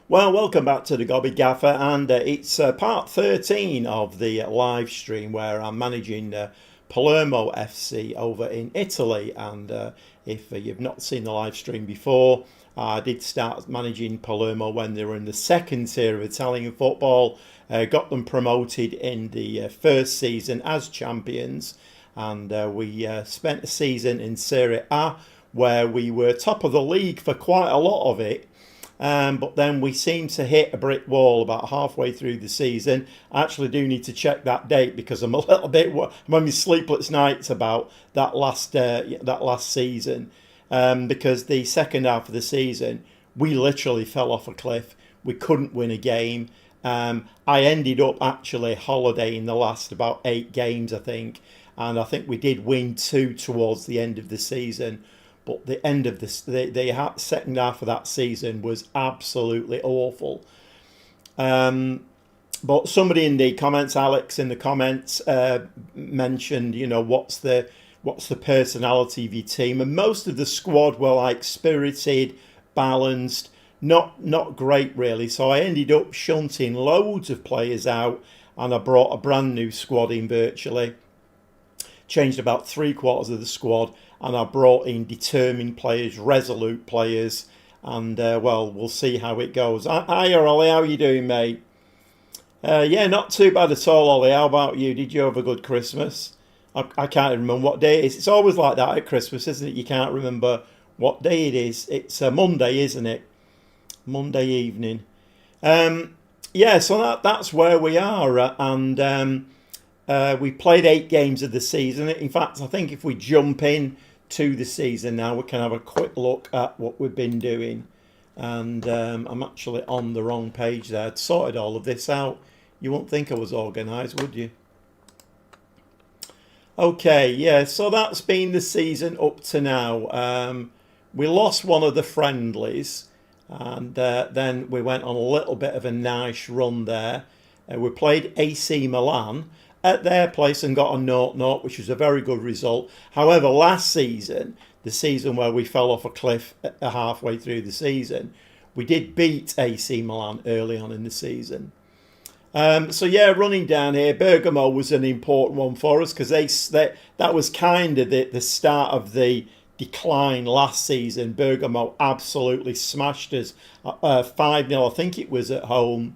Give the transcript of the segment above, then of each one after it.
Well, welcome back to the Gobby Gaffer, and it's part 13 of the live stream where I'm managing Palermo FC over in Italy. And if you've not seen the live stream before, I did start managing Palermo when they were in the second tier of Italian football, got them promoted in the first season as champions, and we spent a season in Serie A where we were top of the league for quite a lot of it. But then we seemed to hit a brick wall about halfway through the season. I actually do need to check that date because I'm a little bit having sleepless nights about that last season. Because the second half of the season we literally fell off a cliff. We couldn't win a game. I ended up actually holidaying the last about 8 games, I think, and I think we did win 2 towards the end of the season. But the end of the second half of that season was absolutely awful. But somebody in the comments, Alex, in the comments, mentioned, what's the personality of your team, and most of the squad were like spirited, balanced, not great really. So I ended up shunting loads of players out, and I brought a brand new squad in virtually. Changed about 3/4 of the squad, and I brought in determined players, resolute players, and well, we'll see how it goes. Hiya, Ollie, how are you doing, mate? Yeah, not too bad at all, Ollie. How about you? Did you have a good Christmas? I can't remember what day it is. It's always like that at Christmas, isn't it? You can't remember what day it is. It's a Monday, isn't it? Monday evening. Yeah, so that's where we are, and we played 8 games of the season. In fact, I think if we jump in to the season now, we can have a quick look at what we've been doing. And I'm actually on the wrong page there. I'd sorted all of this out. You wouldn't think I was organised, would you? Okay, yeah, so that's been the season up to now. We lost one of the friendlies, and then we went on a little bit of a nice run there. We played AC Milan at their place and got a 0-0, which was a very good result. However, last season, the season where we fell off a cliff halfway through the season, we did beat AC Milan early on in the season. So yeah, running down here, Bergamo was an important one for us because that was kind of the start of the decline last season. Bergamo absolutely smashed us 5-0, I think it was at home.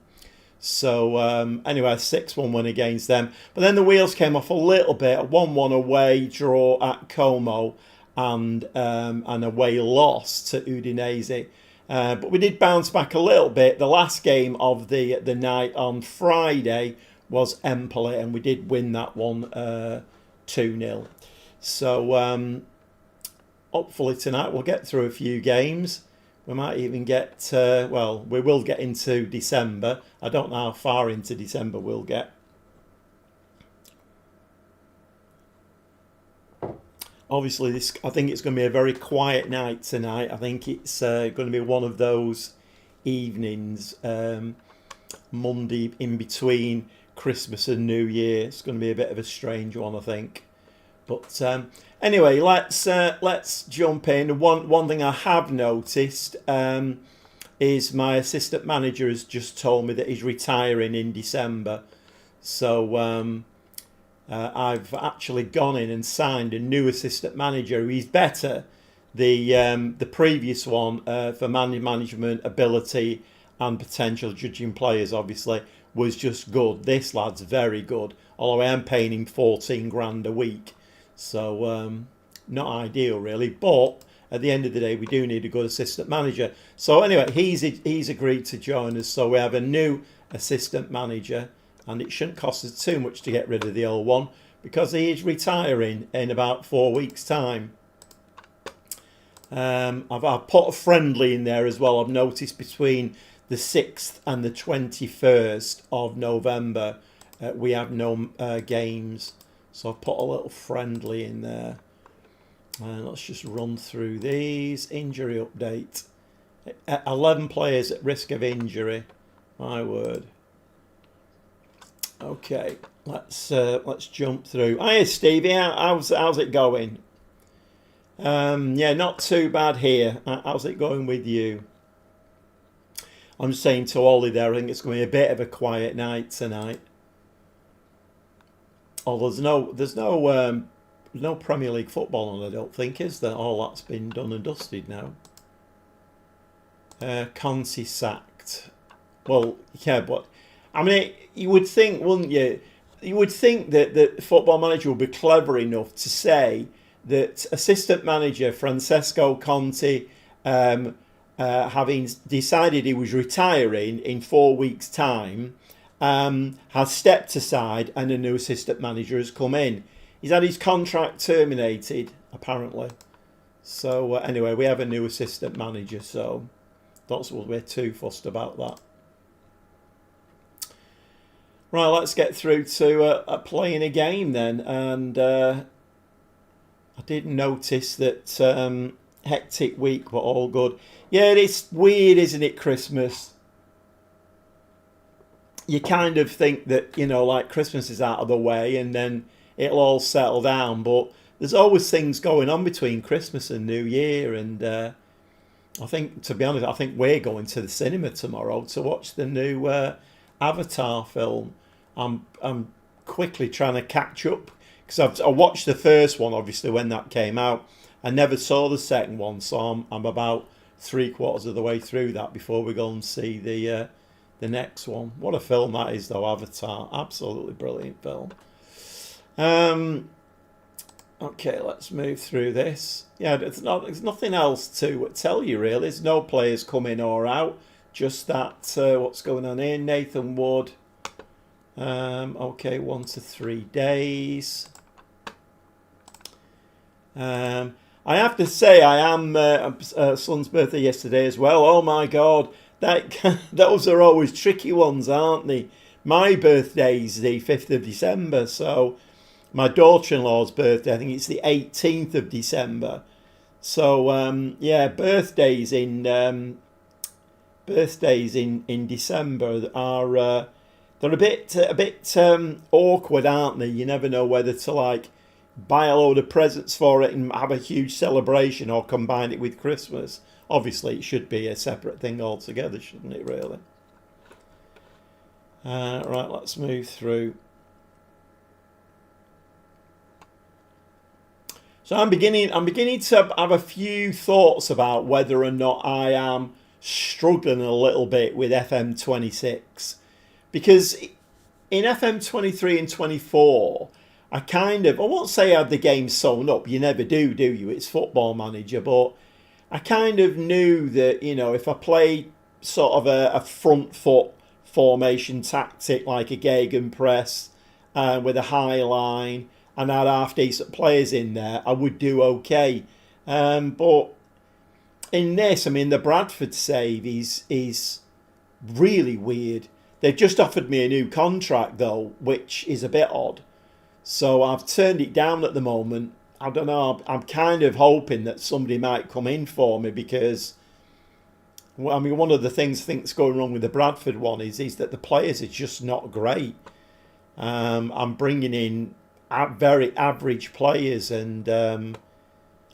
So anyway, 6-1 win against them. But then the wheels came off a little bit. A 1-1 away draw at Como, and an away loss to Udinese. But we did bounce back a little bit. The last game of the night on Friday was Empoli, and we did win that one 2-0. So hopefully tonight we'll get through a few games. We might even get, well, we will get into December. I don't know how far into December we'll get. Obviously, I think it's going to be a very quiet night tonight. I think it's going to be one of those evenings, Monday in between Christmas and New Year. It's going to be a bit of a strange one, I think. But anyway, let's jump in. One thing I have noticed is my assistant manager has just told me that he's retiring in December. So I've actually gone in and signed a new assistant manager. He's better. The previous one for management ability and potential judging players, obviously, was just good. This lad's very good. Although I am paying him 14 grand a week. So not ideal really, but at the end of the day we do need a good assistant manager. So anyway, he's agreed to join us, so we have a new assistant manager, and it shouldn't cost us too much to get rid of the old one because he is retiring in about 4 weeks time. I've put a friendly in there as well. I've noticed between the 6th and the 21st of November we have no games. So I've put a little friendly in there. Let's just run through these. Injury update. 11 players at risk of injury. My word. Okay, let's jump through. Hiya, Stevie. How's it going? Yeah, not too bad here. How's it going with you? I'm saying to Ollie there, I think it's going to be a bit of a quiet night tonight. Oh, there's no Premier League football on, I don't think, is there? All that's been done and dusted now. Conte sacked. Well, yeah, but I mean, you would think, wouldn't you? You would think that the football manager would be clever enough to say that assistant manager Francesco Conte, having decided he was retiring in 4 weeks' time, has stepped aside and a new assistant manager has come in. He's had his contract terminated, apparently. So anyway, we have a new assistant manager, so don't suppose we're too fussed about that. Right, let's get through to playing a game then. And I did notice that hectic week, but all good. Yeah, it's weird, isn't it, Christmas? You kind of think that, like Christmas is out of the way and then it'll all settle down. But there's always things going on between Christmas and New Year. And I think, to be honest, I think we're going to the cinema tomorrow to watch the new Avatar film. I'm quickly trying to catch up because I watched the first one, obviously, when that came out. I never saw the second one, so I'm about 3/4 of the way through that before we go and see the next one. What a film that is, though, Avatar. Absolutely brilliant film. Okay, let's move through this. Yeah, there's nothing else to tell you, really. There's no players coming or out. Just that, what's going on here? Nathan Wood. Okay, 1 to 3 days. I have to say, I am son's birthday yesterday as well. Oh my God, those are always tricky ones, aren't they? My birthday's the 5th of December, so my daughter-in-law's birthday, I think it's the 18th of December. So yeah, birthdays in December are they're a bit awkward, aren't they? You never know whether to like buy a load of presents for it and have a huge celebration or combine it with Christmas. Obviously, it should be a separate thing altogether, shouldn't it, really? Right, let's move through. So I'm beginning to have a few thoughts about whether or not I am struggling a little bit with FM26. Because in FM23 and 24, I won't say I had the game sewn up. You never do you? It's Football Manager. But I kind of knew that, if I played sort of a front foot formation tactic like a gegenpress with a high line and had half-decent players in there, I would do okay. But in this, the Bradford save is really weird. They've just offered me a new contract, though, which is a bit odd. So I've turned it down at the moment. I don't know. I'm kind of hoping that somebody might come in for me because, one of the things I think that's going wrong with the Bradford one is that the players are just not great. I'm bringing in very average players, and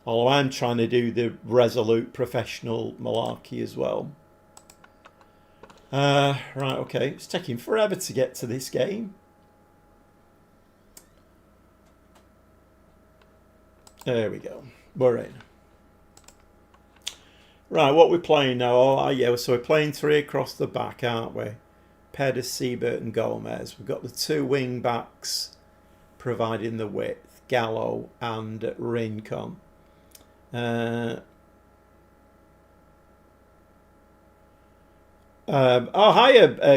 although I'm trying to do the resolute professional malarkey as well. Right, okay. It's taking forever to get to this game. There we go. We're in. Right, what we're playing now? Oh, yeah, so we're playing 3 across the back, aren't we? Peders, Siebert and Gomez. We've got the 2 wing backs providing the width. Gallo and Rincon. Hiya,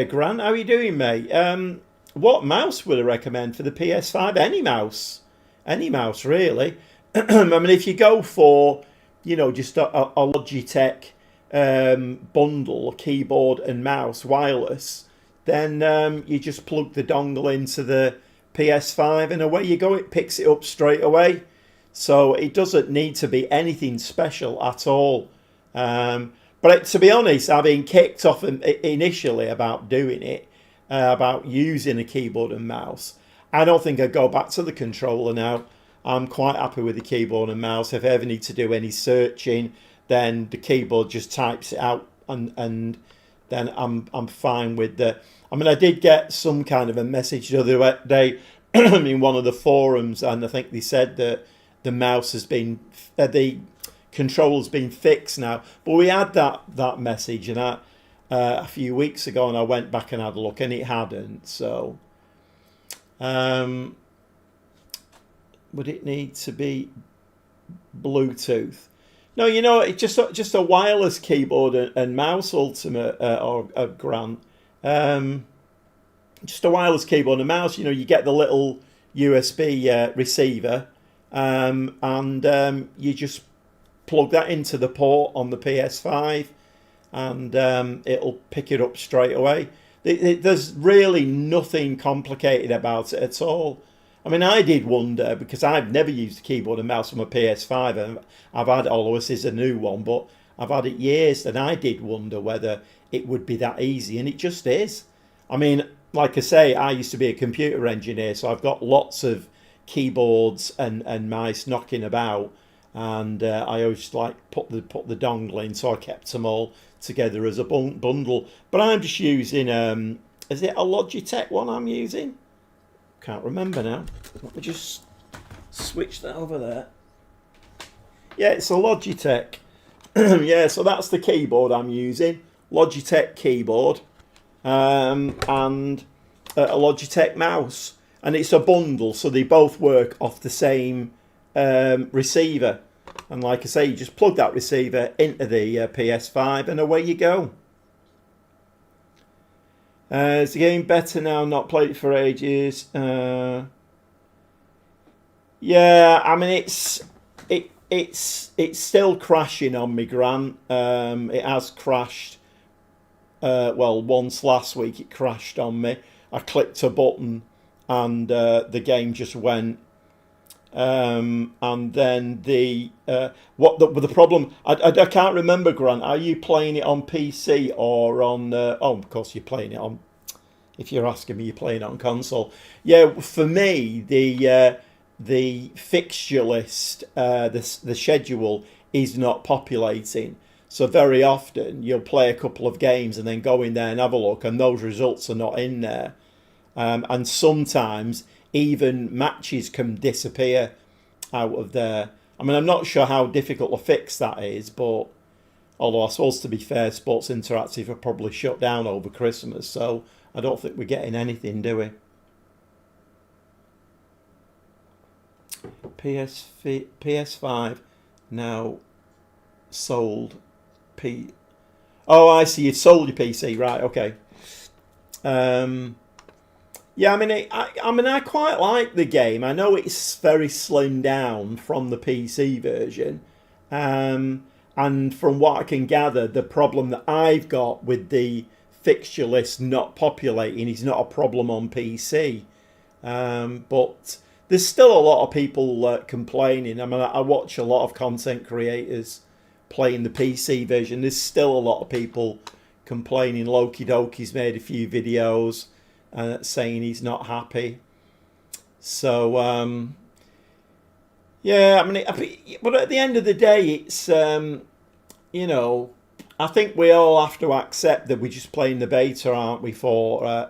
Grant. How are you doing, mate? What mouse would I recommend for the PS5? Any mouse. Any mouse, really. If you go for, just a Logitech bundle, keyboard and mouse, wireless, then you just plug the dongle into the PS5 and away you go. It picks it up straight away. So it doesn't need to be anything special at all. But to be honest, I've been kicked off initially about doing it, about using a keyboard and mouse. I don't think I'd go back to the controller now. I'm quite happy with the keyboard and mouse. If I ever need to do any searching, then the keyboard just types it out and then I'm fine with the. I mean, I did get some kind of a message the other day in one of the forums, and I think they said that the mouse has been the control's been fixed now. But we had that message, and a few weeks ago, and I went back and had a look, and it hadn't. So, would it need to be Bluetooth? No, it's just a wireless keyboard and mouse, Ultimate or Grant. Just a wireless keyboard and mouse. You get the little USB receiver, and you just plug that into the port on the PS5, and it'll pick it up straight away. There's really nothing complicated about it at all. I mean, I did wonder, because I've never used a keyboard and mouse on my PS5, and I've had, although this is a new one, but I've had it years, and I did wonder whether it would be that easy, and it just is. I mean, like I say, I used to be a computer engineer, so I've got lots of keyboards and mice knocking about, and I always put the dongle in, so I kept them all together as a bundle. But I'm just using, is it a Logitech one I'm using? Can't remember now. Let me just switch that over there. Yeah, it's a Logitech. Yeah, so that's the keyboard I'm using. Logitech keyboard, and a Logitech mouse. And it's a bundle, so they both work off the same receiver. And like I say, you just plug that receiver into the PS5 and away you go. Is the game better now? Not played it for ages. Yeah, I mean it's still crashing on me, Grant. It has crashed. Well, once last week it crashed on me. I clicked a button and the game just went. And then the problem? I can't remember, Grant. Are you playing it on PC or on? Of course you're playing it on. If you're asking me, you're playing it on console. Yeah, for me the fixture list, the schedule is not populating. So very often you'll play a couple of games and then go in there and have a look, and those results are not in there. And sometimes even matches can disappear out of there. I mean, I'm not sure how difficult a fix that is, but although I suppose, to be fair, Sports Interactive are probably shut down over Christmas, so I don't think we're getting anything, do we? PS5 now sold Oh, I see. You sold your PC, right? Okay. Yeah, I mean, I quite like the game. I know it's very slimmed down from the PC version, and from what I can gather, the problem that I've got with the fixture list not populating is not a problem on PC. But there's still a lot of people complaining. I mean, I watch a lot of content creators playing the PC version. There's still a lot of people complaining. Loki Doki's made a few videos saying he's not happy. So yeah, I mean, but at the end of the day, it's I think we all have to accept that we're just playing the beta, aren't we, for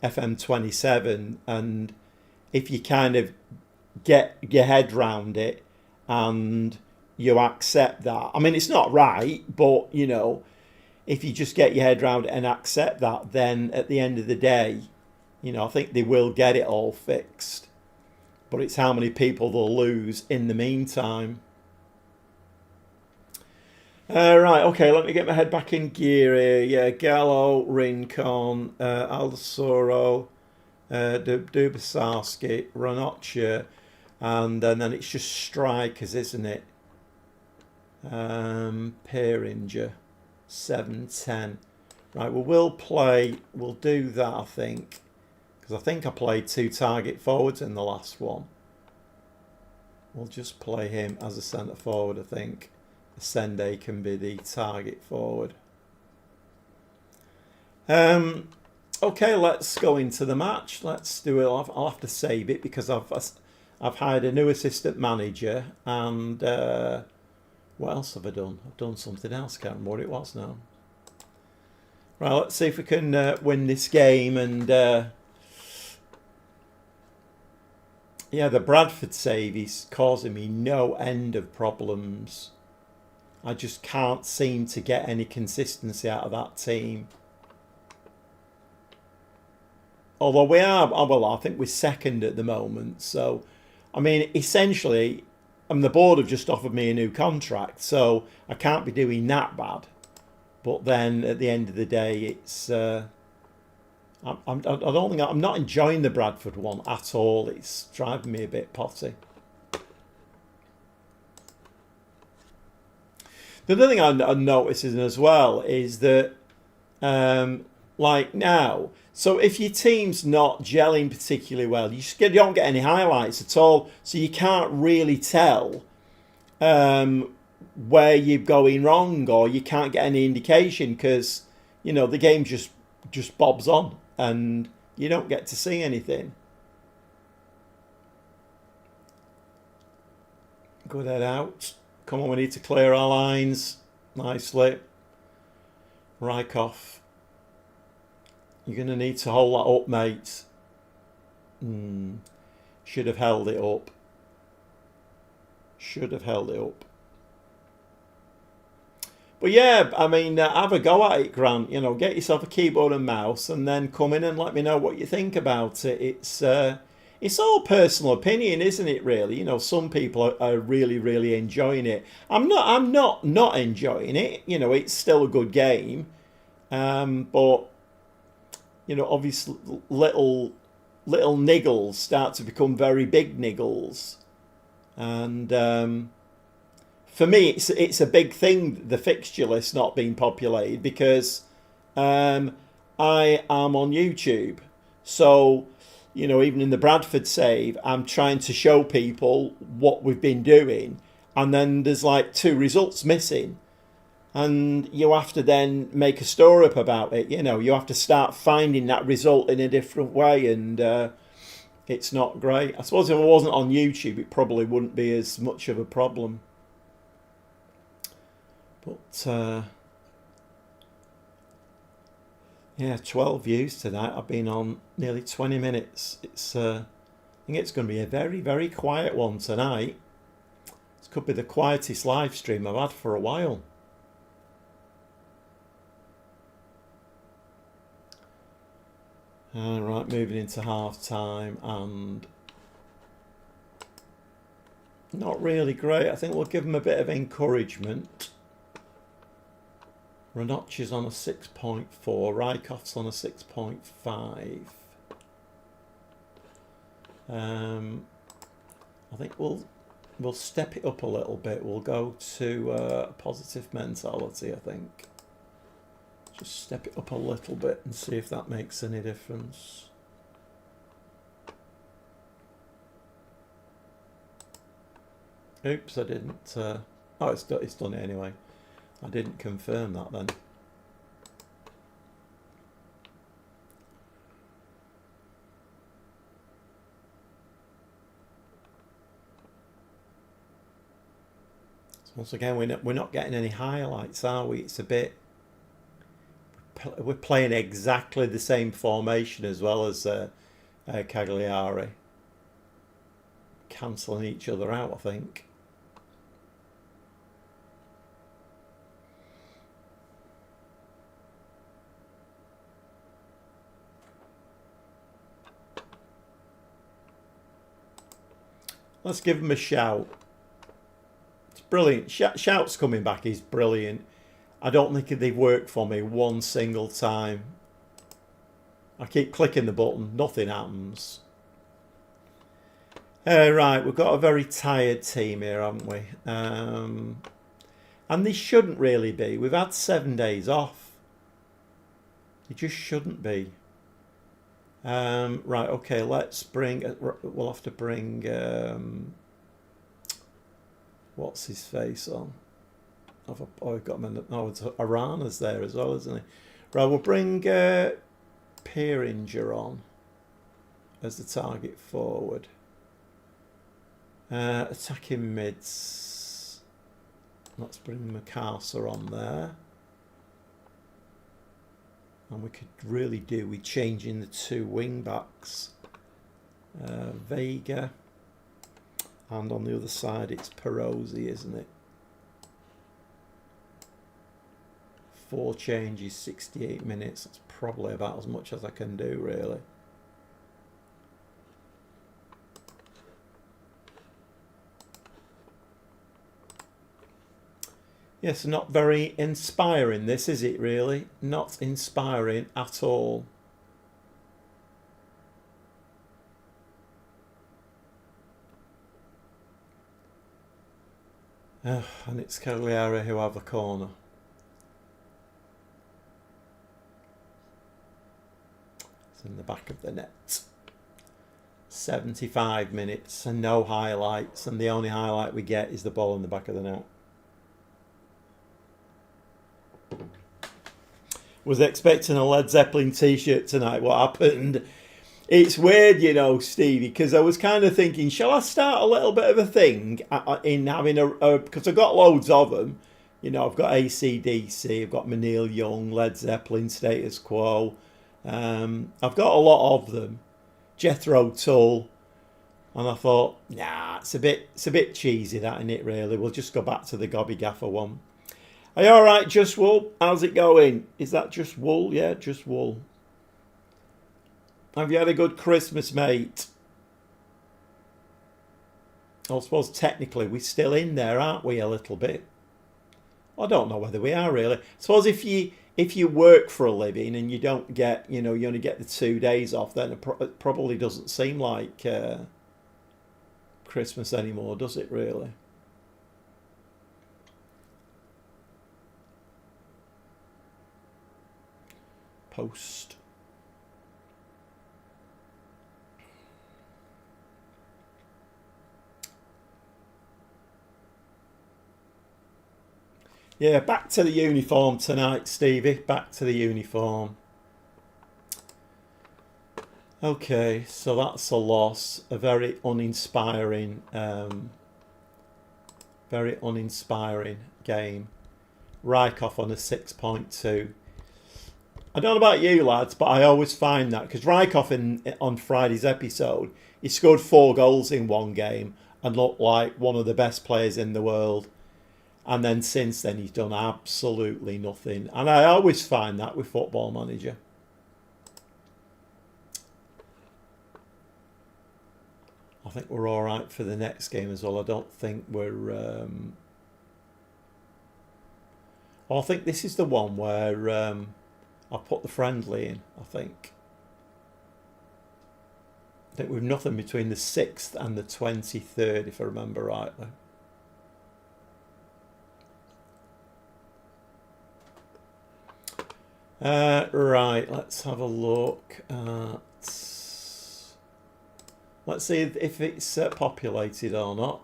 FM27, and if you kind of get your head round it and you accept that, I mean, it's not right, but if you just get your head around it and accept that, then at the end of the day, I think they will get it all fixed. But it's how many people they'll lose in the meantime. Right, okay, let me get my head back in gear here. Yeah, Gallo, Rincon, Alsoro, Dubasarski, Ranocchia, and then it's just strikers, isn't it? Peringer. 7-10. Right, well, we'll do that, I think, because I think I played 2 target forwards in the last one. We'll just play him as a centre forward, I think. Sende can be the target forward. Okay, let's go into the match. Let's do it. I'll have to save it because I've hired a new assistant manager, and what else have I done? I've done something else. Can't remember what it was now. Right, let's see if we can win this game. And yeah, the Bradford save is causing me no end of problems. I just can't seem to get any consistency out of that team. Although we are, well, I think we're second at the moment. So, I mean, essentially, the board have just offered me a new contract, so I can't be doing that bad. But then at the end of the day, it's I don't think I'm not enjoying the Bradford one at all. It's driving me a bit potty. The other thing I'm noticing as well is that, like now, so if your team's not gelling particularly well, you don't get any highlights at all, so you can't really tell where you're going wrong, or you can't get any indication because, you know, the game just bobs on and you don't get to see anything. Good head out. Come on, we need to clear our lines nicely. Rykoff. You're going to need to hold that up, mate. Should have held it up. Should have held it up. But yeah, I mean, have a go at it, Grant. You know, get yourself a keyboard and mouse, and then come in and let me know what you think about it. It's all personal opinion, isn't it? Really, you know, some people are really, really enjoying it. I'm not enjoying it. You know, it's still a good game, but you know, obviously, little niggles start to become very big niggles, and. For me, it's a big thing, the fixture list not being populated, because I am on YouTube. So, you know, even in the Bradford save, I'm trying to show people what we've been doing. And then there's like 2 results missing. And you have to then make a story up about it. You know, you have to start finding that result in a different way. And it's not great. I suppose if I wasn't on YouTube, it probably wouldn't be as much of a problem. But yeah, 12 views tonight. I've been on nearly 20 minutes. I think it's going to be a very, very quiet one tonight. This could be the quietest live stream I've had for a while. Right, moving into half time, and not really great. I think we'll give them a bit of encouragement. Ranocchi's on a 6.4. Rykoff's on a 6.5. I think we'll step it up a little bit. We'll go to positive mentality, I think. Just step it up a little bit and see if that makes any difference. Oops, I didn't. Oh, it's done it anyway. I didn't confirm that then. So once again, we're not getting any highlights, are we? It's a bit... We're playing exactly the same formation as well as Cagliari. Cancelling each other out, I think. Let's give him a shout. It's brilliant. Shout's coming back. He's brilliant. I don't think they've worked for me one single time. I keep clicking the button. Nothing happens. Right, we've got a very tired team here, haven't we? And they shouldn't really be. We've had 7 days off. They just shouldn't be. Right, okay, let's bring... We'll have to bring... what's his face on? Oh, we've got him in the... Oh, it's Arana's there as well, isn't he? Right, we'll bring Peeringer on as the target forward. Attacking mids. Let's bring MacArthur on there. And we could really do with changing the two wing backs. Vega. And on the other side it's Perosi, isn't it? 4 changes, 68 minutes. That's probably about as much as I can do, really. Yes, not very inspiring, this, is it, really? Not inspiring at all. And it's Cagliari who have the corner. It's in the back of the net. 75 minutes and no highlights, and the only highlight we get is the ball in the back of the net. Was expecting a Led Zeppelin t-shirt tonight. What happened? It's weird, you know, Stevie, because I was kind of thinking, shall I start a little bit of a thing in having because I've got loads of them. You know, I've got AC/DC, I've got Neil Young, Led Zeppelin, Status Quo. I've got a lot of them. Jethro Tull. And I thought, nah, it's a bit cheesy, that, isn't it, really? We'll just go back to the Gobby Gaffer one. Are you all right, Just Wool? How's it going? Is that Just Wool? Yeah, Just Wool. Have you had a good Christmas, mate? I suppose technically we're still in there, aren't we, a little bit? I don't know whether we are, really. I suppose if you work for a living and you don't get, you know, you only get the 2 days off, then it probably doesn't seem like Christmas anymore, does it, really? Post. Yeah, back to the uniform tonight, Stevie. Back to the uniform. Okay, so that's a loss. A very uninspiring game. Rykov on a 6.2. I don't know about you lads, but I always find that, because Rykov on Friday's episode, he scored 4 goals in one game and looked like one of the best players in the world. And then since then he's done absolutely nothing. And I always find that with Football Manager. I think we're all right for the next game as well. I don't think we're... I think this is the one where I'll put the friendly in, I think. I think we've nothing between the 6th and the 23rd, if I remember rightly. Right, let's have a look at... Let's see if it's populated or not.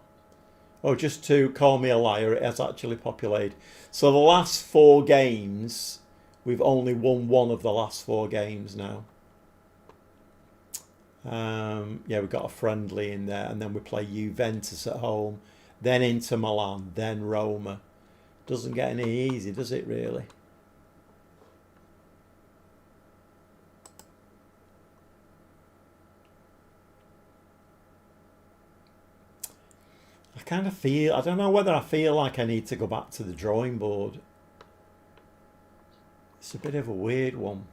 Oh, just to call me a liar, it has actually populated. So the last 4 games, we've only won 1 of the last 4 games now. Yeah, we've got a friendly in there, and then we play Juventus at home, then Inter Milan, then Roma. Doesn't get any easy, does it, really? I kind of feel, I don't know whether I feel like I need to go back to the drawing board. It's a bit of a weird one.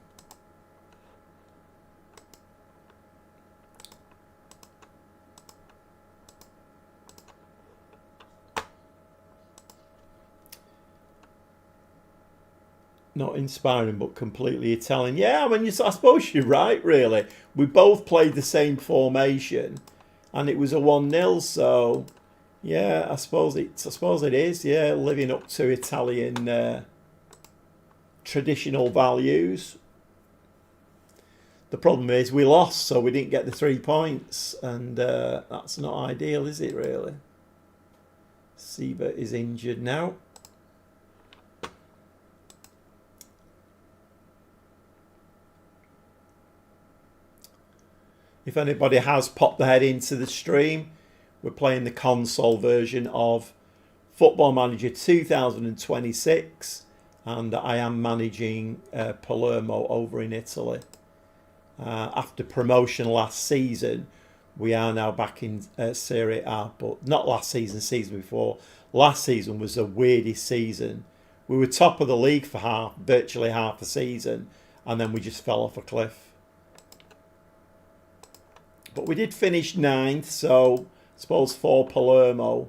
Not inspiring, but completely Italian. Yeah, I mean, I suppose you're right, really. We both played the same formation, and it was a 1-0, so... Yeah, I suppose it is. Yeah, living up to Italian traditional values. The problem is we lost, so we didn't get the 3 points, and that's not ideal, is it, really? Siebert is injured now. If anybody has popped their head into the stream, we're playing the console version of Football Manager 2026. and I am managing Palermo over in Italy. After promotion last season, we are now back in Serie A, but not last season, season before. Last season was the weirdest season. We were top of the league for virtually half the season, and then we just fell off a cliff. But we did finish ninth, so I suppose for Palermo,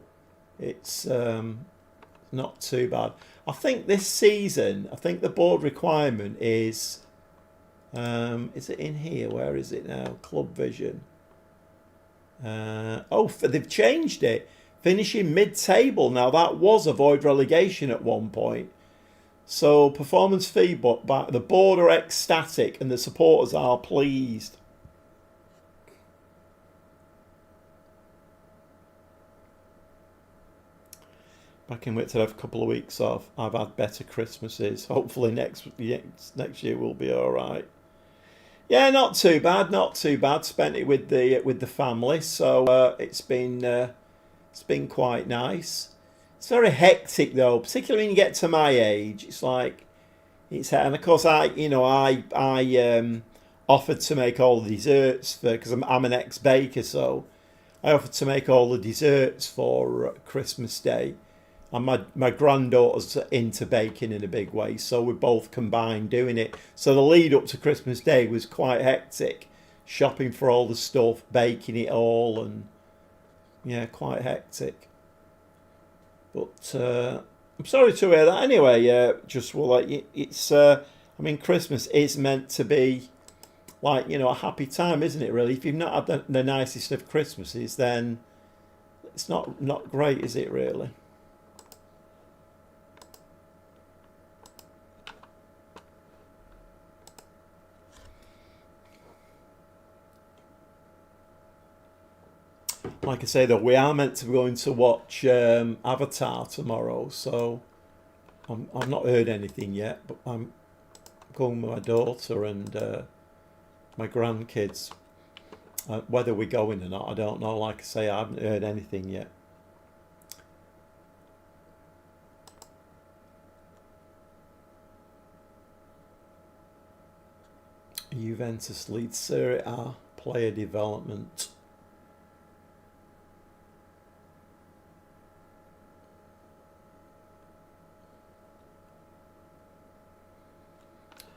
it's not too bad. I think this season, I think the board requirement is it in here? Where is it now? Club Vision. They've changed it. Finishing mid-table. Now, that was avoid relegation at one point. So, performance fee, but the board are ecstatic and the supporters are pleased. Back in Whitted, I've a couple of weeks off. I've had better Christmases. Hopefully next year will be all right. Yeah, not too bad, not too bad. Spent it with the family, so it's been quite nice. It's very hectic though, particularly when you get to my age. It's like and of course I offered to make all the desserts because I'm an ex-baker, so I offered to make all the desserts for Christmas Day. And my granddaughter's into baking in a big way, so we both combined doing it. So the lead up to Christmas Day was quite hectic. Shopping for all the stuff, baking it all, and yeah, quite hectic. But I'm sorry to hear that anyway. It's Christmas is meant to be like, a happy time, isn't it, really? If you've not had the nicest of Christmases, then it's not great, is it, really? Like I say, though, we are meant to be going to watch Avatar tomorrow, so I've not heard anything yet, but I'm going with my daughter and my grandkids. Whether we're going or not, I don't know. Like I say, I haven't heard anything yet. Juventus leads Serie A player development.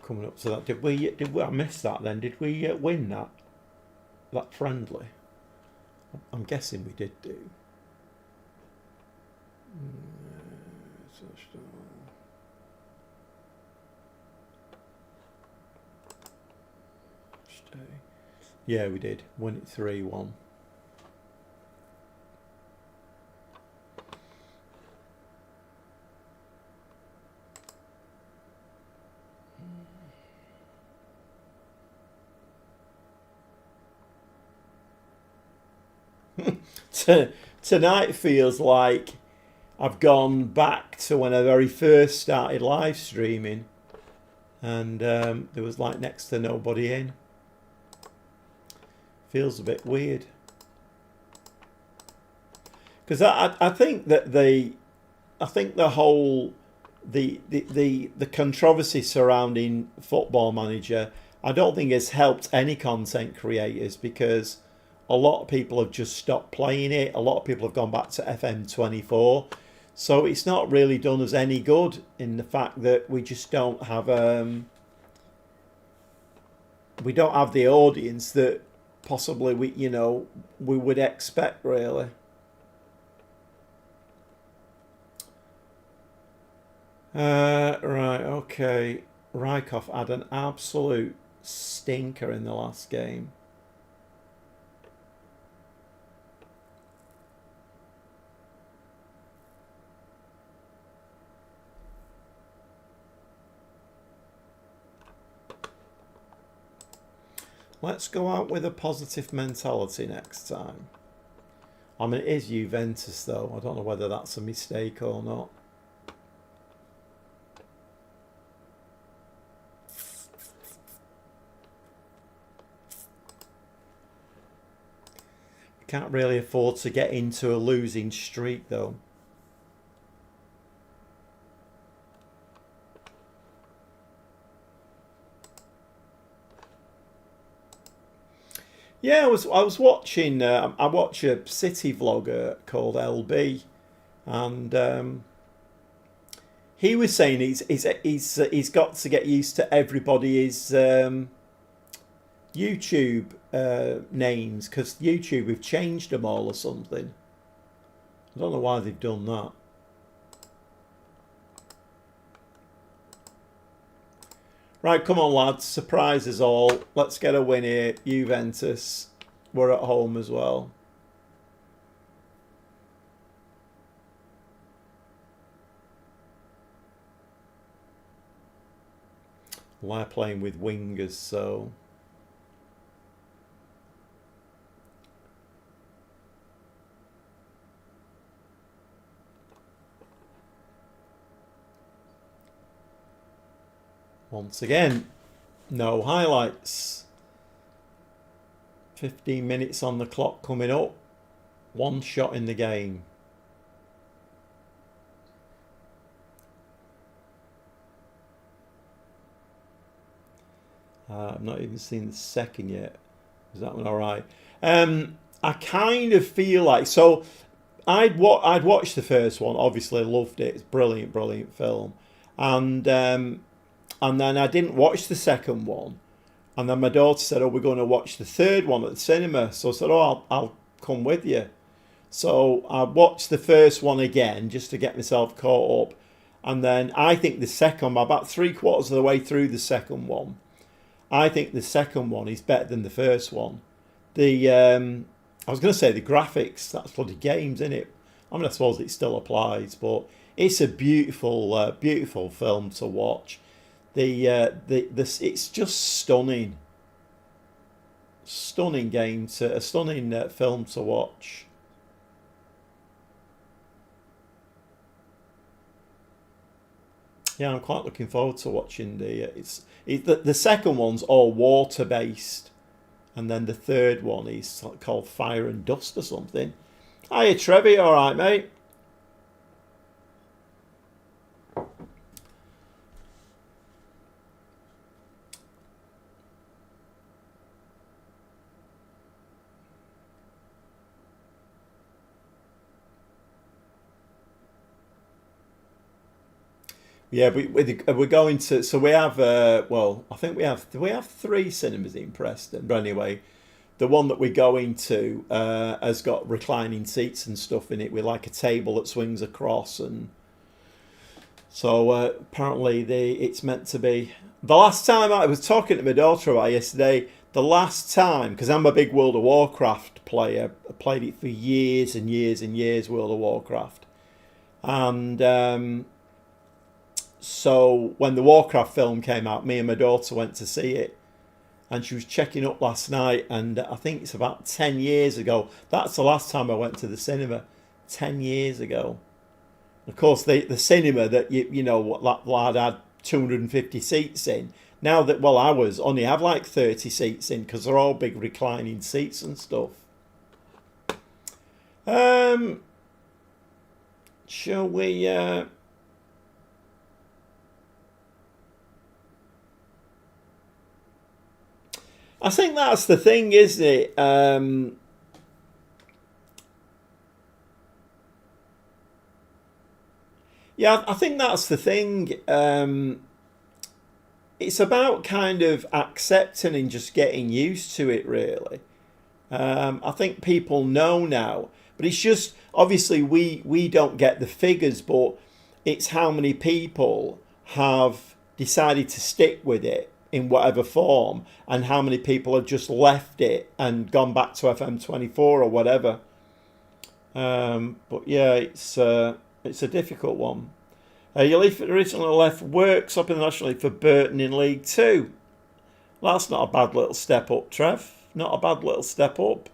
Coming up to that, did we? I missed that then. Did we win that friendly? I'm guessing we did do. Yeah, we did. Won it 3-1. Tonight feels like I've gone back to when I very first started live streaming, and there was like next to nobody in. Feels a bit weird because I think that the whole the controversy surrounding Football Manager, I don't think has helped any content creators, because a lot of people have just stopped playing it. A lot of people have gone back to FM24. So it's not really done us any good in the fact that we just don't have the audience that possibly we would expect, really. Right, okay. Rykov had an absolute stinker in the last game. Let's go out with a positive mentality next time. I mean, it is Juventus, though. I don't know whether that's a mistake or not. Can't really afford to get into a losing streak, though. Yeah, I was watching. I watch a city vlogger called LB, and he was saying he's got to get used to everybody's YouTube names, because YouTube have changed them all or something. I don't know why they've done that. Right, come on, lads. Surprise us all. Let's get a win here. Juventus. We're at home as well. We're playing with wingers, so... Once again, no highlights. 15 minutes on the clock coming up. One shot in the game. I've not even seen the second yet. Is that one all right? I kind of feel like... So, I'd watched the first one. Obviously, loved it. It's brilliant, brilliant film. And then I didn't watch the second one. And then my daughter said, "Oh, we're going to watch the third one at the cinema." So I said, "Oh, I'll come with you." So I watched the first one again just to get myself caught up. And then I think the second, about 3/4 of the way through the second one, I think the second one is better than the first one. I was going to say the graphics, that's bloody games, isn't it? I mean, I suppose it still applies, but it's a beautiful, beautiful film to watch. It's just stunning, stunning a stunning film to watch. Yeah, I'm quite looking forward to watching the second one's all water based, and then the third one is called Fire and Dust or something. Hiya, Trevi, all right, mate? Yeah, we're going to. So we have. Well, I think we have. Do we have 3 cinemas in Preston? But anyway, the one that we're going to has got reclining seats and stuff in it, with like a table that swings across, and so apparently it's meant to be. The last time I was talking to my daughter about it yesterday, the last time, because I'm a big World of Warcraft player, I played it for years and years and years, World of Warcraft, and. So when the Warcraft film came out, me and my daughter went to see it, and she was checking up last night, and I think it's about 10 years ago. That's the last time I went to the cinema, 10 years ago. Of course, the cinema that you know what that lad had 250 seats in. Now that, well, ours only have like 30 seats in, because they're all big reclining seats and stuff. Shall we? I think that's the thing, isn't it? Yeah, I think that's the thing. It's about kind of accepting and just getting used to it, really. I think people know now, but it's just obviously we don't get the figures, but it's how many people have decided to stick with it in whatever form, and how many people have just left it and gone back to FM24 or whatever. But yeah, it's a difficult one. You recently left works up in the National League for Burton in League Two. Well, that's not a bad little step up, Trev. Not a bad little step up.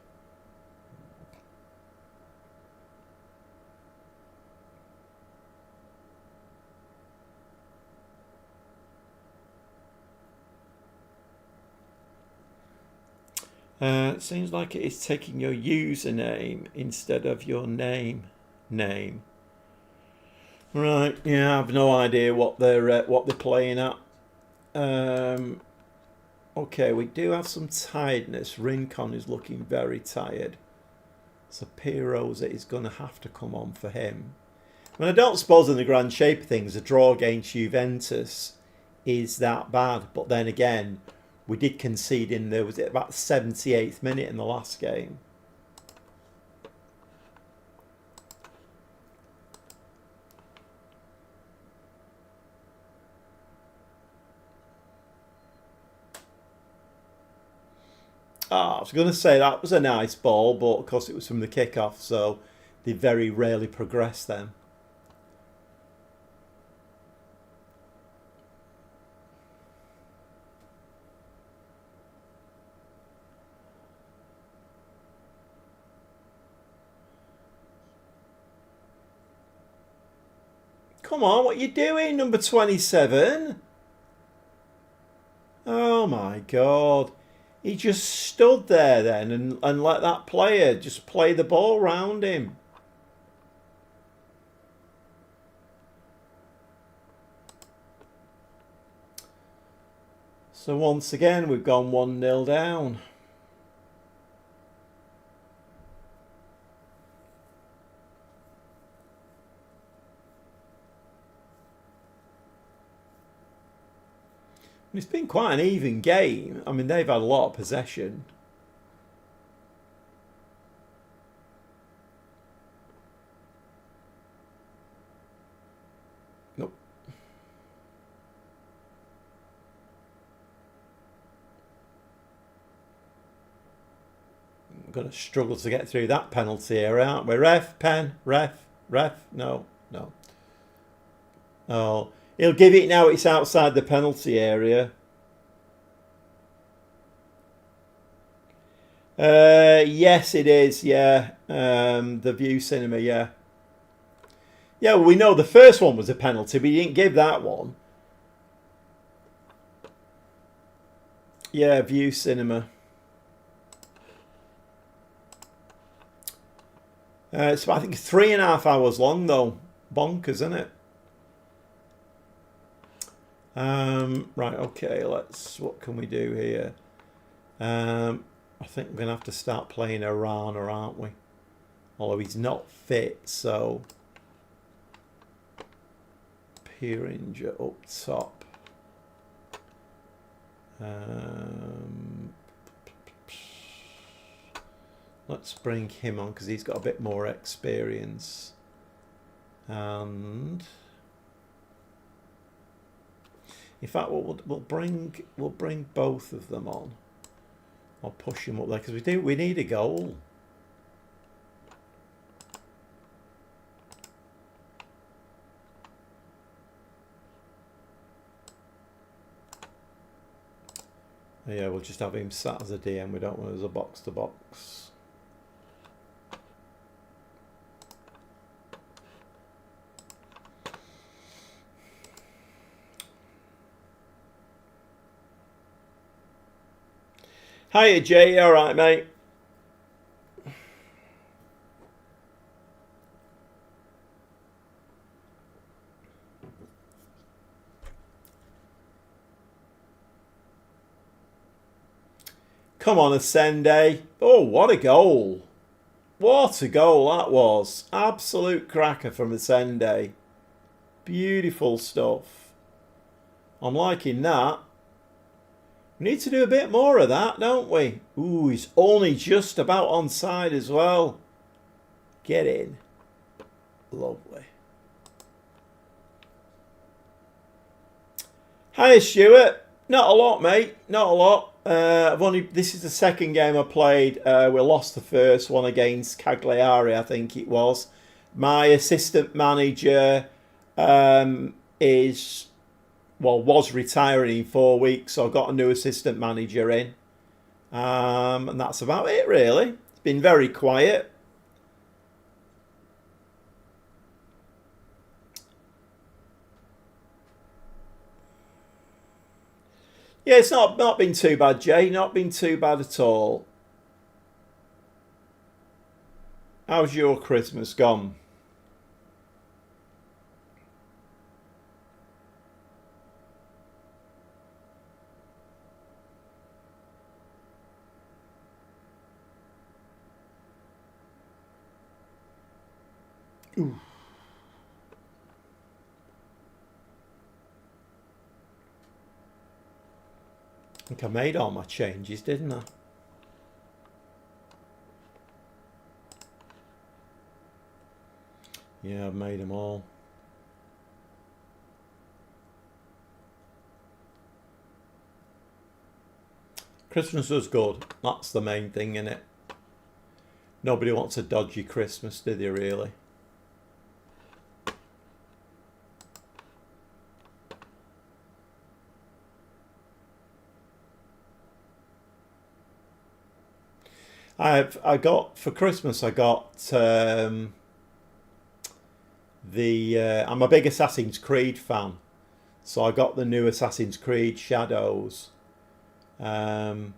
It seems like it is taking your username instead of your name. Right, yeah, I have no idea what they're playing at. Okay, we do have some tiredness. Rincon is looking very tired. So Piroza is going to have to come on for him. I mean, I don't suppose in the grand shape of things, a draw against Juventus is that bad. But then again, we did concede in there, was it about 78th minute in the last game? I was going to say that was a nice ball, but of course it was from the kickoff, so they very rarely progress them. Come on, what are you doing, number 27? Oh my God. He just stood there then and let that player just play the ball round him. So once again, we've gone 1-0 down. It's been quite an even game. I mean, they've had a lot of possession. Nope. We're going to struggle to get through that penalty area, aren't we? Ref, pen, ref, no. Oh, he'll give it now. It's outside the penalty area. Yes, it is. Yeah, the View Cinema. Yeah, yeah. Well, we know the first one was a penalty, but he didn't give that one. Yeah, View Cinema. It's I think 3.5 hours long though. Bonkers, isn't it? Right, okay, what can we do here? I think we're going to have to start playing Arana, aren't we? Although he's not fit, so... Pieringer up top. Let's bring him on because he's got a bit more experience. And... In fact, we'll bring both of them on. I'll push him up there because we need a goal. Yeah, we'll just have him sat as a DM. We don't want as a box to box. Hiya, Jay. All right, mate. Come on, Ascende. Oh, what a goal. What a goal that was. Absolute cracker from Ascende. Beautiful stuff. I'm liking that. We need to do a bit more of that, don't we? Ooh, he's only just about onside as well. Get in. Lovely. Hi, Stuart. Not a lot, mate. Not a lot. This is the second game I played. We lost the first one against Cagliari, I think it was. My assistant manager was retiring in 4 weeks, so I got a new assistant manager in. And that's about it, really. It's been very quiet. Yeah, it's not been too bad, Jay. Not been too bad at all. How's your Christmas gone? Ooh. I think I made all my changes, didn't I? Yeah, I've made them all. Christmas was good. That's the main thing, innit? Nobody wants a dodgy Christmas, do they, really? I got for Christmas. I got I'm a big Assassin's Creed fan, so I got the new Assassin's Creed Shadows, and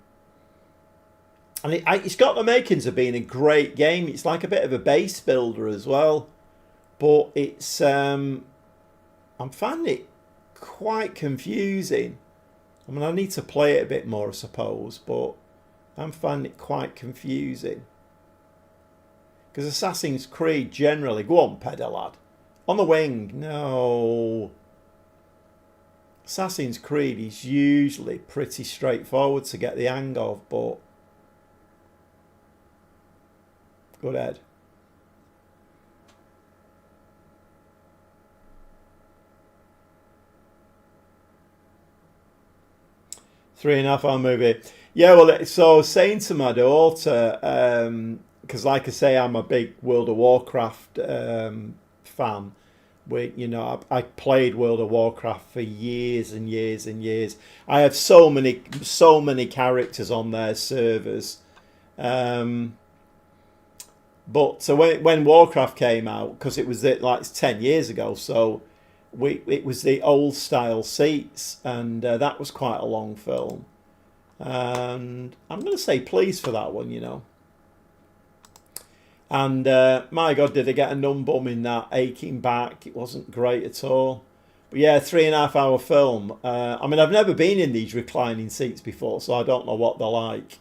it's got the makings of being a great game. It's like a bit of a base builder as well, but it's I'm finding it quite confusing. I mean, I need to play it a bit more, I suppose, but I'm finding it quite confusing. Because Assassin's Creed generally... Go on, pedal lad. On the wing. No. Assassin's Creed is usually pretty straightforward to get the hang of, but... Good head. Three and a half hour movie. Yeah, well, so saying to my daughter, because like I say, I'm a big World of Warcraft fan. I played World of Warcraft for years and years and years. I have so many characters on their servers. But so when Warcraft came out, because it was like 10 years ago, so it was the old style seats, and that was quite a long film. And I'm going to say please for that one, And my God, did they get a numb bum in that, aching back. It wasn't great at all. But yeah, 3.5 hour film. I mean, I've never been in these reclining seats before, so I don't know what they're like.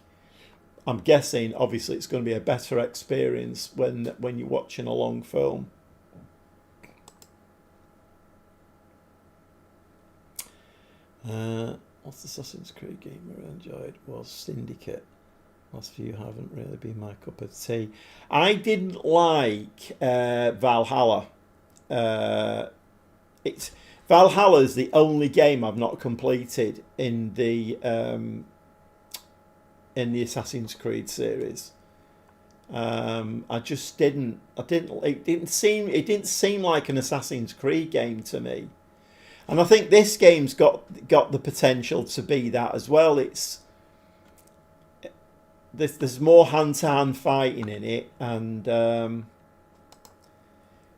I'm guessing, obviously, it's going to be a better experience when you're watching a long film. What's the Assassin's Creed game I enjoyed? Was Syndicate. Last few haven't really been my cup of tea. I didn't like Valhalla. Valhalla's the only game I've not completed in the Assassin's Creed series. I just didn't. It didn't seem like an Assassin's Creed game to me. And I think this game's got the potential to be that as well. There's more hand-to-hand fighting in it, and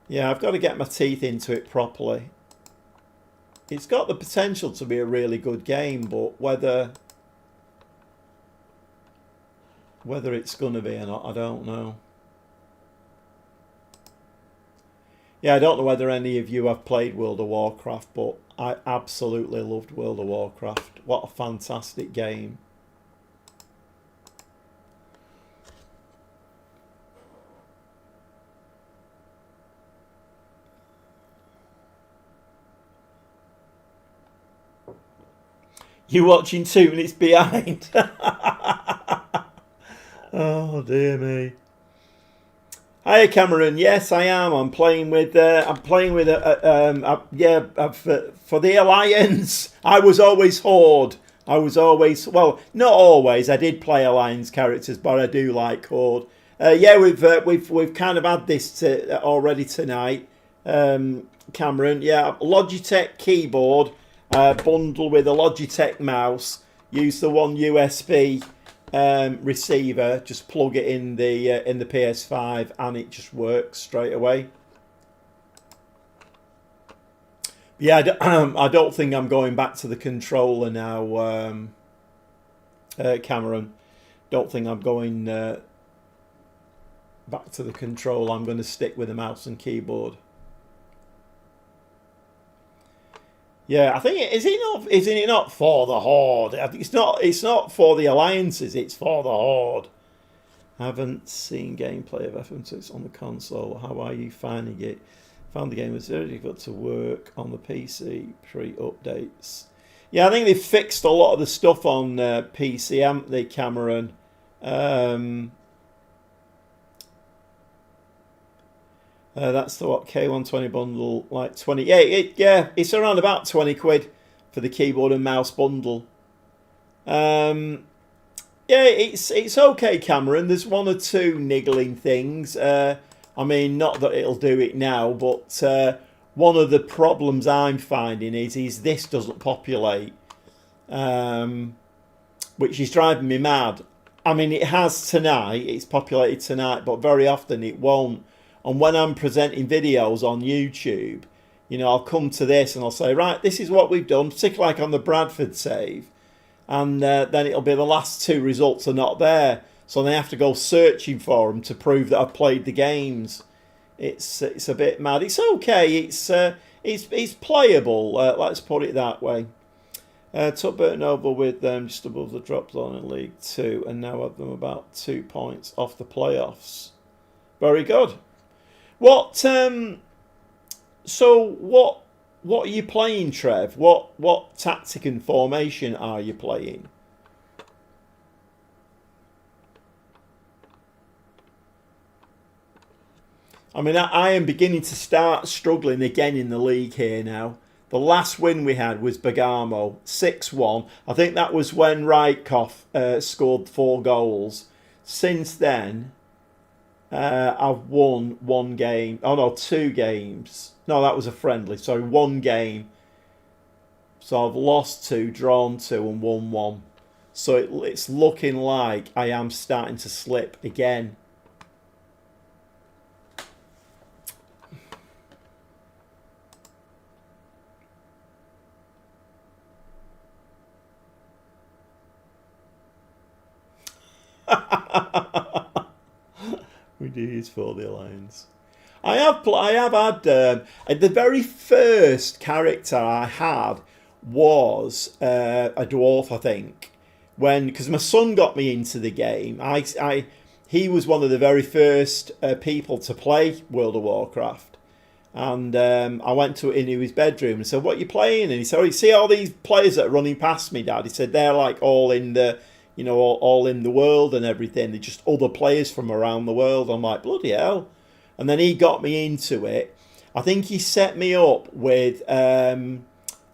yeah, I've got to get my teeth into it properly. It's got the potential to be a really good game, but whether it's going to be or not, I don't know. Yeah, I don't know whether any of you have played World of Warcraft, but I absolutely loved World of Warcraft. What a fantastic game. You're watching 2 minutes behind. Oh dear me. Hi Cameron. Yes, I am. I'm playing with. For the Alliance. I was always Horde. Well, not always. I did play Alliance characters, but I do like Horde. Yeah, we've kind of had this already tonight. Cameron. Yeah, Logitech keyboard. Bundle with a Logitech mouse. Use the one USB receiver. Just plug it in the PS5, and it just works straight away. Yeah, I don't think I'm going back to the controller now, Cameron. Don't think I'm going back to the controller. I'm going to stick with the mouse and keyboard. Yeah, I think isn't it not for the Horde? I think it's not for the alliances, it's for the Horde. Haven't seen gameplay of FM6 on the console. How are you finding it? Found the game was very difficult to work on the PC pre-updates. Yeah, I think they've fixed a lot of the stuff on PC, haven't they, Cameron? That's the what K120 bundle, like 20. Yeah, it's around about 20 quid for the keyboard and mouse bundle. Yeah, it's okay, Cameron. There's one or two niggling things. I mean, not that it'll do it now, but one of the problems I'm finding is this doesn't populate, which is driving me mad. I mean, it has tonight. It's populated tonight, but very often it won't. And when I'm presenting videos on YouTube, you know, I'll come to this and I'll say, right, this is what we've done, particularly like on the Bradford save. And then it'll be the last two results are not there. So they have to go searching for them to prove that I've played the games. It's a bit mad. It's okay. It's playable. Let's put it that way. Took Burton over with them just above the drop zone in League 2 and now have them about 2 points off the playoffs. Very good. What are you playing, Trev? What tactic and formation are you playing? I mean, I am beginning to start struggling again in the league here now. The last win we had was Bergamo, 6-1. I think that was when Rajkov scored 4 goals. Since then, I've won 1 game. Oh no, 2 games. No, that was a friendly. Sorry, 1 game. So I've lost 2, drawn 2 and won 1. So it's looking like I am starting to slip again. We do use for the Alliance. I have had the very first character I had was a dwarf, I think, because my son got me into the game. He was one of the very first people to play World of Warcraft, and I went into his bedroom and said, "What are you playing?" And he said, "Oh, you see all these players that are running past me, Dad?" He said, "They're like all in the." You know, all in the world and everything. They're just other players from around the world. I'm like, bloody hell. And then he got me into it. I think he set me up with a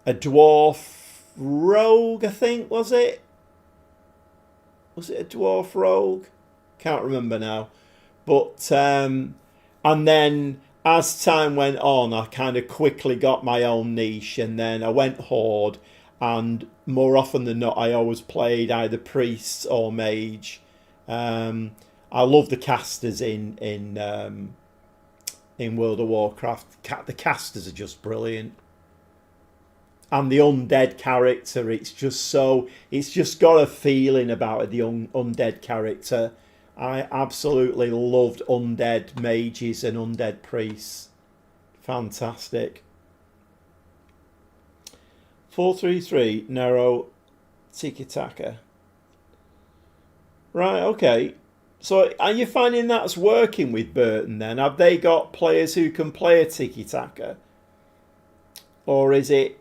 dwarf rogue, I think, was it? Was it a dwarf rogue? Can't remember now. But, and then as time went on, I kind of quickly got my own niche. And then I went Horde. And more often than not, I always played either priests or mage. I love the casters in World of Warcraft. The casters are just brilliant, and the undead character. It's just got a feeling about it. The undead character. I absolutely loved undead mages and undead priests. Fantastic. 4-3-3, narrow, tiki-taka. Right, okay. So are you finding that's working with Burton then? Have they got players who can play a tiki-taka? Or is it...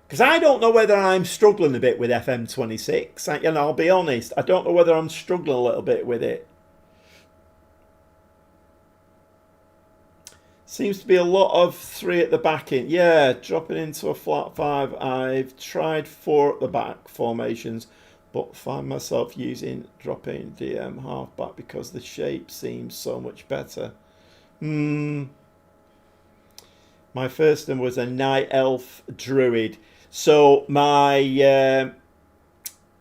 Because I don't know whether I'm struggling a bit with FM26. And I'll be honest, I don't know whether I'm struggling a little bit with it. Seems to be a lot of 3 at the back in. Yeah, dropping into a flat 5. I've tried 4 at the back formations, but find myself dropping DM half back because the shape seems so much better. My first one was a night elf druid. So my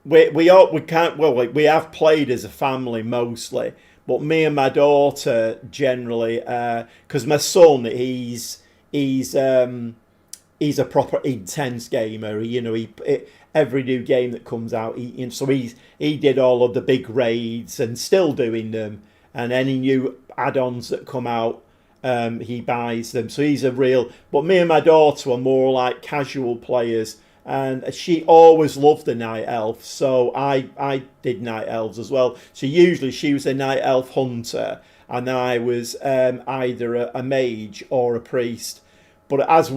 we have played as a family mostly. But me and my daughter generally, because my son, he's a proper intense gamer. You know, every new game that comes out, he did all of the big raids and still doing them. And any new add-ons that come out, he buys them. So he's a real. But me and my daughter are more like casual players. and she always loved the night elf, so I did night elves as well. So usually she was a night elf hunter, and I was either a mage or a priest. But as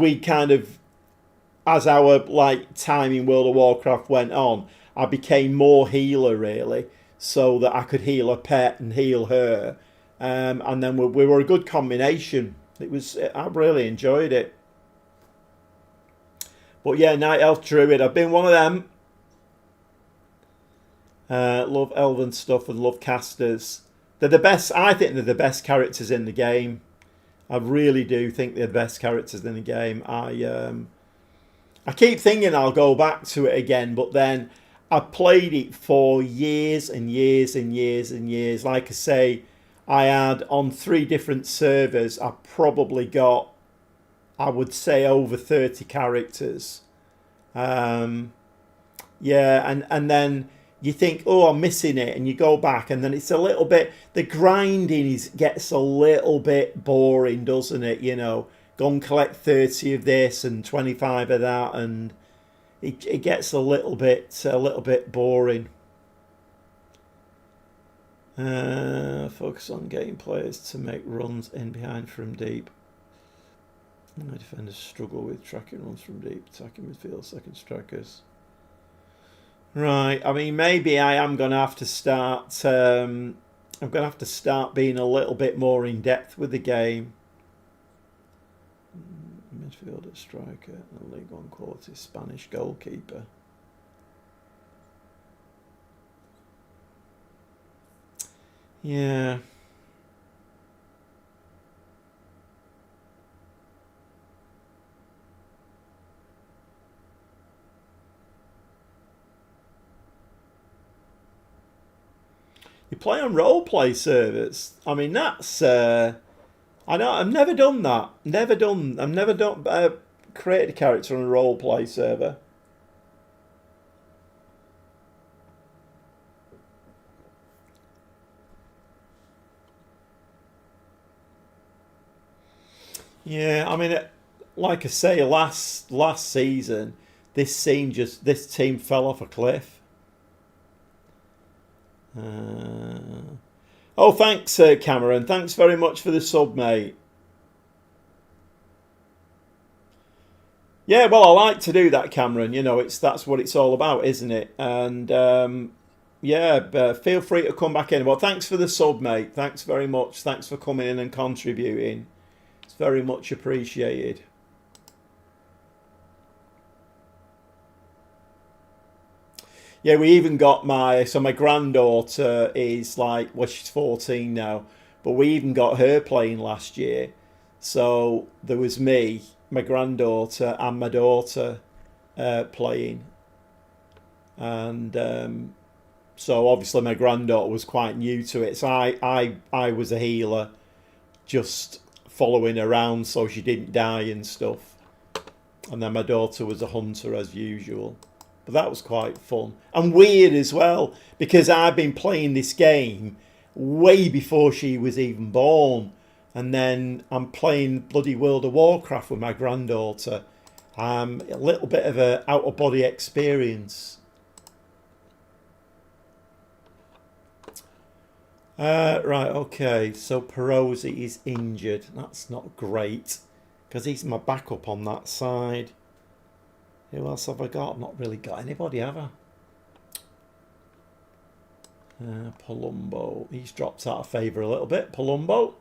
our like time in World of Warcraft went on, I became more healer really, so that I could heal a pet and heal her, and then we were a good combination. I really enjoyed it. But yeah, Night Elf Druid, I've been one of them. Love elven stuff and love casters. They're the best. I think they're the best characters in the game. I really do think they're the best characters in the game. I keep thinking I'll go back to it again, but then I played it for years and years and years and years. Like I say, I had on 3 different servers, I probably got, I would say, over 30 characters. Yeah, and then you think, oh, I'm missing it, and you go back, and then it's a little bit, the grinding gets a little bit boring, doesn't it? You know, go and collect 30 of this and 25 of that, and it gets a little bit boring. Focus on getting players to make runs in behind from deep. My defenders struggle with tracking runs from deep, attacking midfield, second strikers. Right, I mean, maybe I am going to have to start. I'm going to have to start being a little bit more in depth with the game. Midfielder, striker, and League One quality Spanish goalkeeper. Yeah. You play on role play servers. I mean, that's. I know. I've never done that. I've never done. Created a character on a role play server. Yeah, I mean, like I say, last season, this team fell off a cliff. Oh, thanks, Cameron. Thanks very much for the sub, mate. Yeah, well, I like to do that, Cameron. You know, that's what it's all about, isn't it? And yeah, feel free to come back in. Well, thanks for the sub, mate. Thanks very much. Thanks for coming in and contributing. It's very much appreciated. Yeah, we even got my granddaughter is like, well, she's 14 now, but we even got her playing last year. So there was me, my granddaughter, and my daughter playing, and so obviously my granddaughter was quite new to it. So I was a healer, just following around so she didn't die and stuff, and then my daughter was a hunter as usual. But that was quite fun and weird as well, because I've been playing this game way before she was even born, and then I'm playing bloody World of Warcraft with my granddaughter. A little bit of a out of body experience. Right, okay. So Perosi is injured. That's not great, because he's my backup on that side. Who else have I got? I've not really got anybody, have I? Palumbo. He's dropped out of favour a little bit. Palumbo.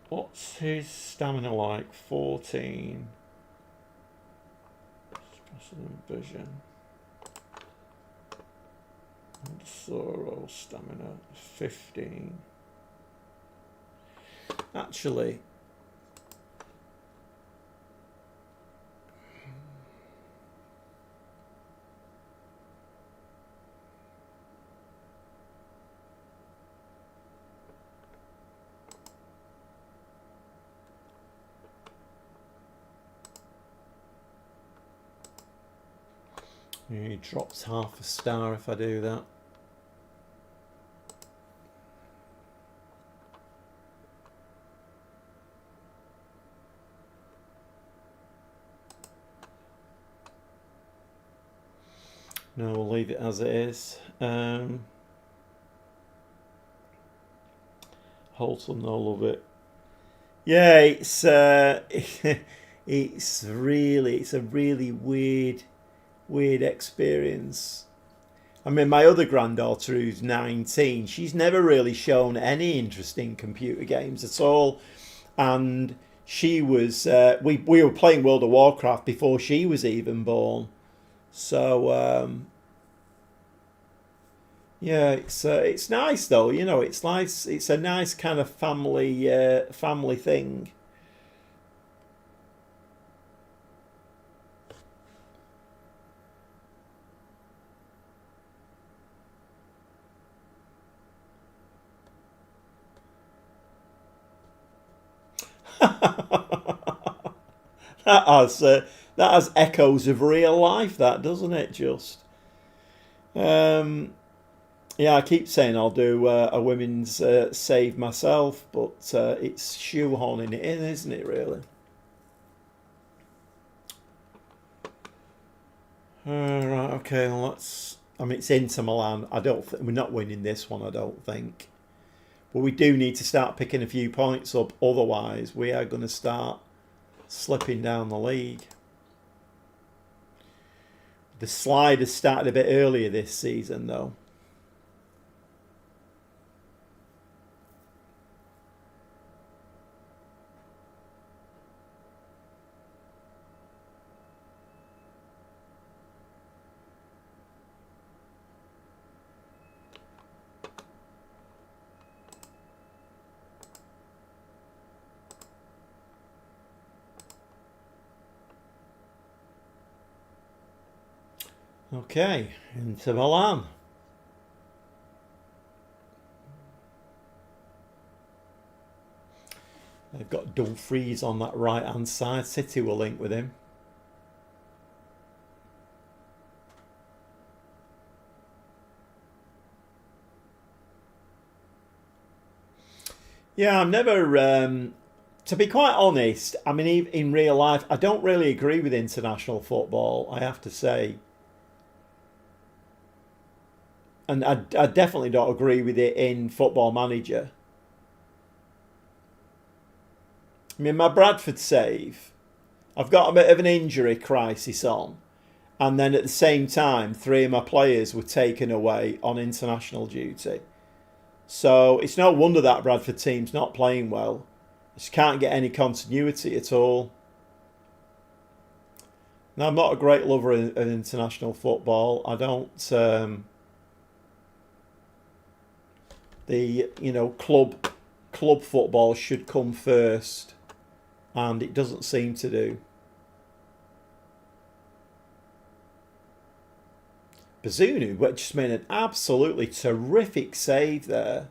What's his stamina like? 14. Special vision. Sorrow stamina 15. Actually, he drops half a star if I do that. No, we'll leave it as it is. Wholesome, no, love it. Yeah, it's a really weird experience. I mean, my other granddaughter, who's 19, she's never really shown any interest in computer games at all, and she was we were playing World of Warcraft before she was even born. So yeah, it's nice though. You know, it's nice. It's a nice kind of family thing. That has that has echoes of real life. That doesn't it? Just um, yeah. I keep saying I'll do a women's save myself, but it's shoehorning it in, isn't it? Really. Right. Okay. Well, let's. I mean, it's Inter Milan. I don't. We're not winning this one. I don't think. But we do need to start picking a few points up. Otherwise, we are going to start slipping down the league. The slide has started a bit earlier this season, though. Okay, into Milan. They've got Dumfries on that right hand side. City will link with him. Yeah, I'm never. To be quite honest, I mean, in real life, I don't really agree with international football. I have to say, and I definitely don't agree with it in Football Manager. I mean, my Bradford save, I've got a bit of an injury crisis on, and then at the same time, three of my players were taken away on international duty. So it's no wonder that Bradford team's not playing well. Just can't get any continuity at all. Now, I'm not a great lover of international football. I don't. The club football should come first, and it doesn't seem to do. Bazunu, which just made an absolutely terrific save there.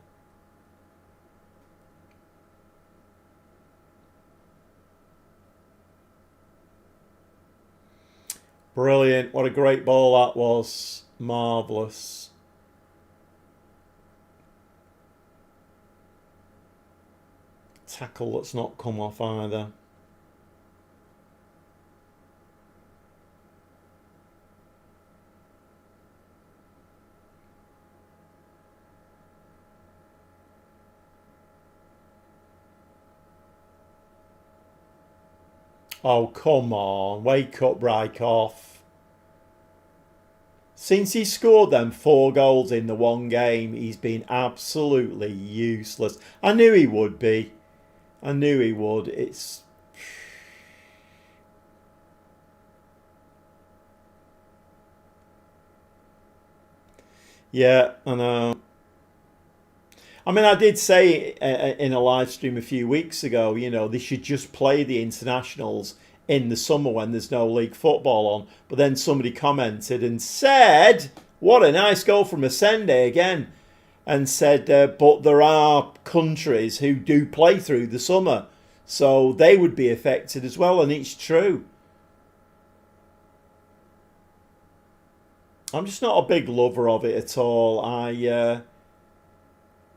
Brilliant. What a great ball that was. Marvellous. Tackle that's not come off either. Oh, come on. Wake up, Rykov. Since he scored them 4 goals in the one game, he's been absolutely useless. I knew he would be. I knew he would. It's... Yeah, I know. I mean, I did say in a live stream a few weeks ago, they should just play the internationals in the summer when there's no league football on. But then somebody commented and said, what a nice goal from Asende again, and said, but there are countries who do play through the summer, so they would be affected as well, and it's true. I'm just not a big lover of it at all.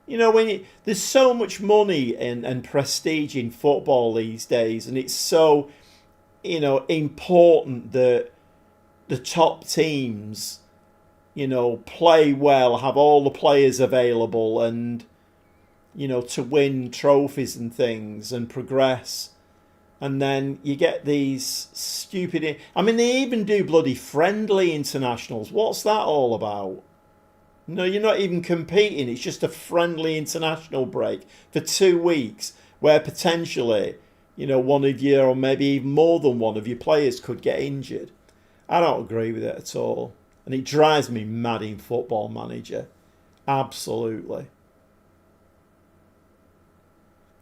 There's so much money and prestige in football these days, and it's so important that the top teams play well, have all the players available, and to win trophies and things and progress. And then you get these stupid. I mean, they even do bloody friendly internationals. What's that all about? No, you're not even competing. It's just a friendly international break for 2 weeks where potentially, one of your, or maybe even more than one of your players could get injured. I don't agree with it at all. And it drives me mad in Football Manager. Absolutely.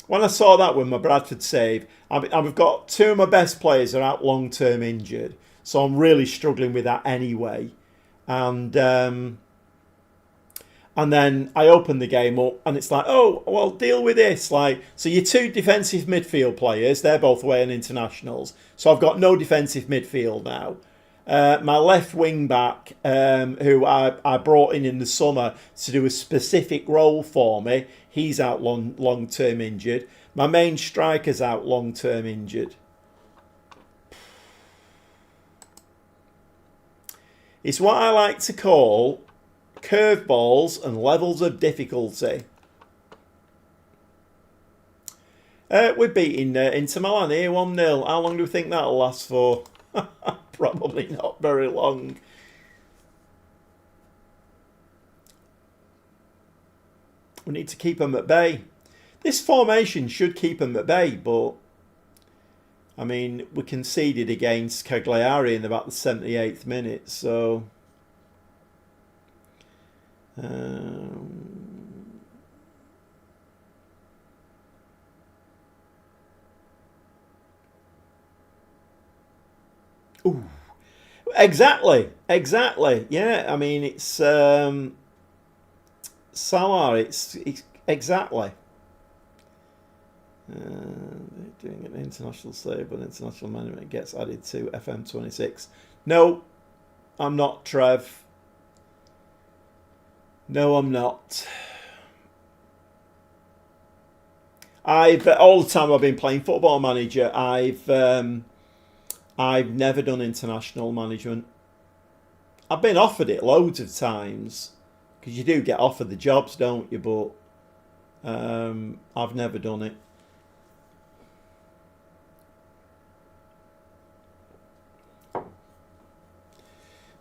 When I saw that with my Bradford save, I've got two of my best players are out long-term injured. So I'm really struggling with that anyway. And then I open the game up and it's like, oh, well, deal with this. So your two defensive midfield players, they're both away on internationals. So I've got no defensive midfield now. My left wing back, who I brought in the summer to do a specific role for me, he's out long-term injured. My main striker's out long-term injured. It's what I like to call curveballs and levels of difficulty. We're beating Inter Milan here 1-0. How long do we think that'll last for? Probably not very long. We need to keep them at bay. This formation should keep them at bay, but I mean, we conceded against Cagliari in about the 78th minute, so ooh. Exactly. Yeah, I mean, it's Salah. It's exactly. Doing an international save, but international management gets added to FM26. No, I'm not, Trev. No, I'm not. All the time I've been playing Football Manager, I've never done international management. I've been offered it loads of times because you do get offered the jobs, don't you? But I've never done it.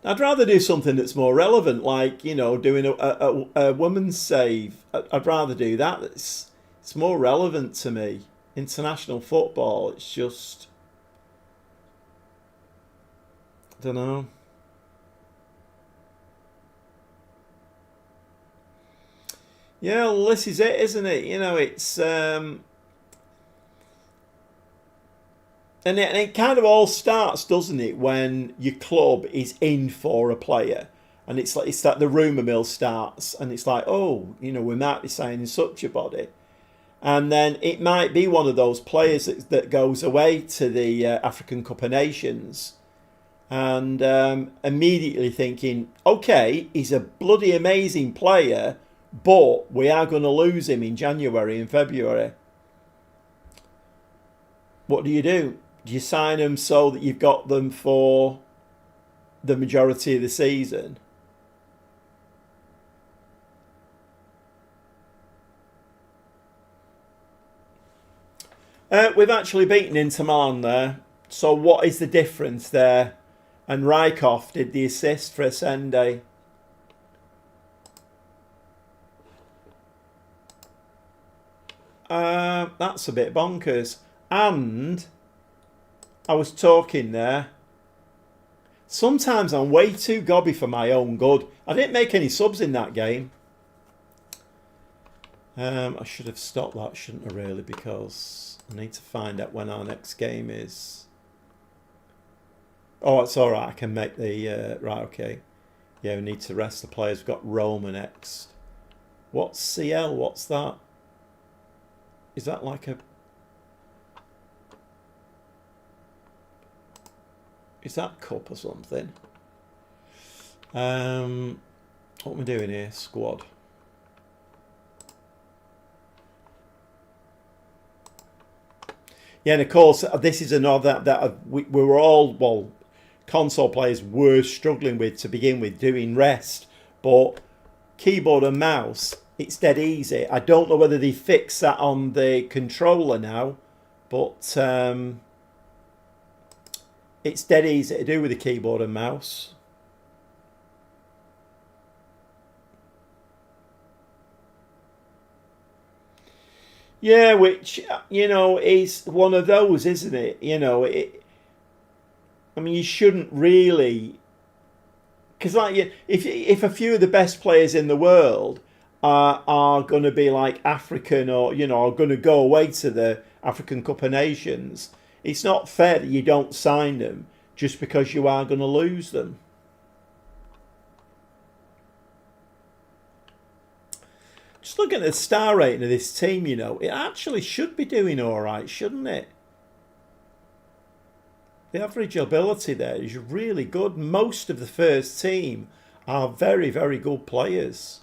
I'd rather do something that's more relevant, like doing a woman's save. I'd rather do that. It's more relevant to me. International football, it's just, I don't know. Yeah, well, this is it, isn't it? It's and it kind of all starts, doesn't it, when your club is in for a player, and it's like the rumour mill starts, and it's like, oh, we might be signing such a body, and then it might be one of those players that goes away to the African Cup of Nations, and immediately thinking, okay, he's a bloody amazing player, but we are going to lose him in January and February. What do? Do you sign them so that you've got them for the majority of the season? We've actually beaten Inter Milan there. So what is the difference there? And Rijkoff did the assist for Asende. That's a bit bonkers. And I was talking there. Sometimes I'm way too gobby for my own good. I didn't make any subs in that game. I should have stopped that, shouldn't I, really? Because I need to find out when our next game is. Oh, it's all right. I can make the... right, okay. Yeah, we need to rest the players. We've got Roma next. What's CL? What's that? Is that like a... Is that cup or something? What am I doing here? Squad. Yeah, and of course, this is another that we were all, well, console players were struggling with to begin with, doing rest. But keyboard and mouse, it's dead easy. I don't know whether they fix that on the controller now, but it's dead easy to do with the keyboard and mouse. Yeah, which, is one of those, isn't it? I mean, you shouldn't really, because if a few of the best players in the world are going to be like African, or are going to go away to the African Cup of Nations, it's not fair that you don't sign them just because you are going to lose them. Just looking at the star rating of this team, it actually should be doing all right, shouldn't it? The average ability there is really good. Most of the first team are very, very good players.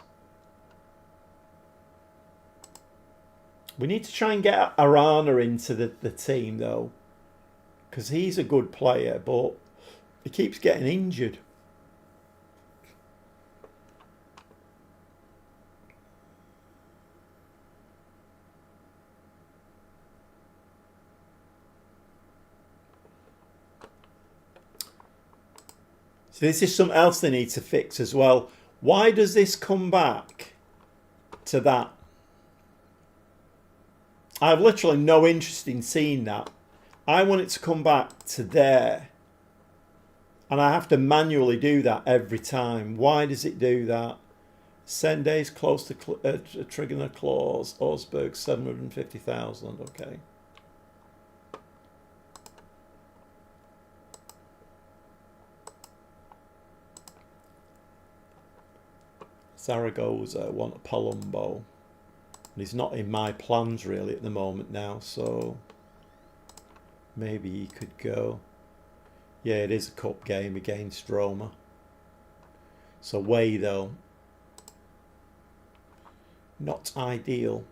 We need to try and get Arana into the team, though, because he's a good player, but he keeps getting injured. So this is something else they need to fix as well. Why does this come back to that? I have literally no interest in seeing that. I want it to come back to there. And I have to manually do that every time. Why does it do that? Sende's close to triggering a clause. Osberg, 750,000. Okay. Zaragoza want a Palumbo. He's not in my plans really at the moment now, so maybe he could go. Yeah, it is a cup game against Roma. So away though. Not ideal.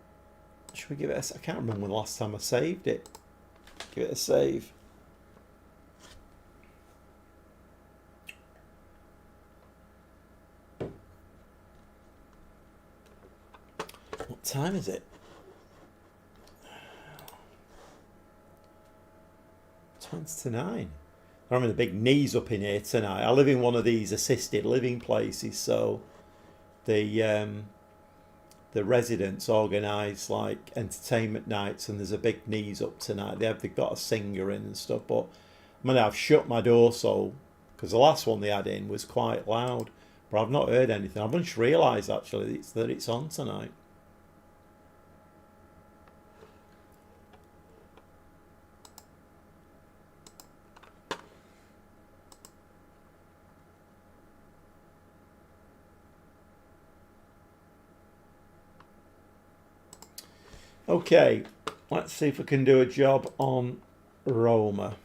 Should we give it a... I can't remember when the last time I saved it. Give it a save. What time is it? 9:20. I'm having the big knees up in here tonight. I live in one of these assisted living places, so the residents organise like entertainment nights, and there's a big knees up tonight. They've got a singer in and stuff, but I mean, I've shut my door because the last one they had in was quite loud, but I've not heard anything. I've just realised actually that it's on tonight. Okay, let's see if we can do a job on Roma.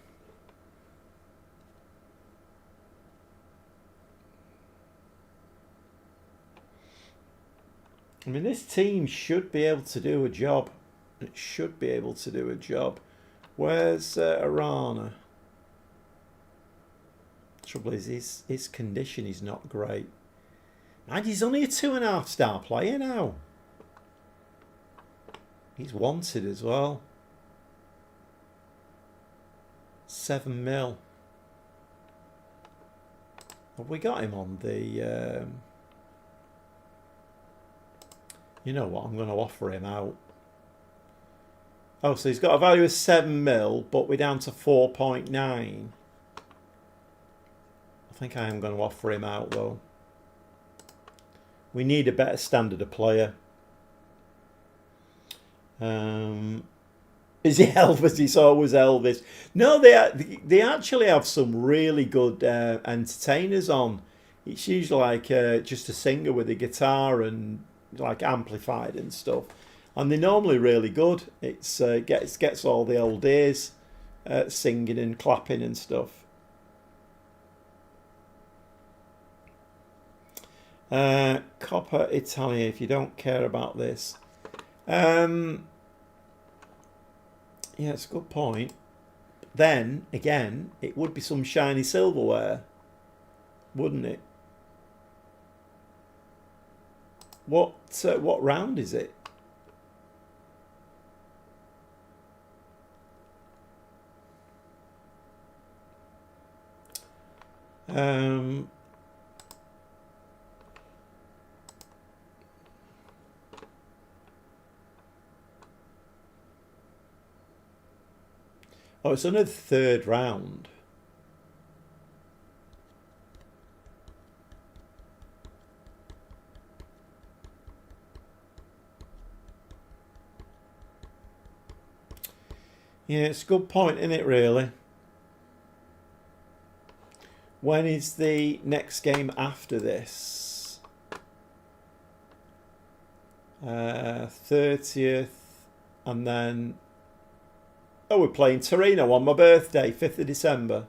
I mean, this team should be able to do a job. It should be able to do a job. Where's Arana? Trouble is, his condition is not great. And he's only a 2.5-star player now. He's wanted as well. 7 mil. Have we got him on the... You know what? I'm going to offer him out. Oh, so he's got a value of 7 mil, but we're down to 4.9. I think I am going to offer him out, though. We need a better standard of player. Is he Elvis? It's always Elvis. No, they actually have some really good entertainers on. It's usually like just a singer with a guitar and like amplified and stuff, and they're normally really good. It's gets all the old days singing and clapping and stuff. Coppa Italia, if you don't care about this. Yeah, it's a good point. then again, it would be some shiny silverware, wouldn't it? What round is it? Oh, it's another third round. Yeah, it's a good point, isn't it, really? When is the next game after this? 30th, and then... Oh, we're playing Torino on my birthday, 5th of December.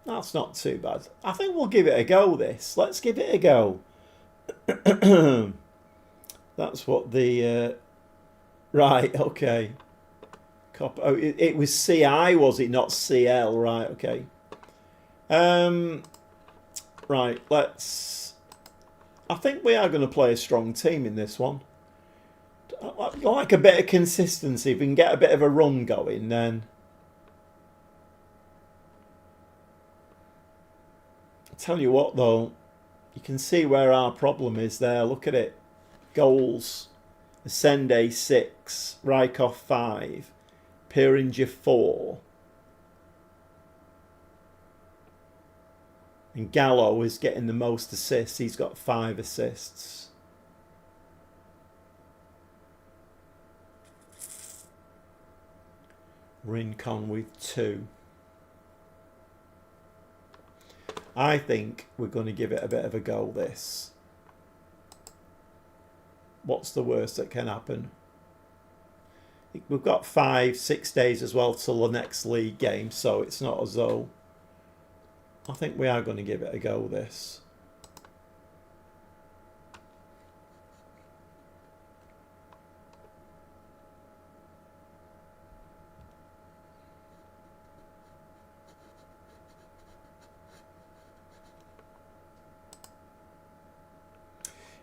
That's not too bad. I think we'll give it a go, this. Let's give it a go. That's what the... right, okay. Oh, it was CI, was it? Not CL, right, okay. Right, let's... I think we are going to play a strong team in this one. I like a bit of consistency. If we can get a bit of a run going, then... I'll tell you what, though. You can see where our problem is there. Look at it. Goals. Ascende 6. Rykov 5. Piringer 4. And Gallo is getting the most assists. He's got 5 assists. Rincon with 2. I think we're going to give it a bit of a go, this. What's the worst that can happen? We've got 5-6 days as well till the next league game, so it's not as though... I think we are going to give it a go, this.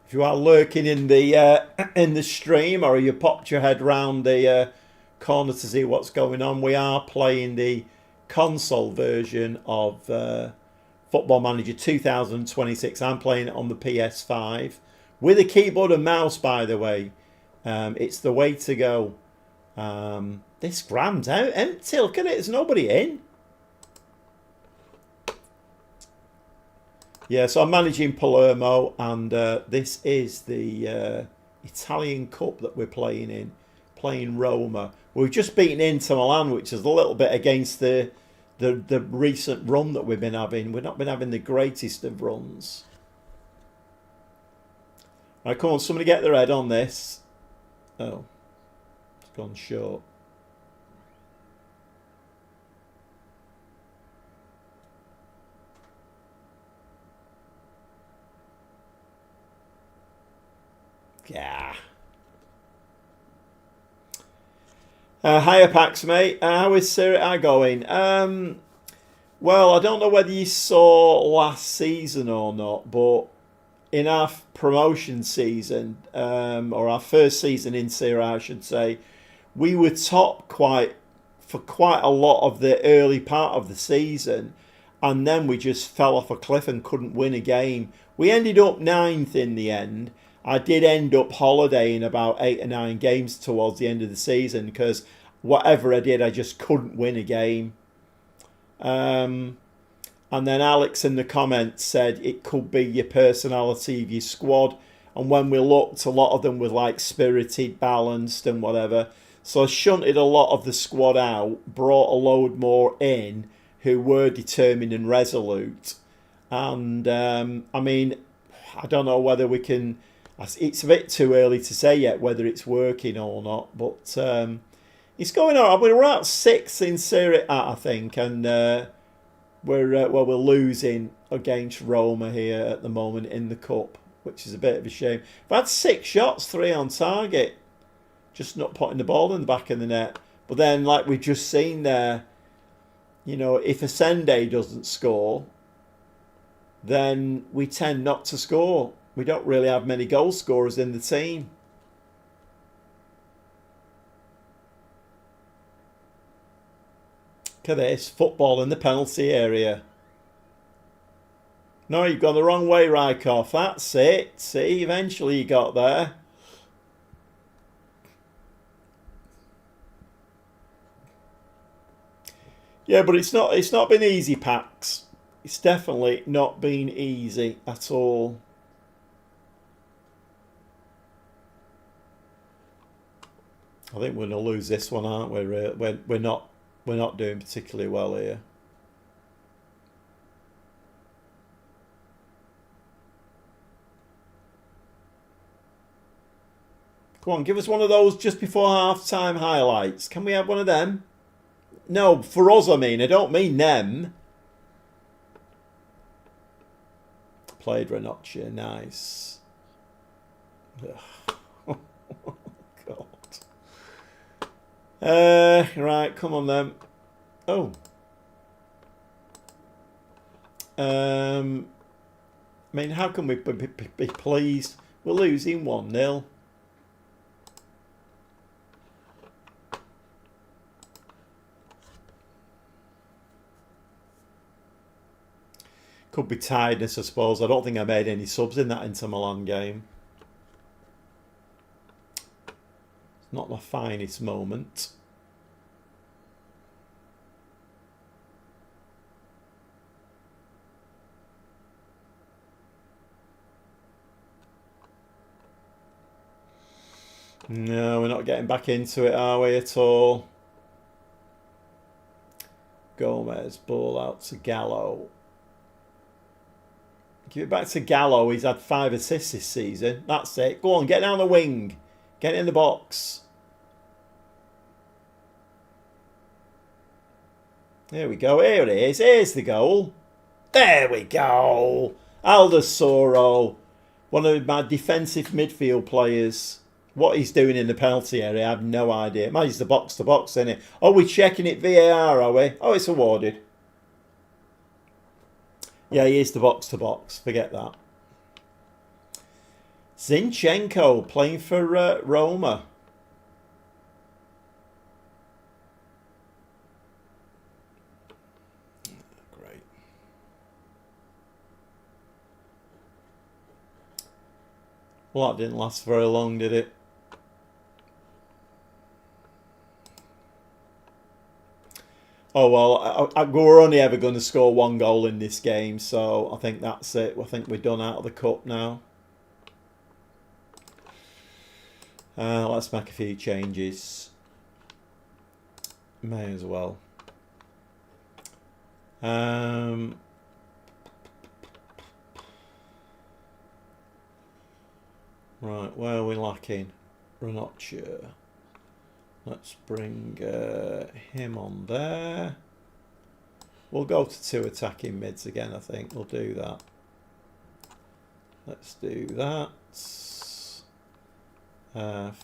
If you are lurking in the stream, or you popped your head round the corner to see what's going on, we are playing the console version of Football Manager 2026. I'm playing it on the PS5 with a keyboard and mouse, by the way. It's the way to go. This gram's out empty. Look at it. There's nobody in. Yeah, so I'm managing Palermo, and this is the Italian Cup that we're playing in, playing Roma. We've just beaten Inter Milan, which is a little bit against the recent run that we've been having. We've not been having the greatest of runs. All right, come on, somebody get their head on this. Oh, it's gone short. Yeah. Hiya, Pax, mate. How is Serie A going? Well, I don't know whether you saw last season or not, but in our promotion season, or our first season in Serie A, I should say, we were top for quite a lot of the early part of the season, and then we just fell off a cliff and couldn't win a game. We ended up 9th in the end. I did end up holidaying about 8 or 9 games towards the end of the season because whatever I did, I just couldn't win a game. And then Alex in the comments said it could be your personality of your squad. And when we looked, a lot of them were like spirited, balanced and whatever. So I shunted a lot of the squad out, brought a load more in who were determined and resolute. And I mean, I don't know whether we can... It's a bit too early to say yet whether it's working or not, but it's going on. We're at 6th in Serie A, I think, and we're losing against Roma here at the moment in the cup, which is a bit of a shame. We've had 6 shots, 3 on target, just not putting the ball in the back of the net. But then, like we've just seen there, you know, if Asende doesn't score, then we tend not to score. We don't really have many goal scorers in the team. Look at this, football in the penalty area. No, you've gone the wrong way, Rykov. That's it. See, eventually you got there. Yeah, but it's not been easy, Pax. It's definitely not been easy at all. I think we're going to lose this one, aren't we? We're not doing particularly well here. Come on, give us one of those just before half-time highlights. Can we have one of them? No, for us I mean. I don't mean them. Played Ranocchia, nice. Oh, God. Right, come on then. Oh. I mean, how can we be pleased? We're losing 1-0. Could be tiredness, I suppose. I don't think I made any subs in that Inter Milan game. It's not my finest moment. No, we're not getting back into it, are we, at all? Gomez, ball out to Gallo. Give it back to Gallo. He's had 5 assists this season. That's it. Go on, get down the wing. Get in the box. There we go. Here it is. Here's the goal. There we go. Aldasoro, one of my defensive midfield players. What he's doing in the penalty area, I have no idea. Might use the box-to-box, isn't it? Oh, we're checking it VAR, are we? Oh, it's awarded. Yeah, he is the box-to-box. Forget that. Zinchenko playing for Roma. Great. Well, that didn't last very long, did it? Oh, well, we're only ever going to score 1 goal in this game, so I think that's it. I think we're done out of the cup now. Let's make a few changes. May as well. Right, where are we lacking? Ranocchia. Let's bring him on there. We'll go to 2 attacking mids again, I think. We'll do that. Let's do that.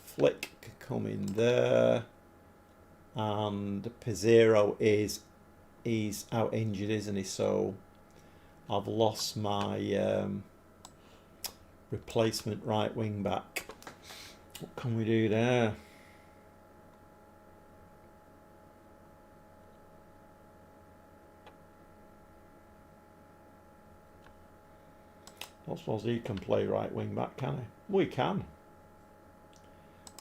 Flick could come in there. And Pizzero he's out injured, isn't he? So I've lost my replacement right wing back. What can we do there? I don't suppose he can play right wing back, can he? Well, he can.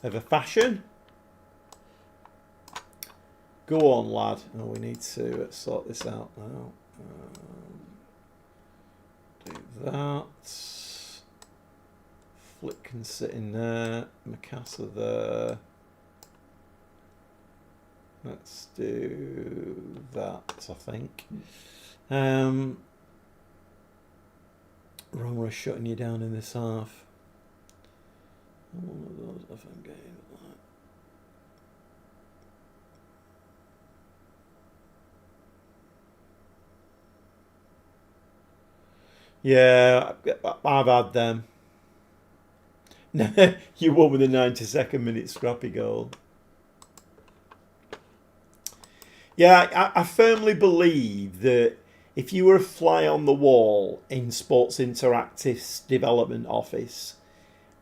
Of a fashion. Go on, lad. Oh, we need to sort this out now. Do that. Flick can sit in there. Mikasa there. Let's do that, I think. Roma shutting you down in this half. One of those FM games. Yeah, I've had them. You won with a 92nd minute scrappy goal. Yeah, I firmly believe that if you were a fly on the wall in Sports Interactive's development office,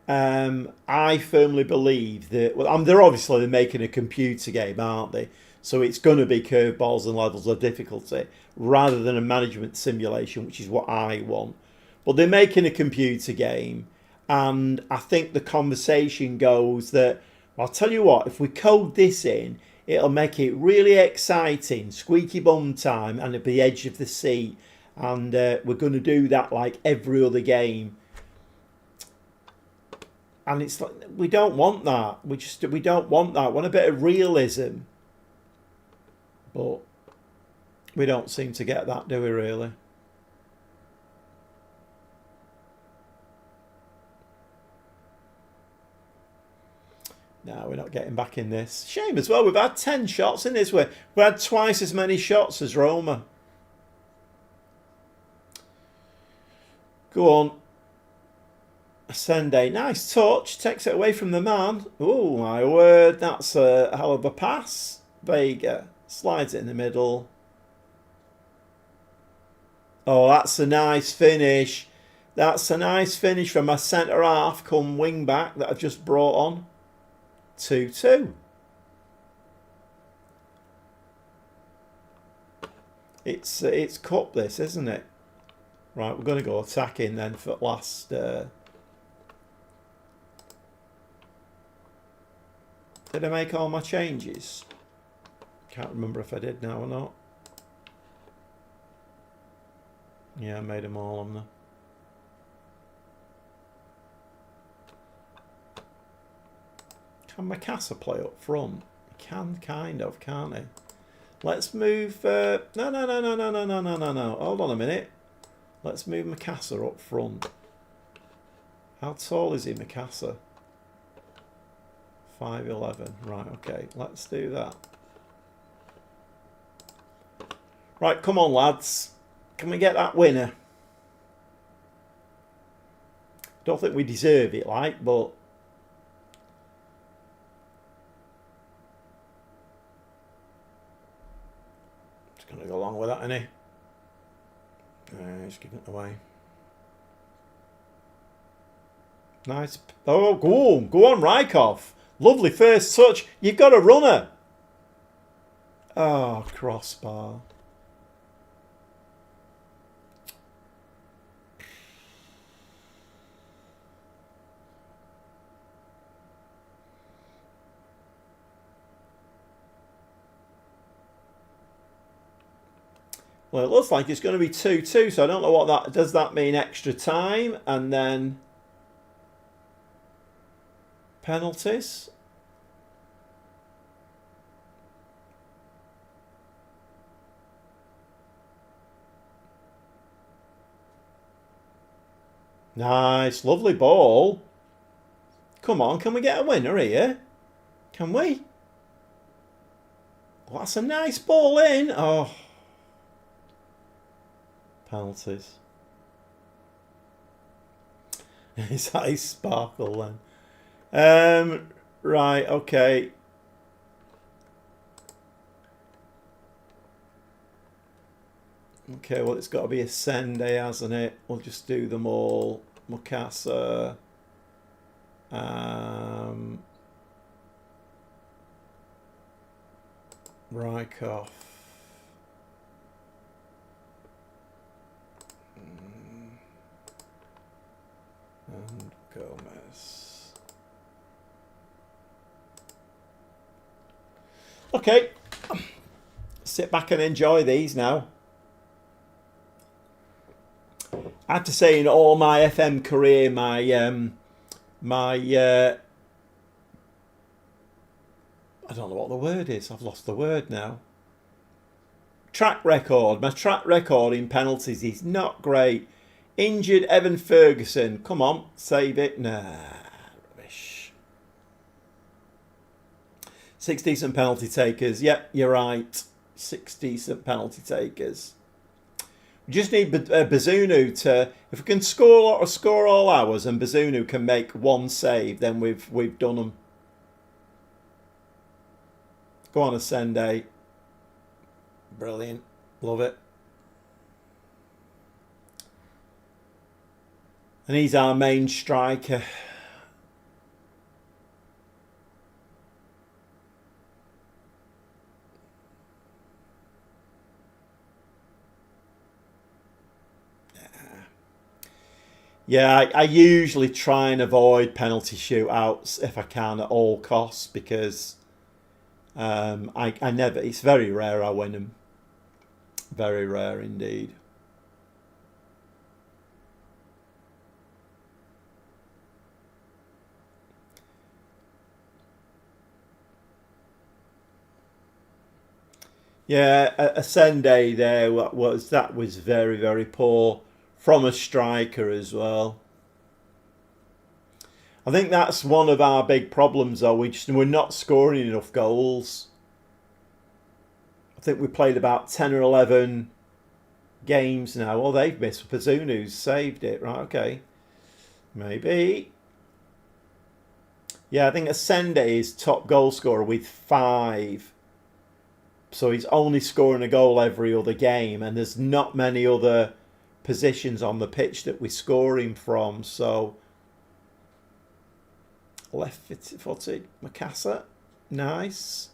I firmly believe that. Well, they're obviously making a computer game, aren't they? So it's going to be curveballs and levels of difficulty rather than a management simulation, which is what I want. But they're making a computer game, and I think the conversation goes that, I'll tell you what, if we code this in, it'll make it really exciting, squeaky bum time, and at the edge of the seat. And we're going to do that like every other game. And it's like, we don't want that. We don't want that. We want a bit of realism. But we don't seem to get that, do we really? No, we're not getting back in this. Shame as well. We've had 10 shots in this way. We've had twice as many shots as Roma. Go on. Sunday, nice touch, takes it away from the man. Oh my word, that's a hell of a pass. Vega slides it in the middle. Oh, that's a nice finish. That's a nice finish from my centre half come wing back that I've just brought on. 2-2. It's cup this, isn't it? Right, we're going to go attacking then for last. Did I make all my changes? Can't remember if I did now or not. Yeah, I made them all on there. Can Mikasa play up front? He can, kind of, can't he? Let's move... No. Hold on a minute. Let's move Mikasa up front. How tall is he, Mikasa? 5'11". Right, okay. Let's do that. Right, come on, lads. Can we get that winner? Don't think we deserve it, like, but... Just going to go along with that, innit? Just giving it away. Nice. Oh, go on, Rykov. Lovely first touch. You've got a runner. Oh, crossbar. Well, it looks like it's going to be 2-2, so I don't know what that... Does that mean extra time? And then... penalties? Nice, lovely ball. Come on, can we get a winner here? Can we? Oh, that's a nice ball in. Oh. Penalties. His eyes sparkle then. Right, okay. Okay, well, it's got to be a Sunday, hasn't it? We'll just do them all. Mukasa. Rykov. And Gomez. Okay. Sit back and enjoy these now. I have to say, in all my FM career, my I don't know what the word is. I've lost the word now. Track record. My track record in penalties is not great. Injured Evan Ferguson. Come on, save it. Nah, rubbish. 6 decent penalty takers. Yep, you're right. 6 decent penalty takers. We just need Bazunu to... If we can score all ours and Bazunu can make one save, then we've done them. Go on, Ascende. Brilliant. Love it. And he's our main striker. Yeah, I usually try and avoid penalty shootouts if I can at all costs because I never, it's very rare I win them. Very rare indeed. Yeah, a Sunday there was very, very poor from a striker as well. I think that's one of our big problems though. We're not scoring enough goals. I think we played about 10 or 11 games now. Well, they've missed. Pazunu's saved it. Right, okay. Maybe. Yeah, I think Ascende is top goal scorer with 5. So he's only scoring a goal every other game. And there's not many other positions on the pitch that we're scoring from. So left-footed Macassa. Nice.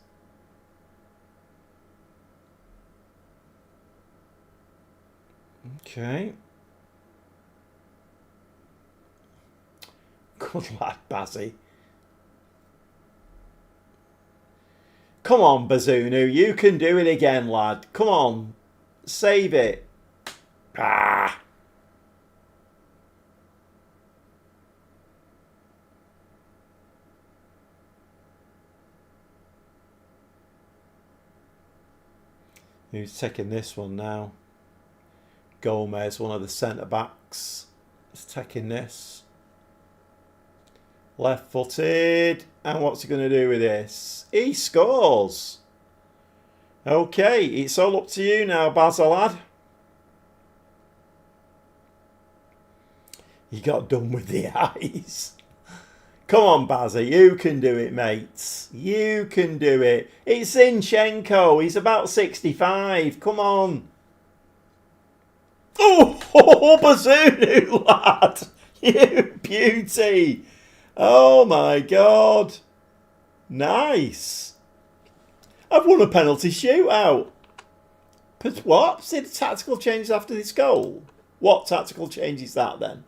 Okay. Good lad, Bazzy. Come on, Bazunu. You can do it again, lad. Come on. Save it. Ah. Who's taking this one now? Gomez, one of the centre-backs, is taking this. Left-footed. And what's he going to do with this? He scores. Okay, it's all up to you now, Basil lad. He got done with the eyes. Come on, Bazza, you can do it, mates. You can do it. It's Zinchenko. He's about 65. Come on. Oh, Bazunu, lad. You beauty. Oh, my God. Nice. I've won a penalty shootout. But what? See the tactical changes after this goal? What tactical change is that then?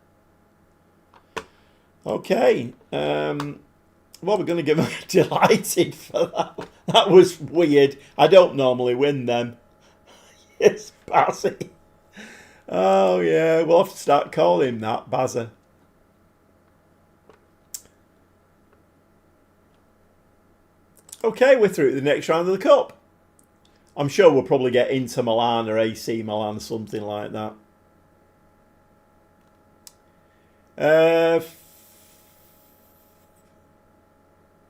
Okay. Well, we're going to give him delighted for that. That was weird. I don't normally win them. Yes, Bazzy. Oh, yeah. We'll have to start calling him that, Bazza. Okay, we're through to the next round of the Cup. I'm sure we'll probably get Inter Milan or AC Milan, something like that.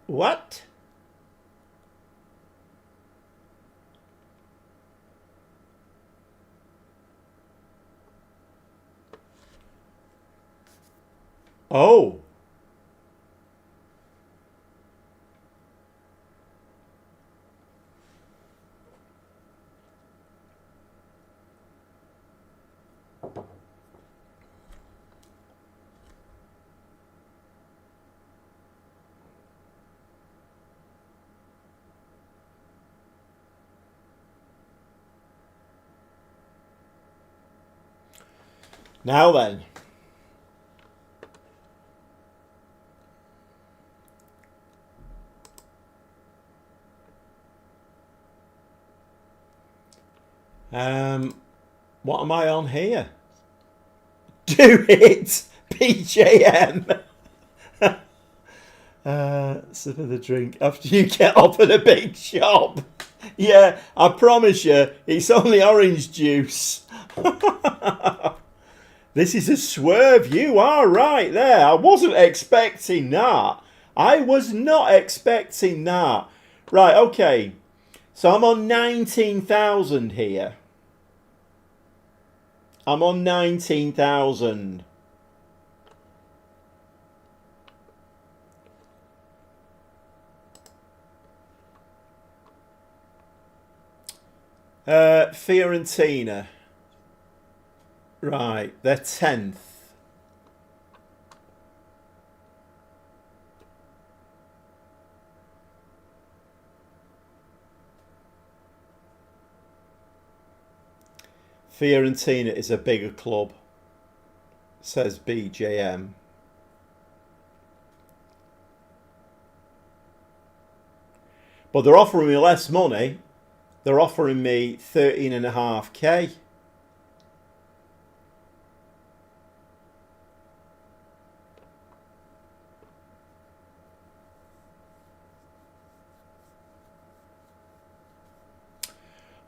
What? Oh. Now then. What am I on here? Do it, PJM. Sip of the drink after you get off at a big shop. Yeah, I promise you, it's only orange juice. This is a swerve. You are right there. I wasn't expecting that. I was not expecting that. Right, okay. So I'm on 19,000 here. I'm on 19,000. Fiorentina. Right, they're 10th. Fiorentina is a bigger club, says BJM. But they're offering me less money. They're offering me 13.5k.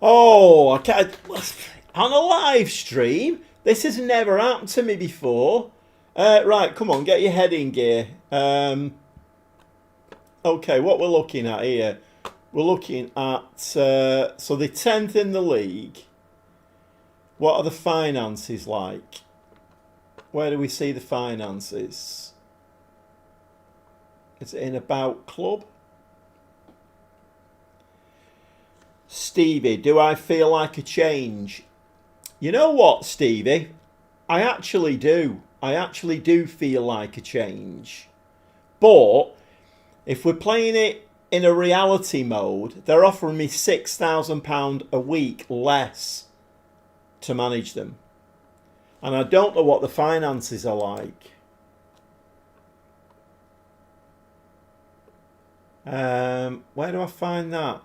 Oh, I can't, on a live stream? This has never happened to me before. Right, come on, get your head in gear. Okay, what we're looking at here, we're looking at, so they're 10th in the league. What are the finances like? Where do we see the finances? Is it in About Club? Stevie, do I feel like a change? You know what, Stevie? I actually do. I actually do feel like a change. But if we're playing it in a reality mode, they're offering me £6,000 a week less to manage them. And I don't know what the finances are like. Where do I find that?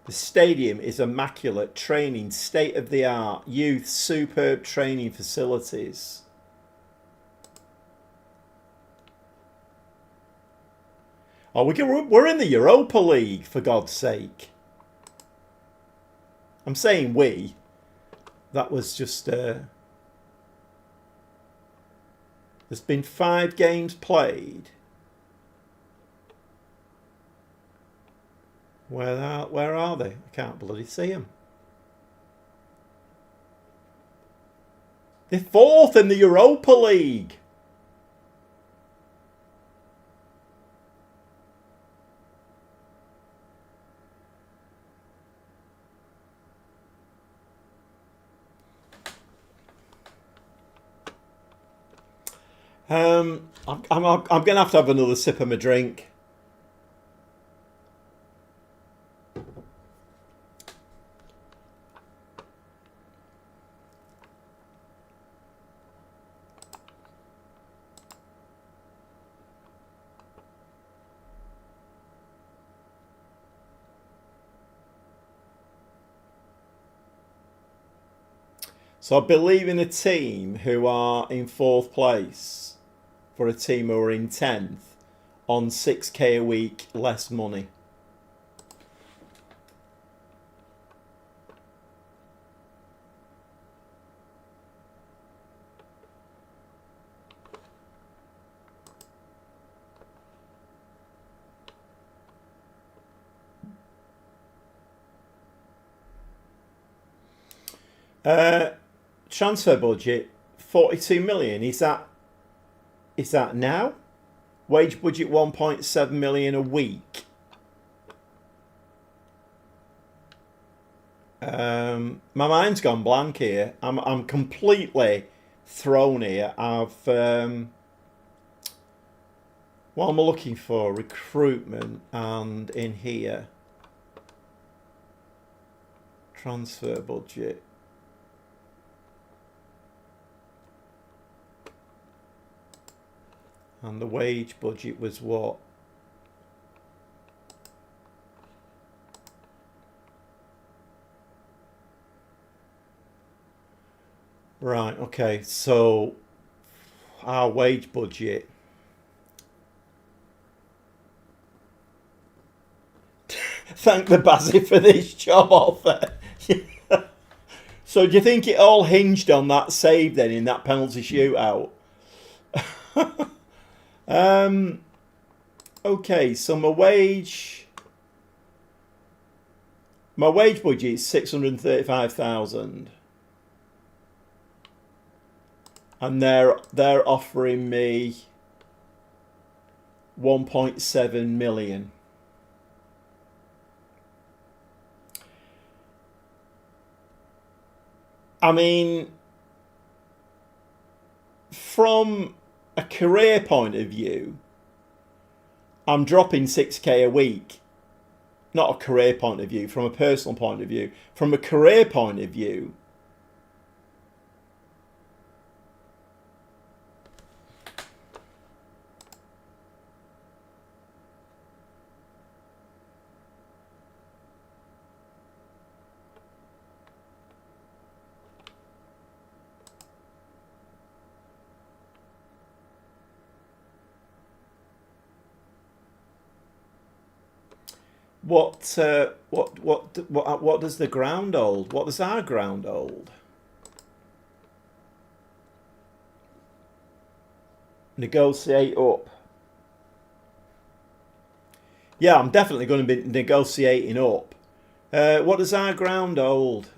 The stadium is immaculate, training, state-of-the-art, youth, superb training facilities. Oh, we're in the Europa League, for God's sake. I'm saying we. That was just... there's been 5 games played. Where are they? I can't bloody see them. They're 4th in the Europa League. I'm going to have another sip of my drink. So I believe in a team who are in 4th place for a team who are in 10th on 6k a week less money. Transfer budget 42 million. Is that now? Wage budget 1.7 million a week. My mind's gone blank here. I'm completely thrown here. What am I looking for? Recruitment, and in here, transfer budget. And the wage budget was what? Right, okay, so our wage budget. Thank the Bazzi for this job offer. So do you think it all hinged on that save then in that penalty shootout? Okay, so my wage budget is 635,000, and they're offering me 1.7 million. I mean, from a career point of view, I'm dropping 6k a week. Not a career point of view, from a personal point of view. From a career point of view, what does the ground hold? What does our ground hold? Negotiate up. Yeah, I'm definitely going to be negotiating up. What does our ground hold?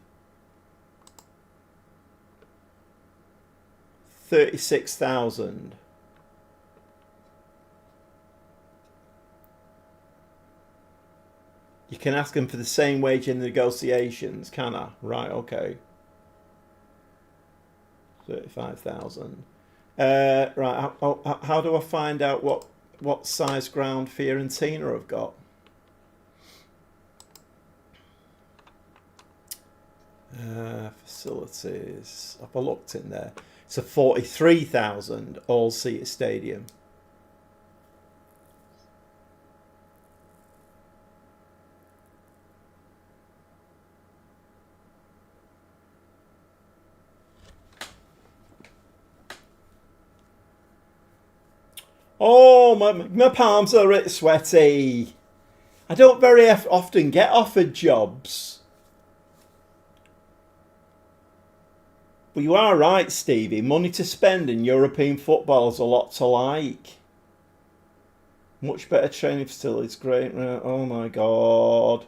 36,000. You can ask them for the same wage in the negotiations, can I? Right, okay. 35,000. Right, how do I find out what size ground Fiorentina have got? Facilities. Have I looked in there? It's a 43,000 all-seater stadium. Oh, my palms are a bit sweaty. I don't very often get offered jobs. But you are right, Stevie. Money to spend in European football is a lot to like. Much better training facilities. Great. Oh my God.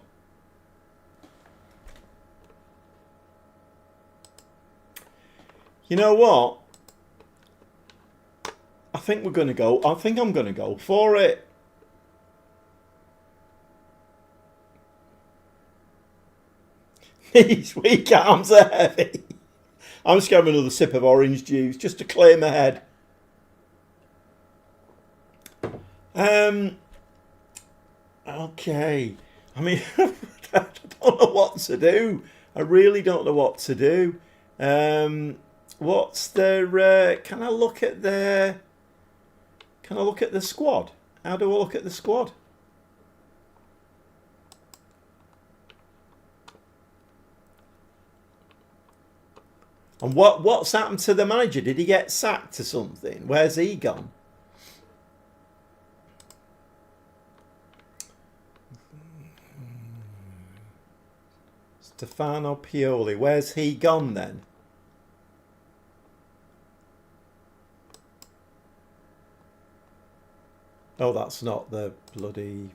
You know what? I think I'm going to go for it. These weak arms are heavy. I'm just going to have another sip of orange juice just to clear my head. Okay. I mean, I don't know what to do. I really don't know what to do. What's the? Can I look at the squad? How do I look at the squad? And what's happened to the manager? Did he get sacked or something? Where's he gone? Stefano Pioli. Where's he gone then? Oh, that's not the bloody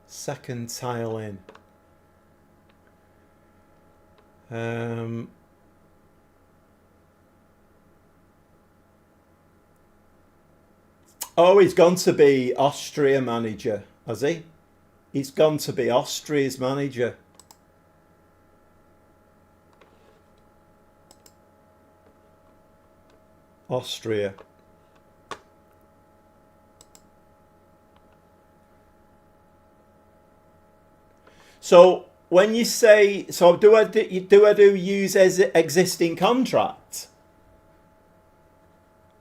second tile in. Oh, he's gone to be Austria manager, has he? He's gone to be Austria's manager. Austria. So when you say, so do I use as existing contract?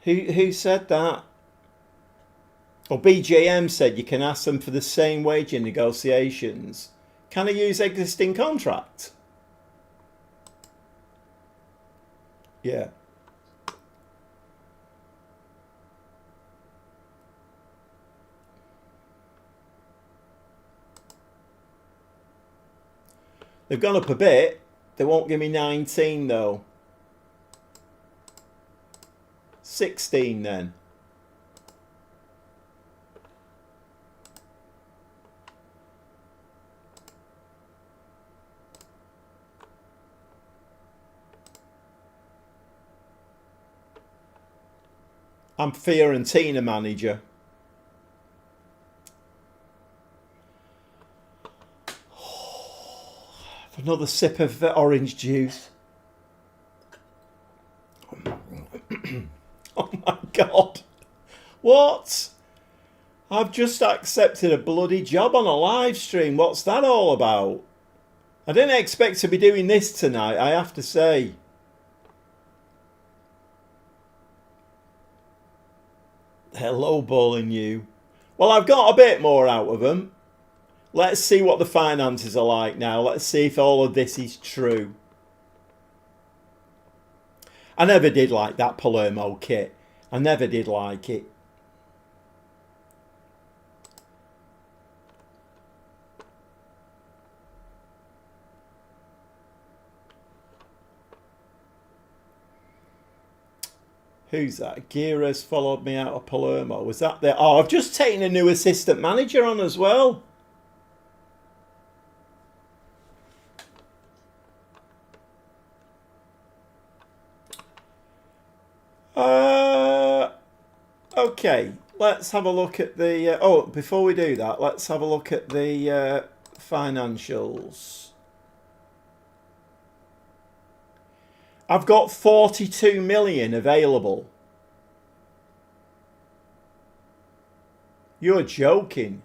Who said that? Or BJM said you can ask them for the same wage in negotiations. Can I use existing contract? Yeah. They've gone up a bit. They won't give me 19 though. 16 then. I'm Fiorentina manager. Another sip of orange juice. Oh my God. What? I've just accepted a bloody job on a live stream. What's that all about? I didn't expect to be doing this tonight, I have to say. Hello, bowling you. Well, I've got a bit more out of them. Let's see what the finances are like now. Let's see if all of this is true. I never did like that Palermo kit. I never did like it. Who's that? Gira's followed me out of Palermo. Was that there? Oh, I've just taken a new assistant manager on as well. Okay, let's have a look at the... oh, before we do that, let's have a look at the financials. I've got 42 million available. You're joking.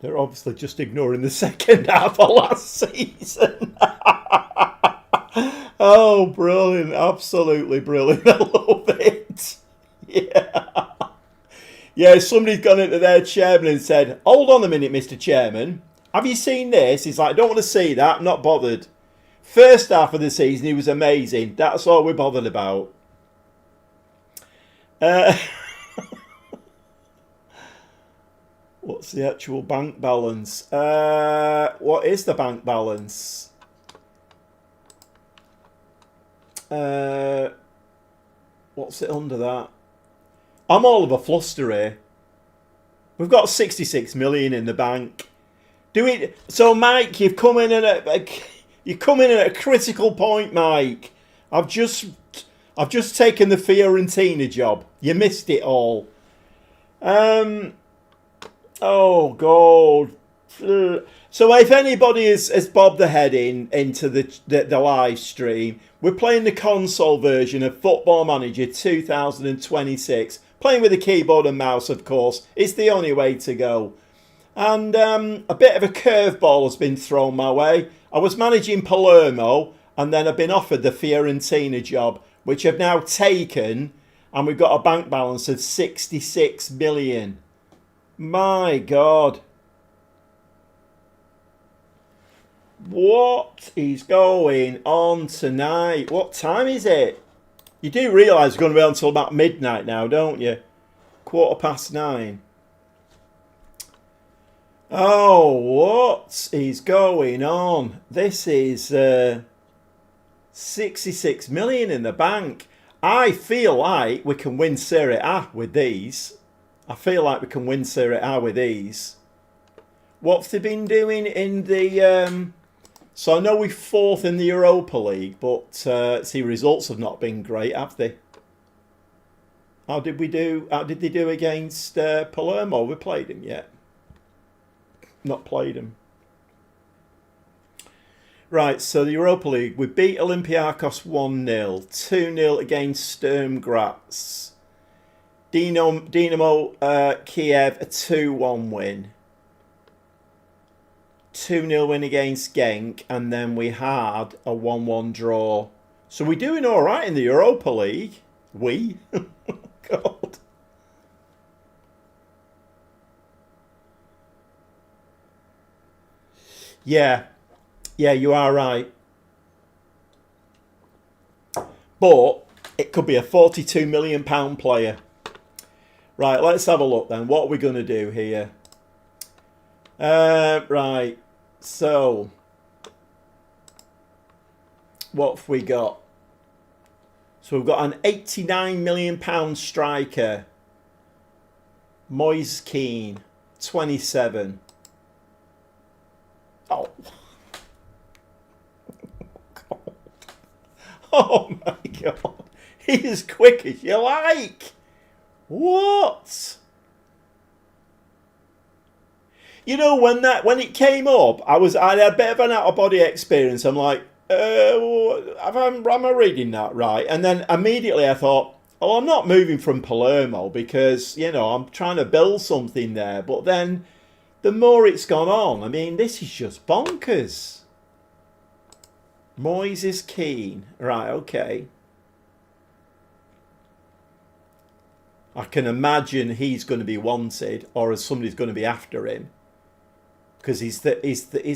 They're obviously just ignoring the second half of last season. Oh, brilliant. Absolutely brilliant. I love it. Yeah. Yeah, somebody's gone into their chairman and said, hold on a minute, Mr. Chairman. Have you seen this? He's like, I don't want to see that. I'm not bothered. First half of the season, he was amazing. That's all we're bothered about. What's the actual bank balance? What is the bank balance? What's it under that? I'm all of a fluster here. We've got 66 million in the bank. Do it. So, Mike, you've come in at a critical point, Mike. I've just taken the Fiorentina job. You missed it all. Oh, God. So if anybody has bobbed their head into the live stream, we're playing the console version of Football Manager 2026. Playing with a keyboard and mouse, of course. It's the only way to go. And a bit of a curveball has been thrown my way. I was managing Palermo, and then I've been offered the Fiorentina job, which I've now taken, and we've got a bank balance of 66 million. My God. What is going on tonight? What time is it? You do realise it's going to be on until about midnight now, don't you? 9:15. Oh, what is going on? This is 66 million in the bank. I feel like we can win Serie A with these. I feel like we can win Serie A with these. What's they been doing in the... So I know we're fourth in the Europa League, but see, results have not been great, have they? How did we do? How did they do against Palermo? We played him yet? Not played him. Right, so the Europa League, we beat Olympiacos 1-0, 2-0 against Sturm Graz. Dinamo Kiev, a 2-1 win. 2-0 win against Genk, and then we had a 1-1 draw. So we're doing all right in the Europa League. We? God. Yeah, you are right. But it could be a £42 million player. Right, let's have a look then. What are we going to do here? Right. So, what have we got? So we've got an £89 million striker, Moise Keane, 27. Oh. Oh my God. He's as quick as you like. What? You know, when it came up, I had a bit of an out of body experience. I'm like, am I reading that right? And then immediately I thought, oh, I'm not moving from Palermo because I'm trying to build something there. But then the more it's gone on, I mean, this is just bonkers. Moise Keane, right? Okay. I can imagine he's going to be wanted, or somebody's going to be after him. Because is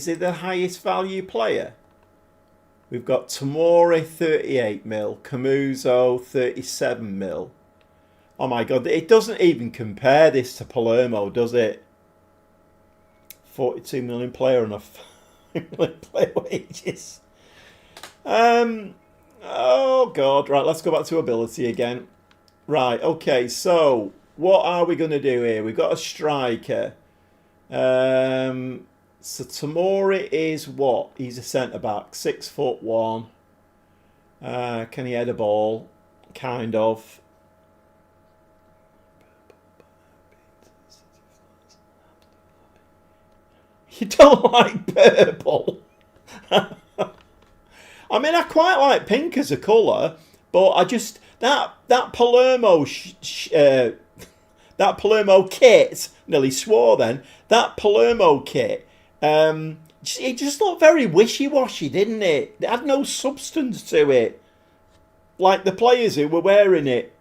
he the highest value player? We've got Tomori 38 mil, Camuso 37 mil. Oh my God, it doesn't even compare this to Palermo, does it? 42 million player and a 5 million player wages. Oh God, right, let's go back to ability again. Right, okay, so what are we going to do here? We've got a striker. So Tomori is what? He's a centre back, 6'1". Can he head a ball? Kind of. You don't like purple? I mean, I quite like pink as a colour, but I just that Palermo that Palermo kit. Nearly swore then. That Palermo kit. It just looked very wishy-washy, didn't it? It had no substance to it, like the players who were wearing it.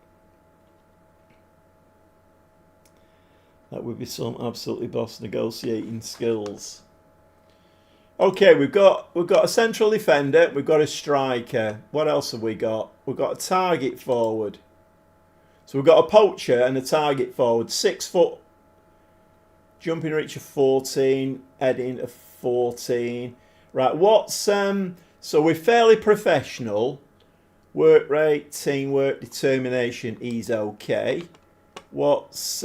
That would be some absolutely boss negotiating skills. Okay, we've got a central defender, we've got a striker. What else have we got? We've got a target forward. So we've got a poacher and a target forward. 6 foot, jumping reach of 14, heading of 14. Right, what's so we're fairly professional. Work rate, teamwork, determination, he's okay. What's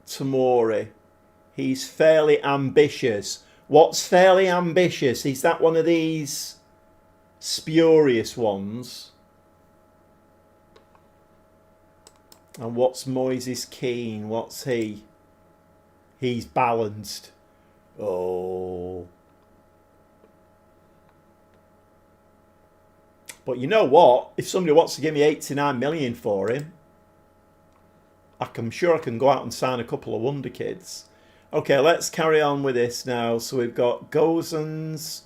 Tomori? He's fairly ambitious. What's fairly ambitious? Is that one of these spurious ones? And what's Moises Keane? What's he? He's balanced. Oh. But you know what? If somebody wants to give me 89 million for him, I'm sure I can go out and sign a couple of wonder kids. Okay, let's carry on with this now. So we've got Gozens,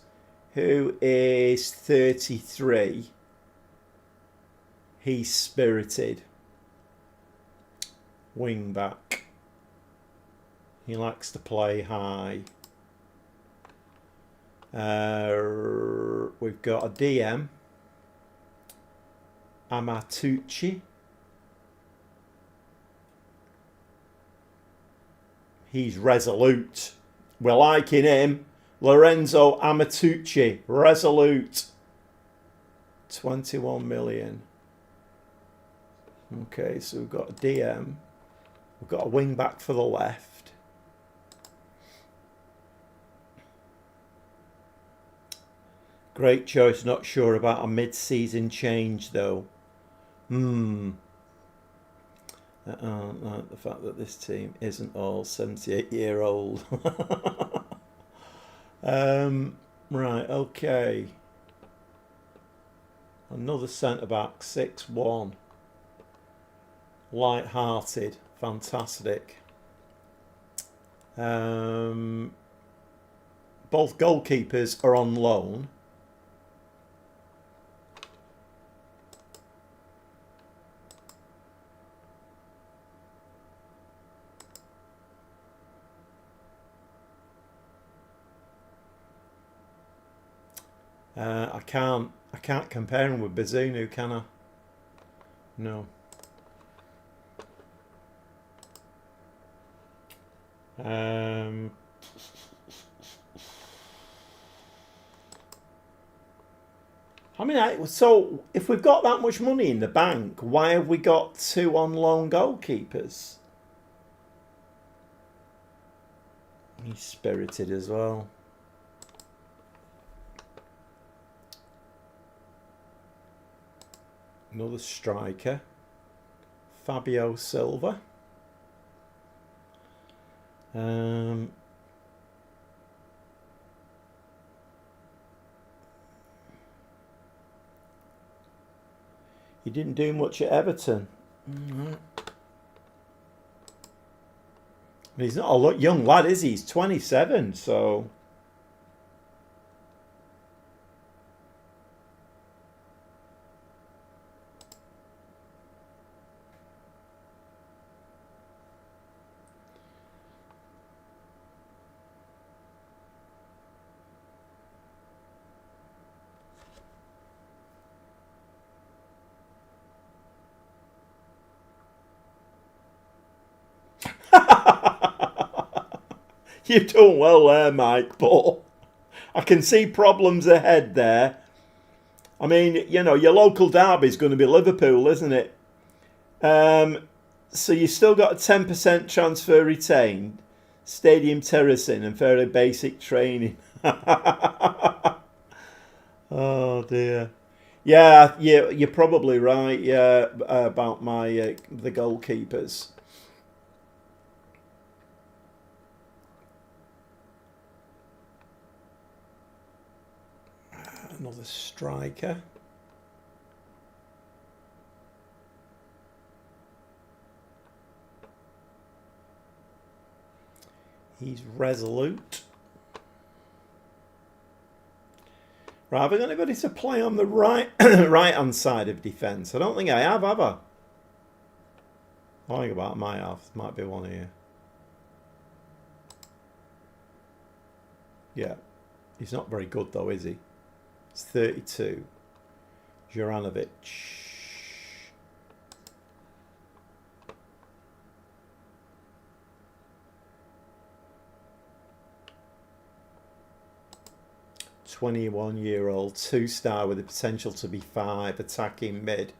who is 33. He's spirited. Wing back. He likes to play high. We've got a DM. Amatucci. He's resolute. We're liking him. Lorenzo Amatucci. Resolute. 21 million. Okay, so we've got a DM. We've got a wing back for the left. Great choice. Not sure about a mid-season change though. Like the fact that this team isn't all 78-year-old. Right, okay. Another centre-back, 6'1". Light-hearted, fantastic. Both goalkeepers are on loan. I can't compare him with Bazunu, can I? No. I mean, so if we've got that much money in the bank, why have we got 2 on loan goalkeepers? He's spirited as well. Another striker. Fabio Silva. He didn't do much at Everton. He's not a young lad, is he? He's 27, so... You've done well there, Mike, but I can see problems ahead there. I mean, you know, your local derby is going to be Liverpool, isn't it? So you've still got a 10% transfer retained, stadium terracing and fairly basic training. Oh, dear. Yeah, you're probably right, yeah, about the goalkeepers. Another striker. He's resolute. Right, have I got anybody to play on the right hand side of defence? I don't think I have I? I think about my half. Might be one here. Yeah. He's not very good though, is he? It's 32. Juranovic. "21-year-old, 2-star with the potential to be 5, attacking mid."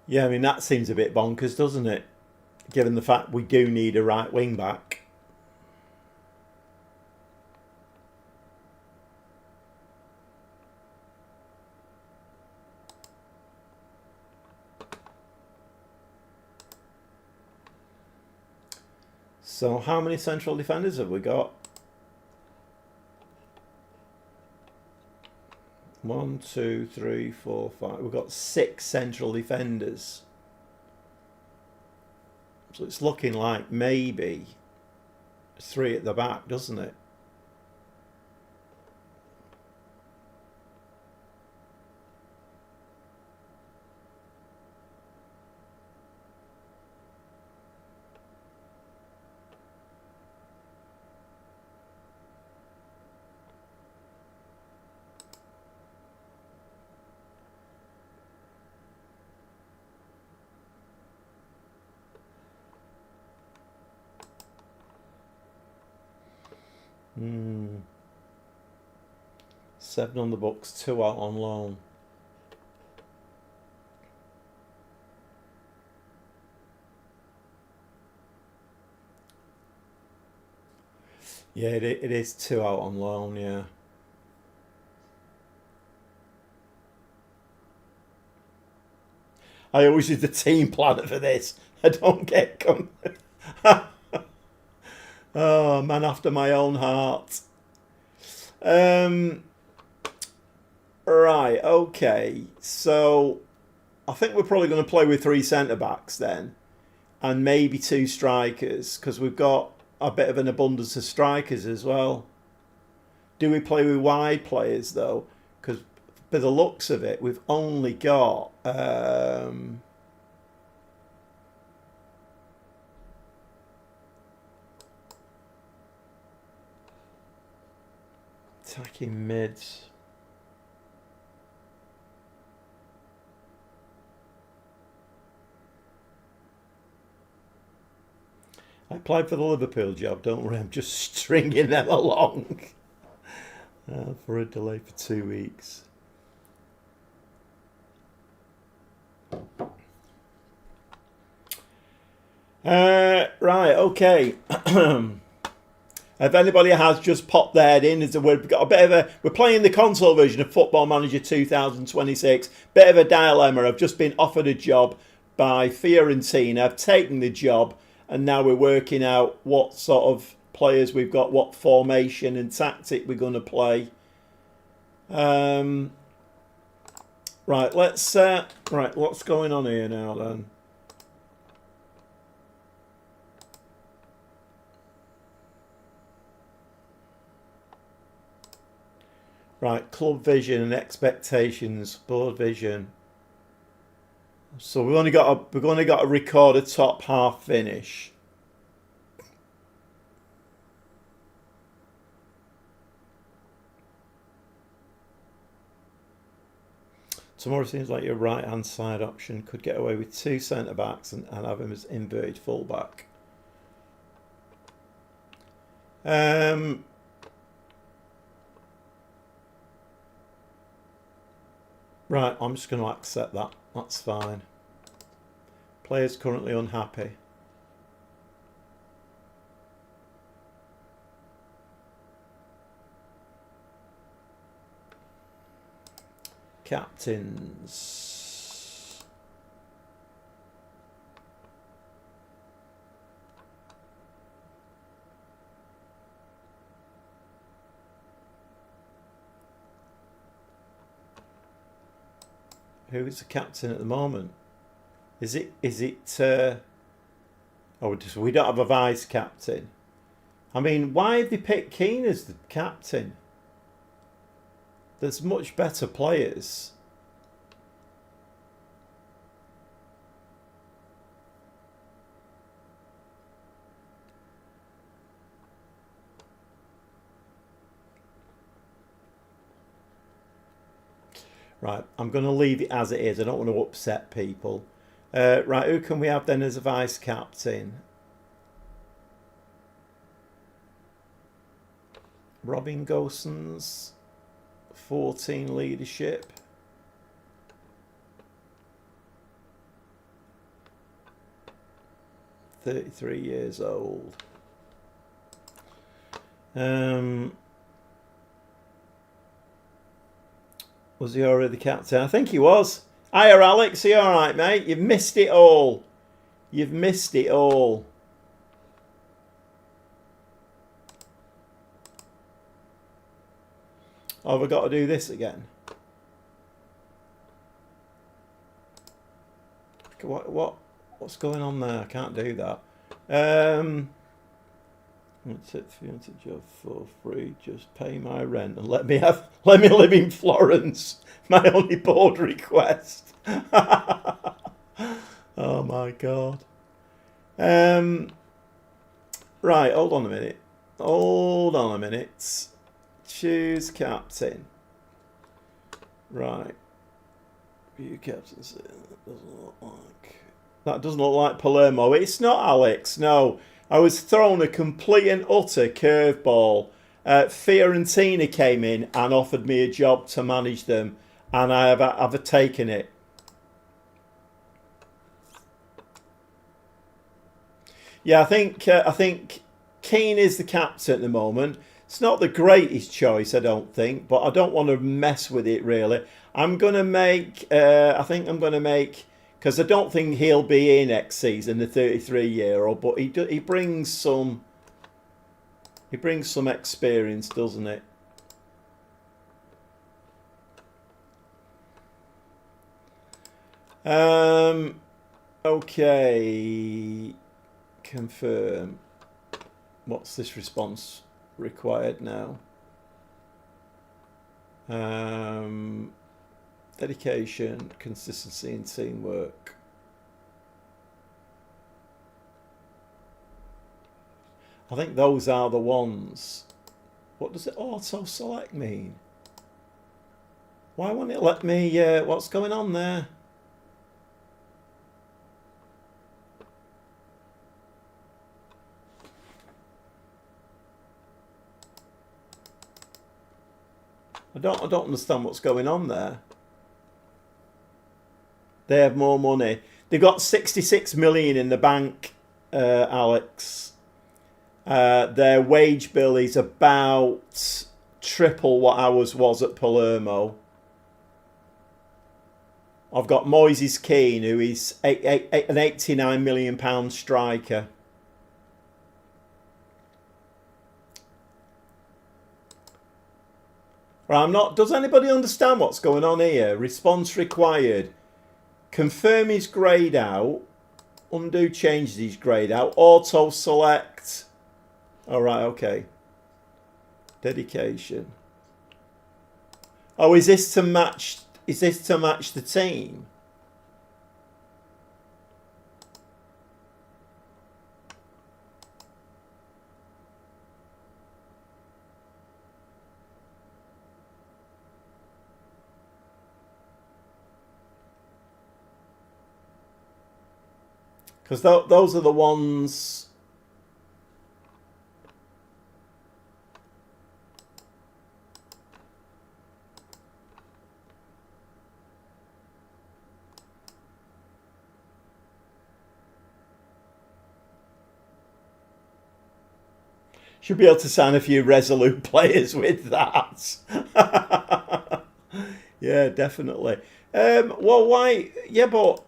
Yeah, I mean, that seems a bit bonkers, doesn't it? Given the fact we do need a right wing back. So how many central defenders have we got? 1, 2, 3, 4, 5. We've got 6 central defenders. So it's looking like maybe 3 at the back, doesn't it? Hmm. 7 on the books, 2 out on loan. Yeah, it is 2 out on loan, yeah. I always use the team planner for this. I don't get Oh, man after my own heart. Right, okay. So I think we're probably going to play with 3 centre backs then, and maybe 2 strikers, because we've got a bit of an abundance of strikers as well. Do we play with wide players though? Because by the looks of it, we've only got attacking mids. I applied for the Liverpool job, don't worry, I'm just stringing them along for a delay for 2 weeks. Right, okay. If anybody has just popped their head in, we've got a bit of a. We're playing the console version of Football Manager 2026. Bit of a dilemma. I've just been offered a job by Fiorentina. I've taken the job, and now we're working out what sort of players we've got, what formation and tactic we're going to play. Right, let's. Right, what's going on here now then? Right, club vision and expectations, board vision. So we've only got to record a top half finish. Tomorrow seems like your right hand side option could get away with 2 centre backs and have him as inverted full back. Right, I'm just going to accept that. That's fine. Players currently unhappy. Captains. Who is the captain at the moment? Is it we don't have a vice captain. I mean, why have they picked Keane as the captain? There's much better players. Right, I'm going to leave it as it is. I don't want to upset people. Right, who can we have then as a vice captain? Robin Gosens, 14 leadership. $33 years old. Was he already captain? I think he was. Hiya, Alex. Are you all right, mate? You've missed it all. You've missed it all. Oh, have I got to do this again? What's going on there? I can't do that. Let's take the job for free. Just pay my rent and let me live in Florence. My only board request. Oh my god. Right, hold on a minute. Choose captain. Right. View captaincy. That doesn't look like Palermo. It's not, Alex. No. I was thrown a complete and utter curveball. Fiorentina came in and offered me a job to manage them, and I've taken it. Yeah, I think Keane is the captain at the moment. It's not the greatest choice, I don't think, but I don't want to mess with it really. I'm gonna make. Because I don't think he'll be here next season, the 33-year-old, but he brings some experience, doesn't it? Okay, confirm. What's this response required now? Dedication, consistency, and teamwork. I think those are the ones. What does it auto-select mean? Why won't it let me... what's going on there? I don't understand what's going on there. They have more money. They've got 66 million in the bank, Alex. Their wage bill is about triple what ours was at Palermo. I've got Moises Keane, who is an £89 million striker. Right, I'm not. Does anybody understand what's going on here? Response required. Confirm his grade out. Undo changes his grade out. Auto select. All right, okay. Dedication. Oh, is this to match? Is this to match the team? Because those are the ones. Should be able to sign a few Resolute players with that. Yeah, definitely. Well, why? Yeah, but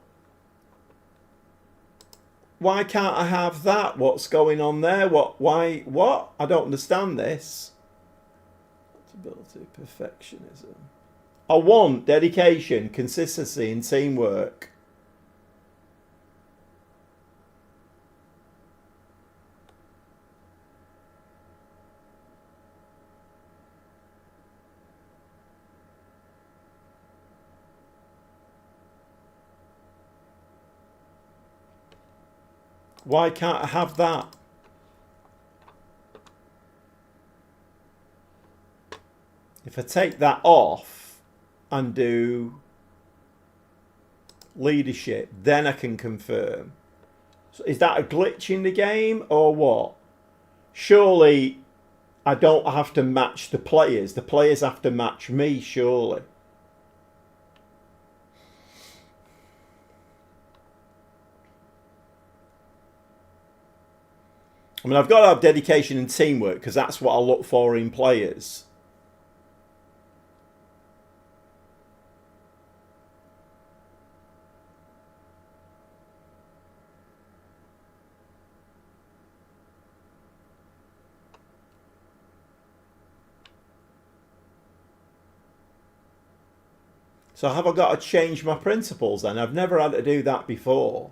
why can't I have that? What's going on there? What? Why? What? I don't understand this. Ability, perfectionism. I want dedication, consistency, and teamwork. Why can't I have that? If I take that off and do leadership, then I can confirm. So is that a glitch in the game or what? Surely I don't have to match the players. The players have to match me, surely. I mean, I've got to have dedication and teamwork because that's what I look for in players. So have I got to change my principles then? I've never had to do that before.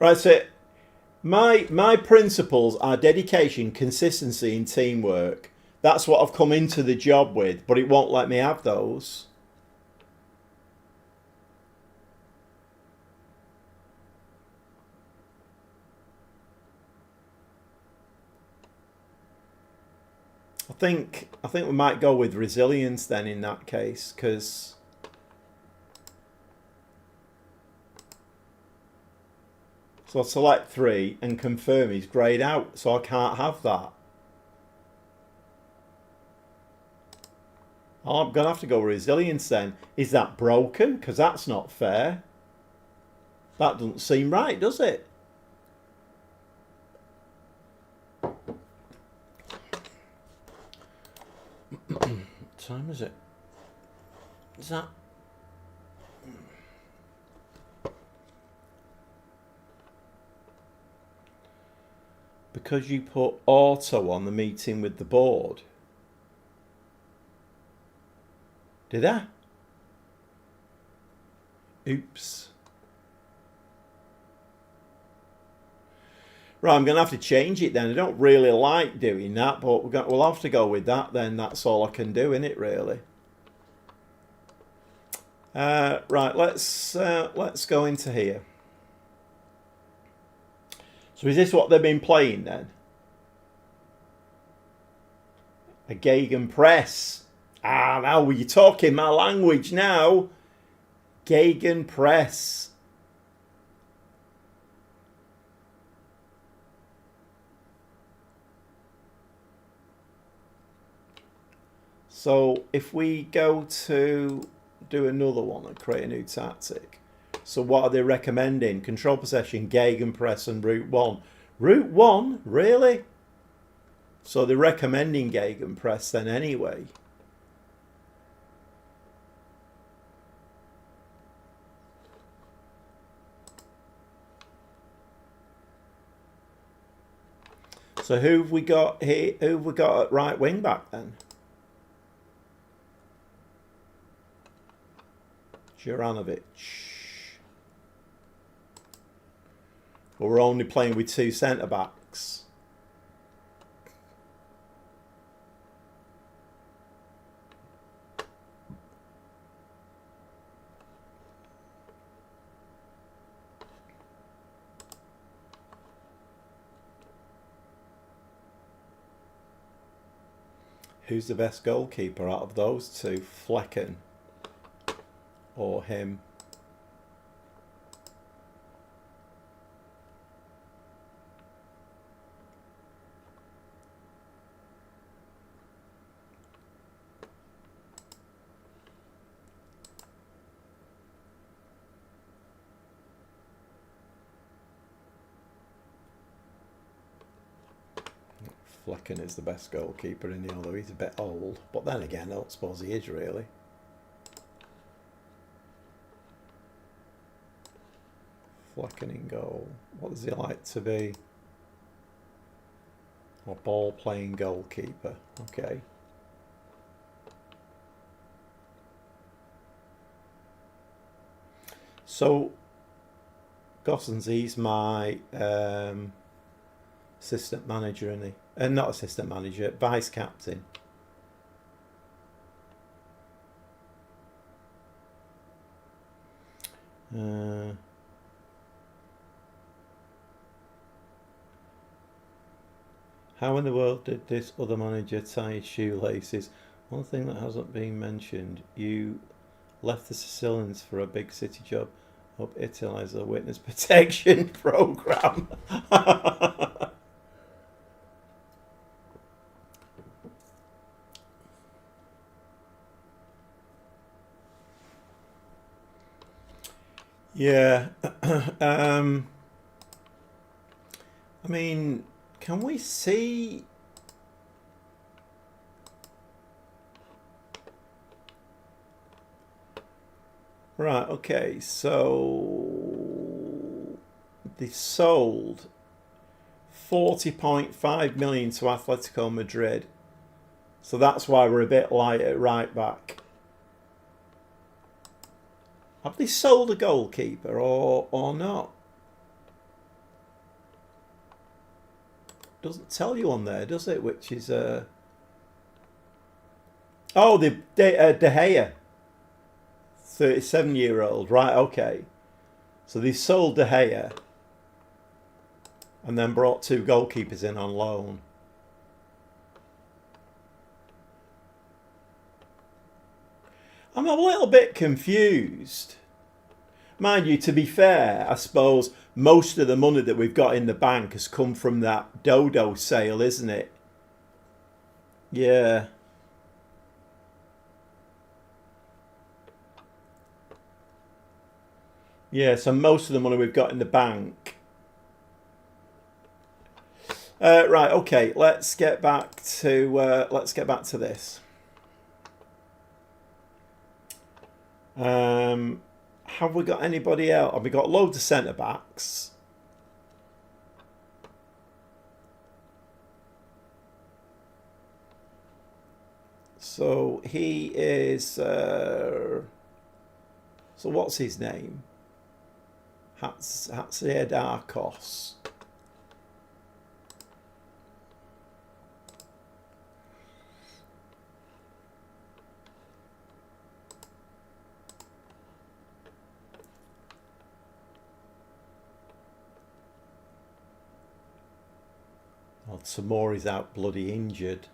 Right, so my principles are dedication, consistency, and teamwork. That's what I've come into the job with, but it won't let me have those. I think we might go with resilience then in that case, because so I'll select 3 and confirm he's grayed out, so I can't have that. Oh, I'm going to have to go resilience then. Is that broken? Because that's not fair. That doesn't seem right, does it? What time is it? Is that... Because you put auto on the meeting with the board. Did I? Oops. Right, I'm going to have to change it then. I don't really like doing that, but we'll have to go with that then. That's all I can do, innit, really? Right, let's go into here. So is this what they've been playing then? A Gegenpress. Ah, now you're talking my language now. Gegenpress. So if we go to do another one and create a new tactic. So what are they recommending? Control possession, Gegenpress and Route 1. Route 1? Really? So they're recommending Gegenpress then anyway. So who have we got here? Who have we got at right wing back then? Juranovic. Well, we're only playing with two centre backs. Who's the best goalkeeper out of those two? Flecken or him? Flecken is the best goalkeeper in the, although he's a bit old. But then again, I don't suppose he is really. Flecken in goal. What does he like to be? A ball playing goalkeeper. Okay. So Gossens, he's my assistant manager, isn't he? Not assistant manager, vice captain. How in the world did this other manager tie his shoelaces? One thing that hasn't been mentioned, you left the Sicilians for a big city job. Hope Italy has a witness protection program. Yeah. I mean, can we see... Right, okay, so they sold 40.5 million to Atletico Madrid. So that's why we're a bit light at right back. Have they sold a goalkeeper or not? Doesn't tell you on there, does it? Which is oh, De Gea, 37-year-old. Right, okay. So they sold De Gea and then brought two goalkeepers in on loan. I'm a little bit confused. Mind you, to be fair, I suppose most of the money that we've got in the bank has come from that Dodo sale, isn't it? Yeah. Yeah, so most of the money we've got in the bank. Right, okay. Let's get back to this. Have we got anybody else? Have we got loads of centre backs? So he is. So what's his name? Hatziadakos. Well, Tamori's out bloody injured.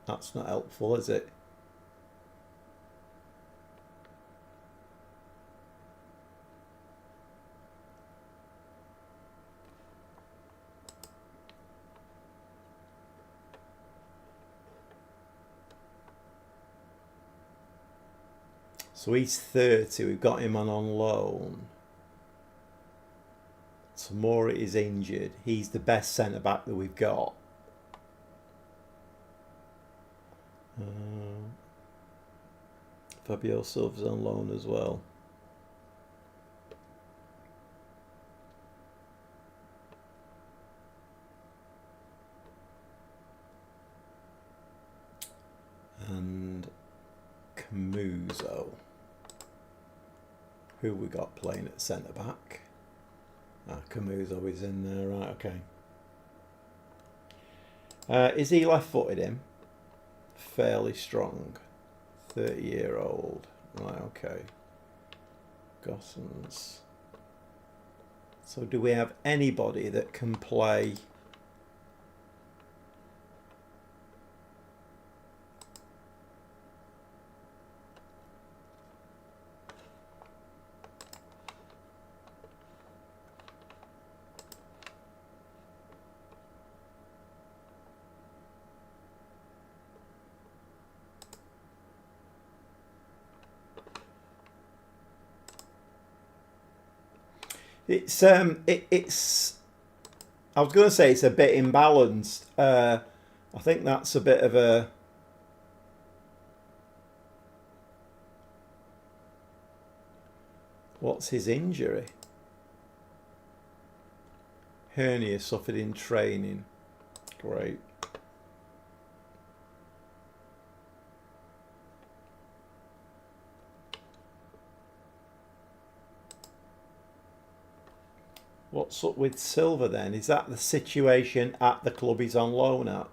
That's not helpful, is it? So he's 30. We've got him on loan. Tamori is injured. He's the best centre back that we've got. Fabio Silva's on loan as well. And Camuso. Who we got playing at centre back? Camuso is in there, right? Okay. Is he left-footed? Him? Fairly strong. 30-year-old. Right, okay. Gossens. So do we have anybody that can play? It's I was going to say it's a bit imbalanced. I think that's a bit of a. What's his injury? Hernia suffered in training. Great. What's up with Silva then? Is that the situation at the club he's on loan at?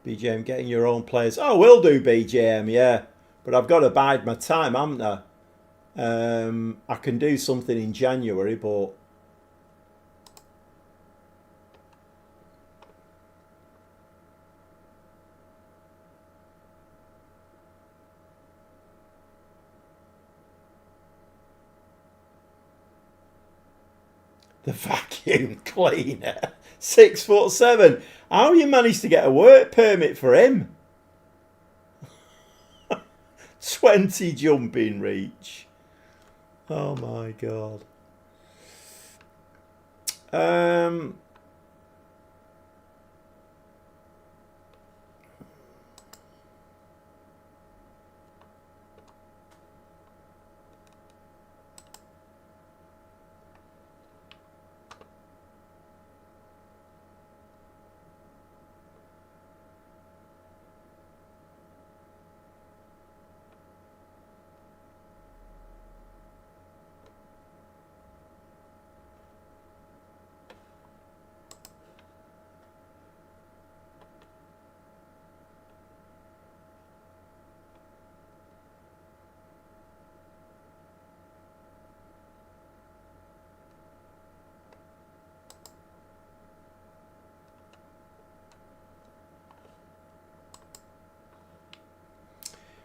BJM getting your own players. Oh, we'll do BJM, yeah. But I've got to bide my time, haven't I? I can do something in January, but the vacuum cleaner, 6'7". How you managed to get a work permit for him? 20 jumping reach. Oh my god.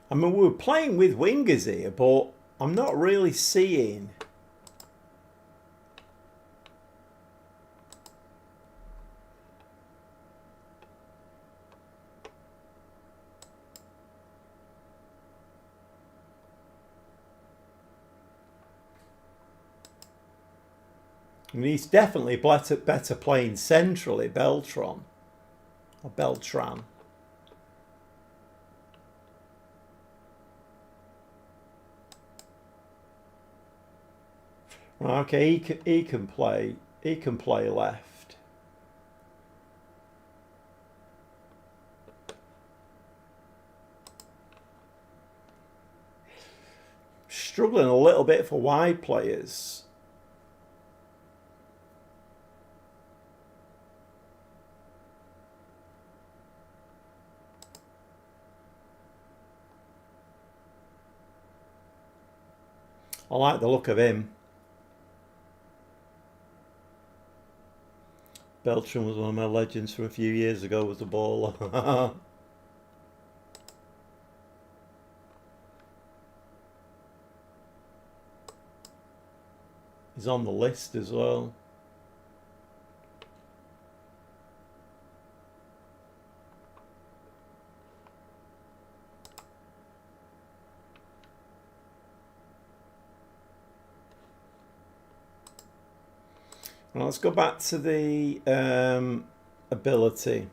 I mean, we were playing with wingers here, but I'm not really seeing... I mean, he's definitely better playing centrally, Beltran. Or Beltran. Okay, he can play left. Struggling a little bit for wide players. I like the look of him. Beltran was one of my legends from a few years ago, was the baller. He's on the list as well. Well, let's go back to the ability.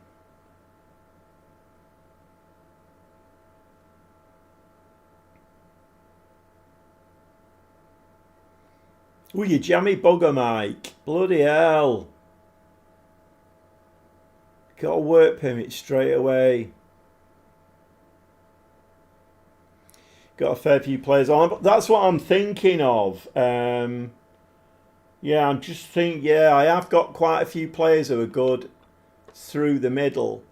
Ooh, you jammy bugger, Mike. Bloody hell. Got a work permit straight away. Got a fair few players on, but that's what I'm thinking of. Yeah, I'm just thinking, yeah, I have got quite a few players who are good through the middle.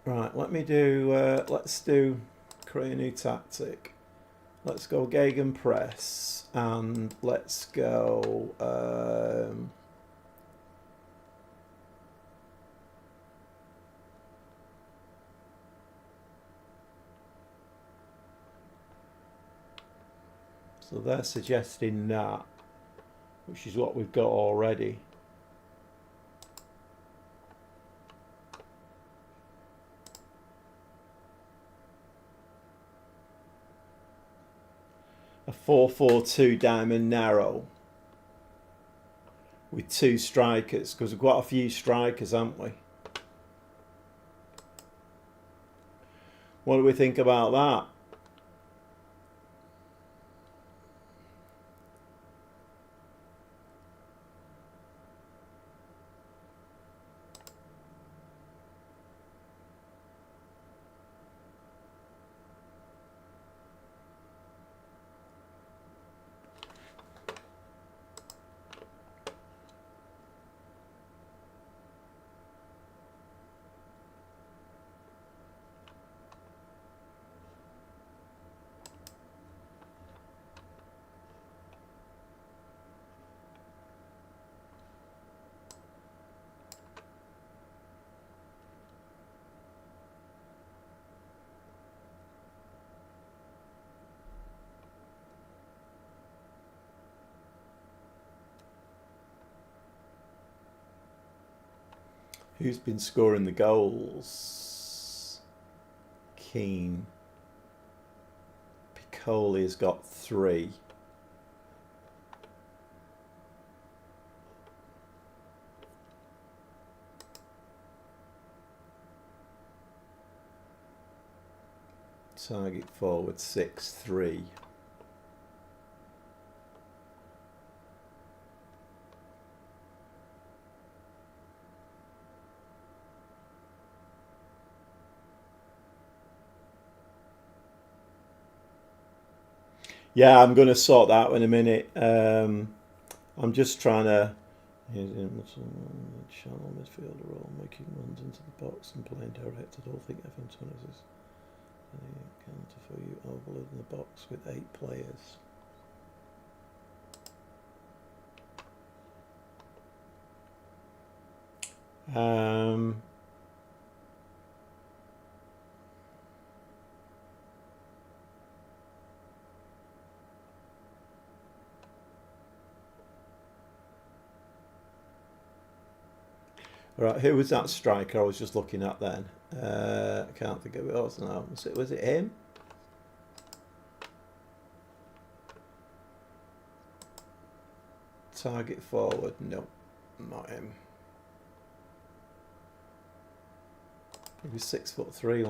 Right, let me do, let's create a new tactic. Let's go Gegenpress and let's go, so they're suggesting that, which is what we've got already. A 4-4-2 diamond narrow with two strikers, because we've got a few strikers, haven't we? What do we think about that? Who's been scoring the goals? Keane. Piccoli's got 3. Target forward 6-3. Yeah, I'm going to sort that out in a minute. I'm just trying to. He's in channel midfielder role, making runs into the box and playing direct. I don't think Evan Tunis is any counter for you overloading the box with 8 players. Right, who was that striker I was just looking at then? I can't think of it else now. Was it him? Target forward? No, not him. He was 6'3", wasn't he?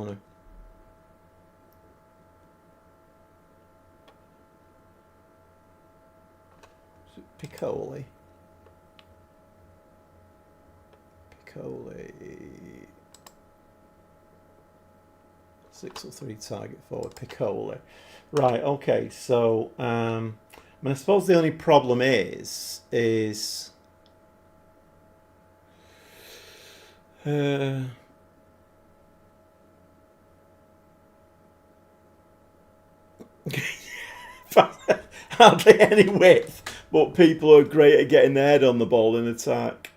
Was it Piccoli? Piccoli. 6'3" target forward. Piccoli. Right. Okay. So, I mean, I suppose the only problem is hardly any width, but people are great at getting their head on the ball in attack.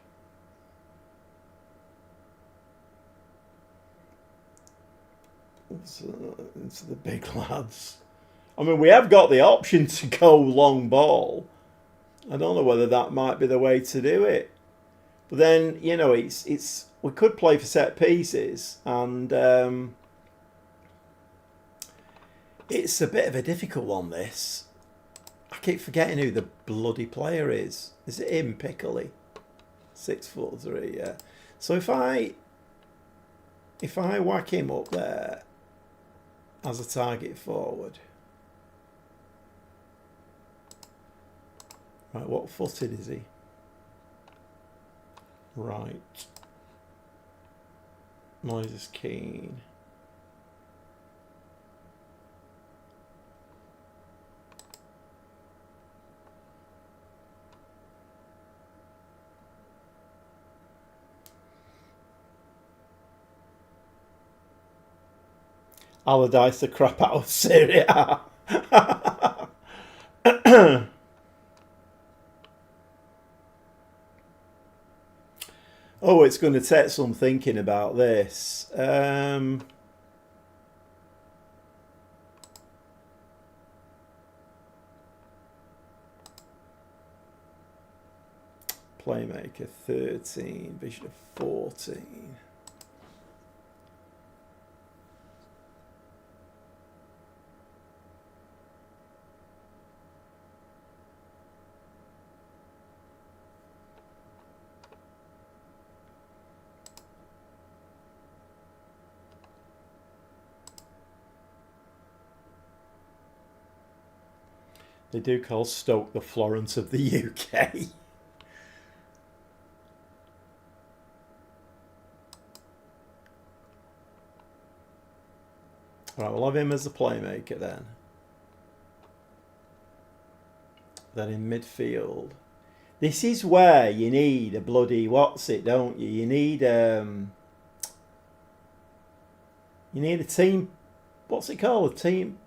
Into the big lads. I mean, we have got the option to go long ball. I don't know whether that might be the way to do it. But then, you know, it's we could play for set pieces, and it's a bit of a difficult one, this. I keep forgetting who the bloody player is. Is it him, Piccoli? 6'3", yeah. So if I whack him up there as a target forward. Right, what footed is he? Right. Moises Keane. Allardyce the crap out of Serie A. Oh, it's going to take some thinking about this. Playmaker 13, vision of 14. They do call Stoke the Florence of the UK. Right, we'll have him as the playmaker then. Then in midfield. This is where you need a bloody don't you? You need a team. What's it called? A team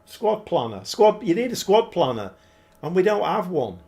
squad planner. You need a squad planner, and we don't have one.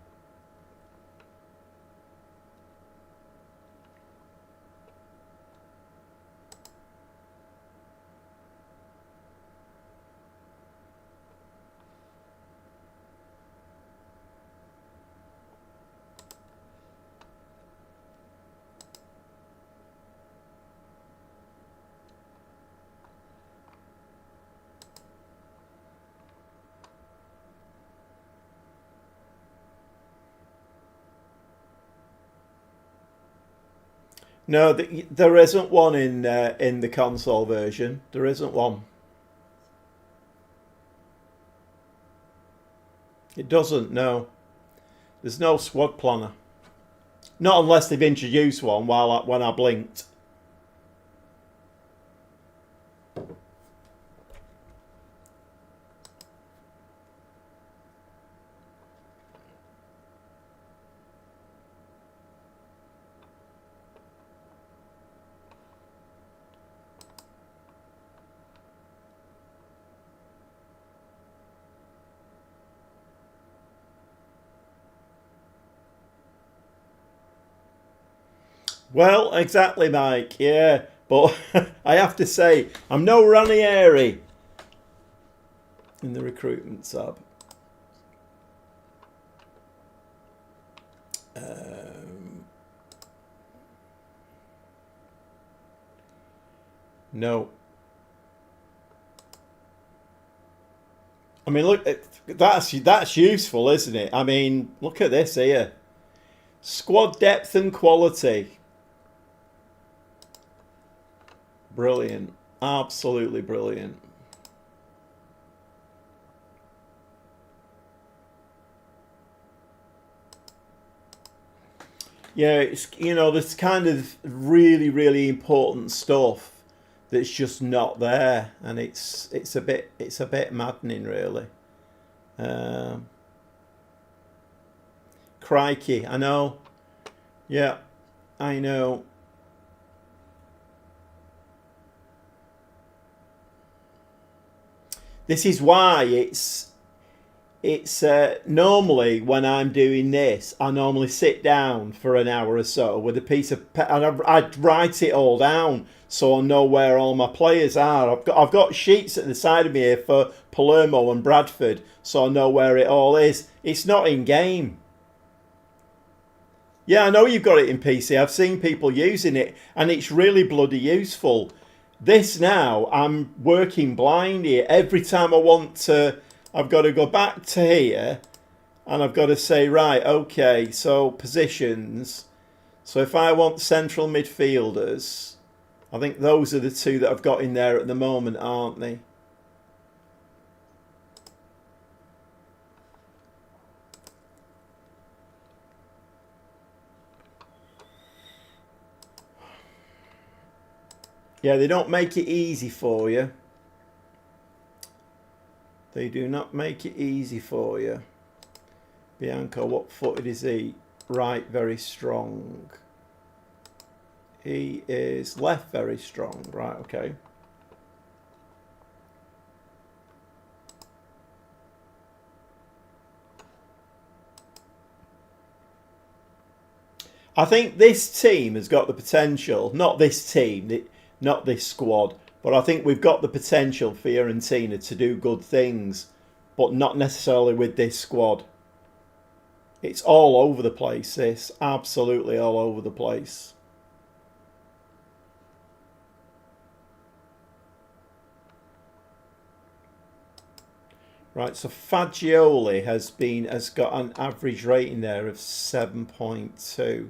No, there isn't one in the console version. There isn't one. It doesn't. No, there's no squad planner. Not unless they've introduced one when I blinked. Well, exactly, Mike. Yeah, but I have to say, I'm no Ranieri in the recruitment tab. No. I mean, look, that's useful, isn't it? I mean, look at this here. Squad depth and quality. Brilliant. Absolutely brilliant. Yeah, it's, you know, this kind of really, really important stuff that's just not there, and it's a bit maddening, really. Um, Crikey, I know. Yeah, I know. This is why it's normally when I'm doing this, I normally sit down for an hour or so with a piece of and I write it all down so I know where all my players are. I've got sheets at the side of me here for Palermo and Bradford, so I know where it all is. It's not in game. Yeah, I know you've got it in PC. I've seen people using it, and it's really bloody useful. This now, I'm working blind here. Every time I want to, I've got to go back to here, and I've got to say, right, okay, so positions. So if I want central midfielders, I think those are the two that I've got in there at the moment, aren't they? Yeah, they don't make it easy for you. They do not make it easy for you. Bianco, what footed is he? Right, very strong. He is left, very strong. Right, okay. I think this team has got the potential. Not this team, not this squad, but I think we've got the potential for Fiorentina to do good things, but not necessarily with this squad. It's all over the place, this. Absolutely all over the place. Right, so Fagioli has got an average rating there of 7.2.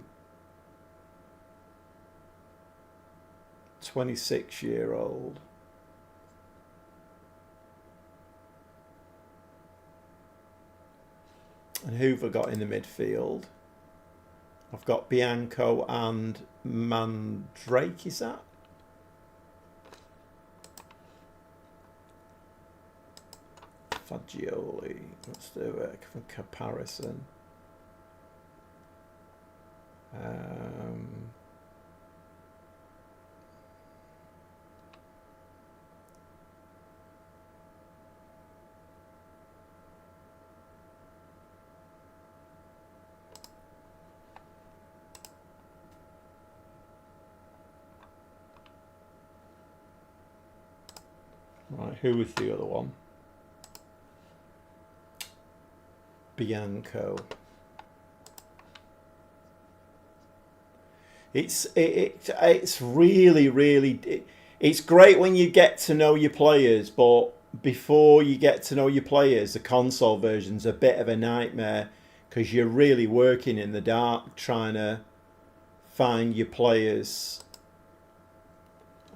26-year-old. And who've I got in the midfield? I've got Bianco and Mandrake, is that? Fagioli. Let's do a comparison. Right, who was the other one? Bianco. It's really it's great when you get to know your players, but before you get to know your players, the console version's a bit of a nightmare because you're really working in the dark trying to find your players.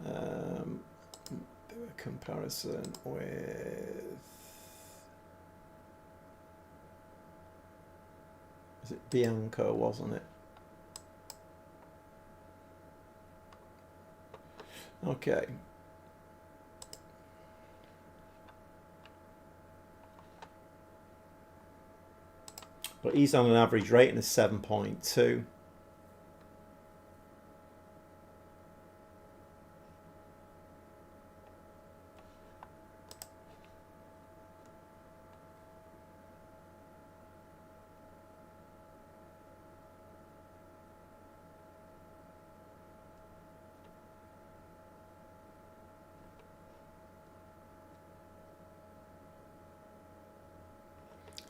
Do a comparison with. Was it Bianco, wasn't it? Okay. But he's on an average rating of 7.2.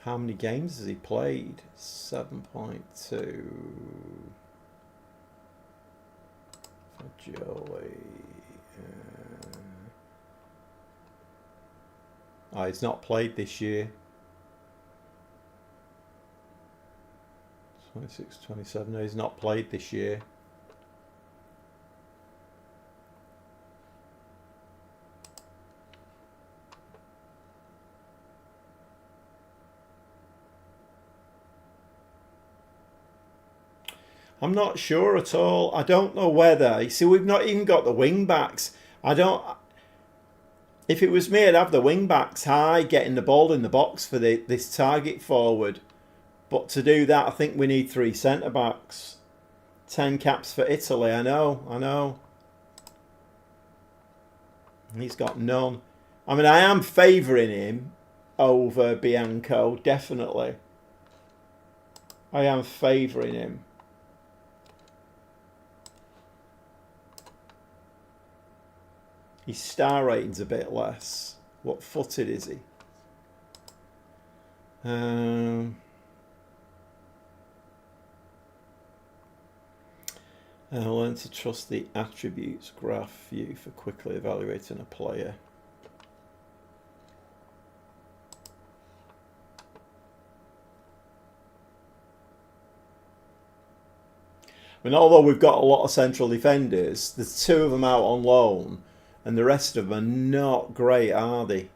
How many games has he played? 7.2 for Joey. He's not played this year. 26, 27. No, he's not played this year. I'm not sure at all. I don't know whether. You see, we've not even got the wing backs. I don't. If it was me, I'd have the wing backs high, getting the ball in the box for this target forward. But to do that, I think we need 3 centre backs. 10 caps for Italy. I know. He's got none. I mean, I am favouring him over Bianco, definitely. I am favouring him. His star rating's a bit less. What footed is he? I learn to trust the attributes graph view for quickly evaluating a player. I mean, although we've got a lot of central defenders, there's 2 of them out on loan, and the rest of them are not great, are they?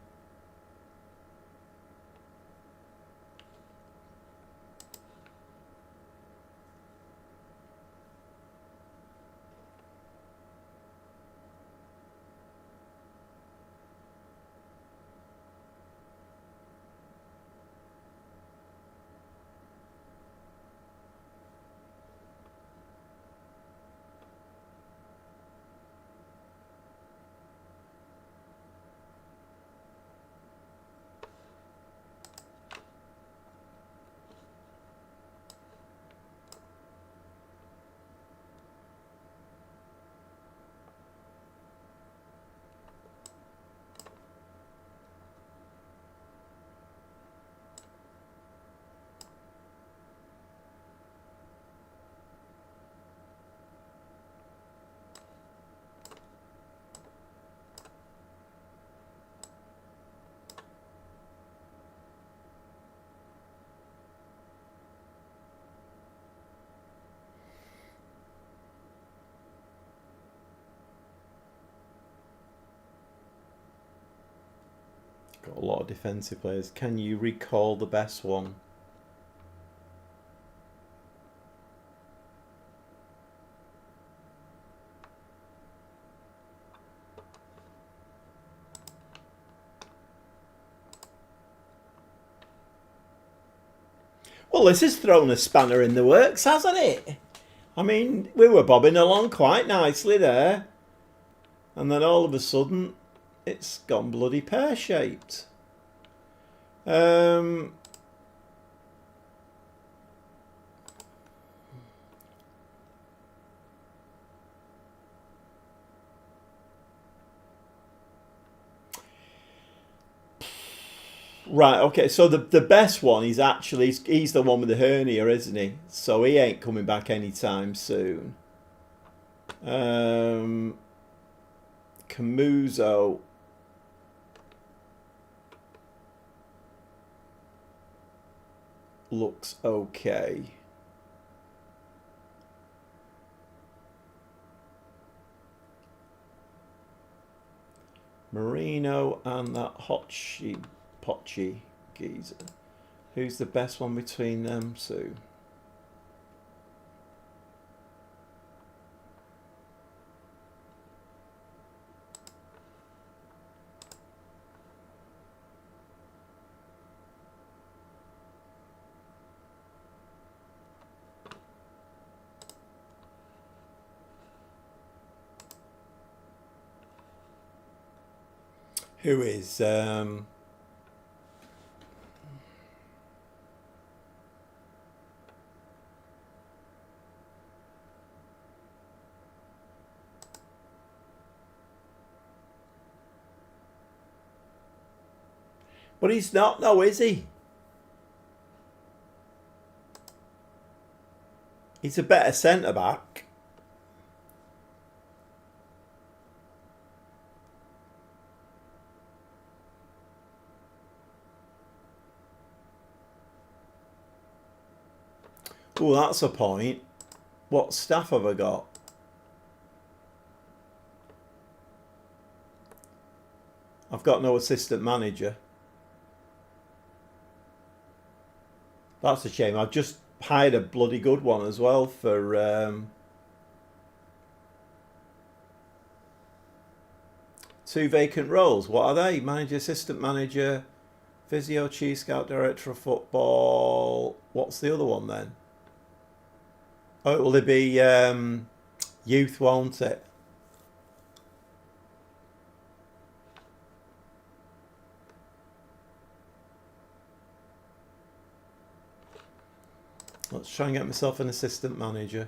Got a lot of defensive players. Can you recall the best one? Well, this has thrown a spanner in the works, hasn't it? I mean, we were bobbing along quite nicely there. And then all of a sudden, it's gone bloody pear-shaped. Right, okay, so the best one is actually, he's the one with the hernia, isn't he? So he ain't coming back anytime soon. Camuso. Looks okay. Marino and that Pochi geezer. Who's the best one between them, Sue? Who is but he's not, no, is he? He's a better centre back. Oh, that's a point. What staff have I got? I've got no assistant manager. That's a shame. I've just hired a bloody good one as well for 2 vacant roles. What are they? Manager, assistant manager, physio, chief scout, director of football. What's the other one then? Oh, will it be youth, won't it? Let's try and get myself an assistant manager.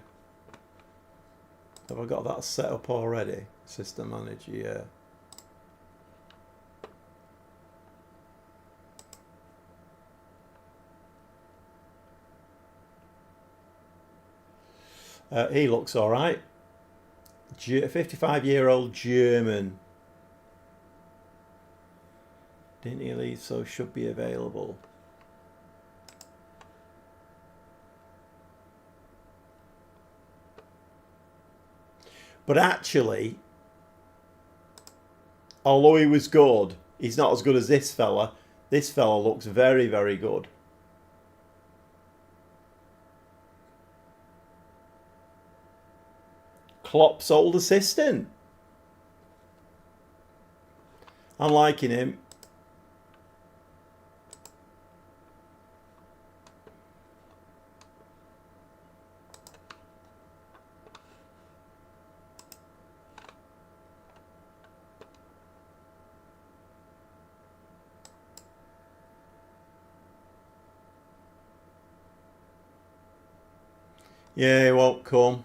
Have I got that set up already? Assistant manager, yeah. He looks all right. 55-year-old German. Didn't he leave? So should be available. But actually, although he was good, he's not as good as this fella. This fella looks very, very good. Klopp's old assistant. I'm liking him. Yeah, he won't come.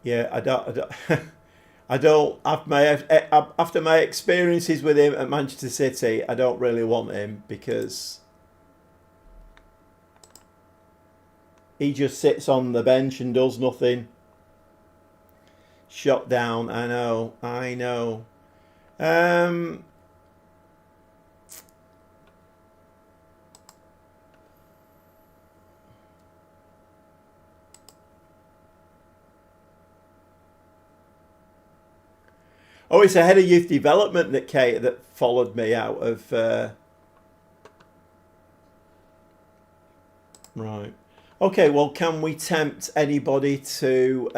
Yeah, I don't. After my experiences with him at Manchester City, I don't really want him because he just sits on the bench and does nothing. Shot down. I know. Oh, it's a head of youth development that followed me out of. Right. Okay. Well, can we tempt anybody to?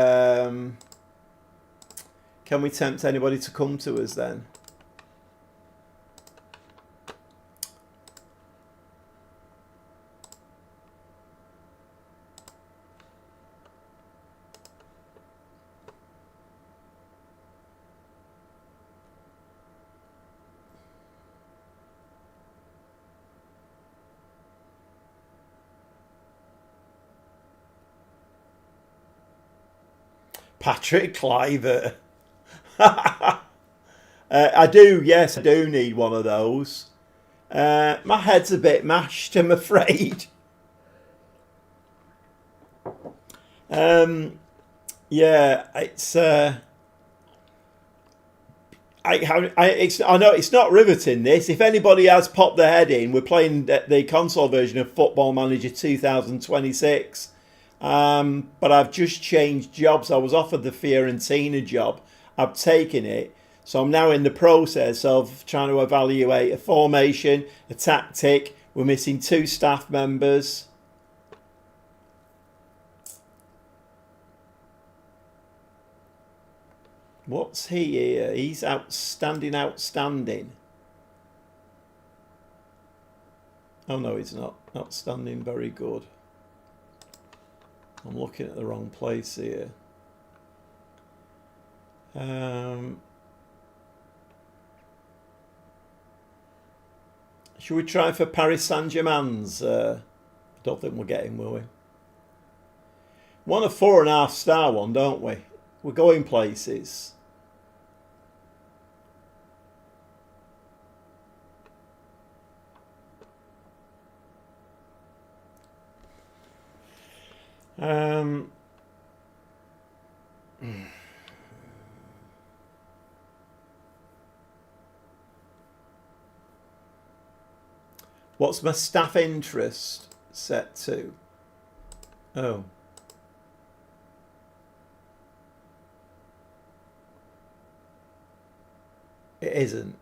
Can we tempt anybody to come to us then? Patrick Cliver. I do, yes, I do need one of those. My head's a bit mashed, I'm afraid. Yeah, it's. I know it's not riveting. This, if anybody has popped their head in, we're playing the console version of Football Manager 2026. But I've just changed jobs. I was offered the Fiorentina job. I've taken it. So I'm now in the process of trying to evaluate a formation, a tactic. We're missing 2 staff members. What's he here? He's outstanding. Oh no, he's not. Outstanding, very good. I'm looking at the wrong place here. Should we try for Paris Saint-Germain's? I don't think we'll get him, will we? Want a 4.5 star one, don't we? We're going places. Um, what's my staff interest set to? Oh, it isn't.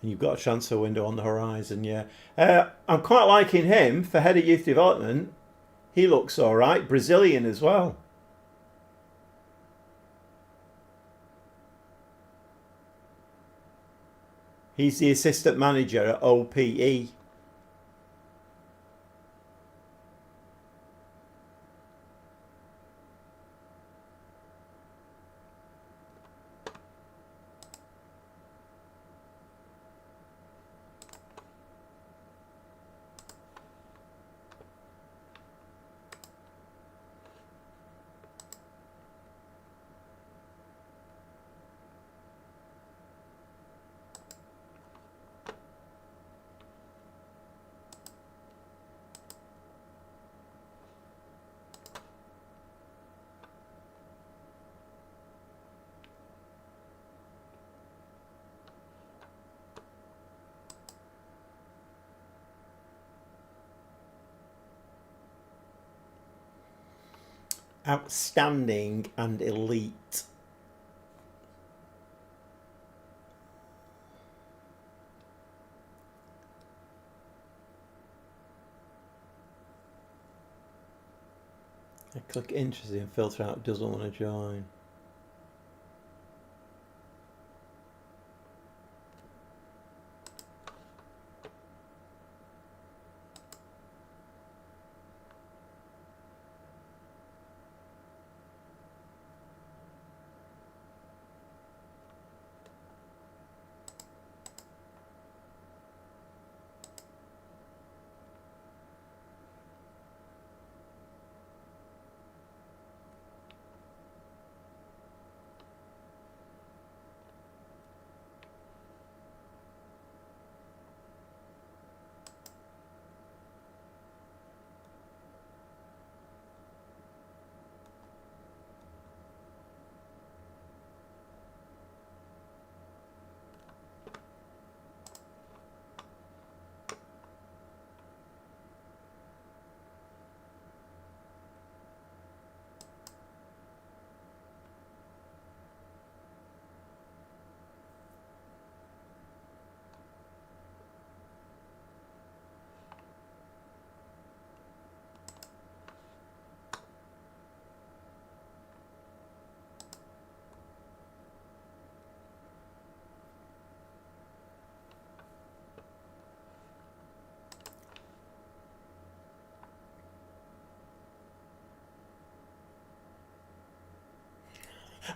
And you've got a transfer window on the horizon, yeah. I'm quite liking him for head of youth development. He looks all right. Brazilian as well. He's the assistant manager at OPE. Outstanding and elite. I click interesting and filter out doesn't want to join.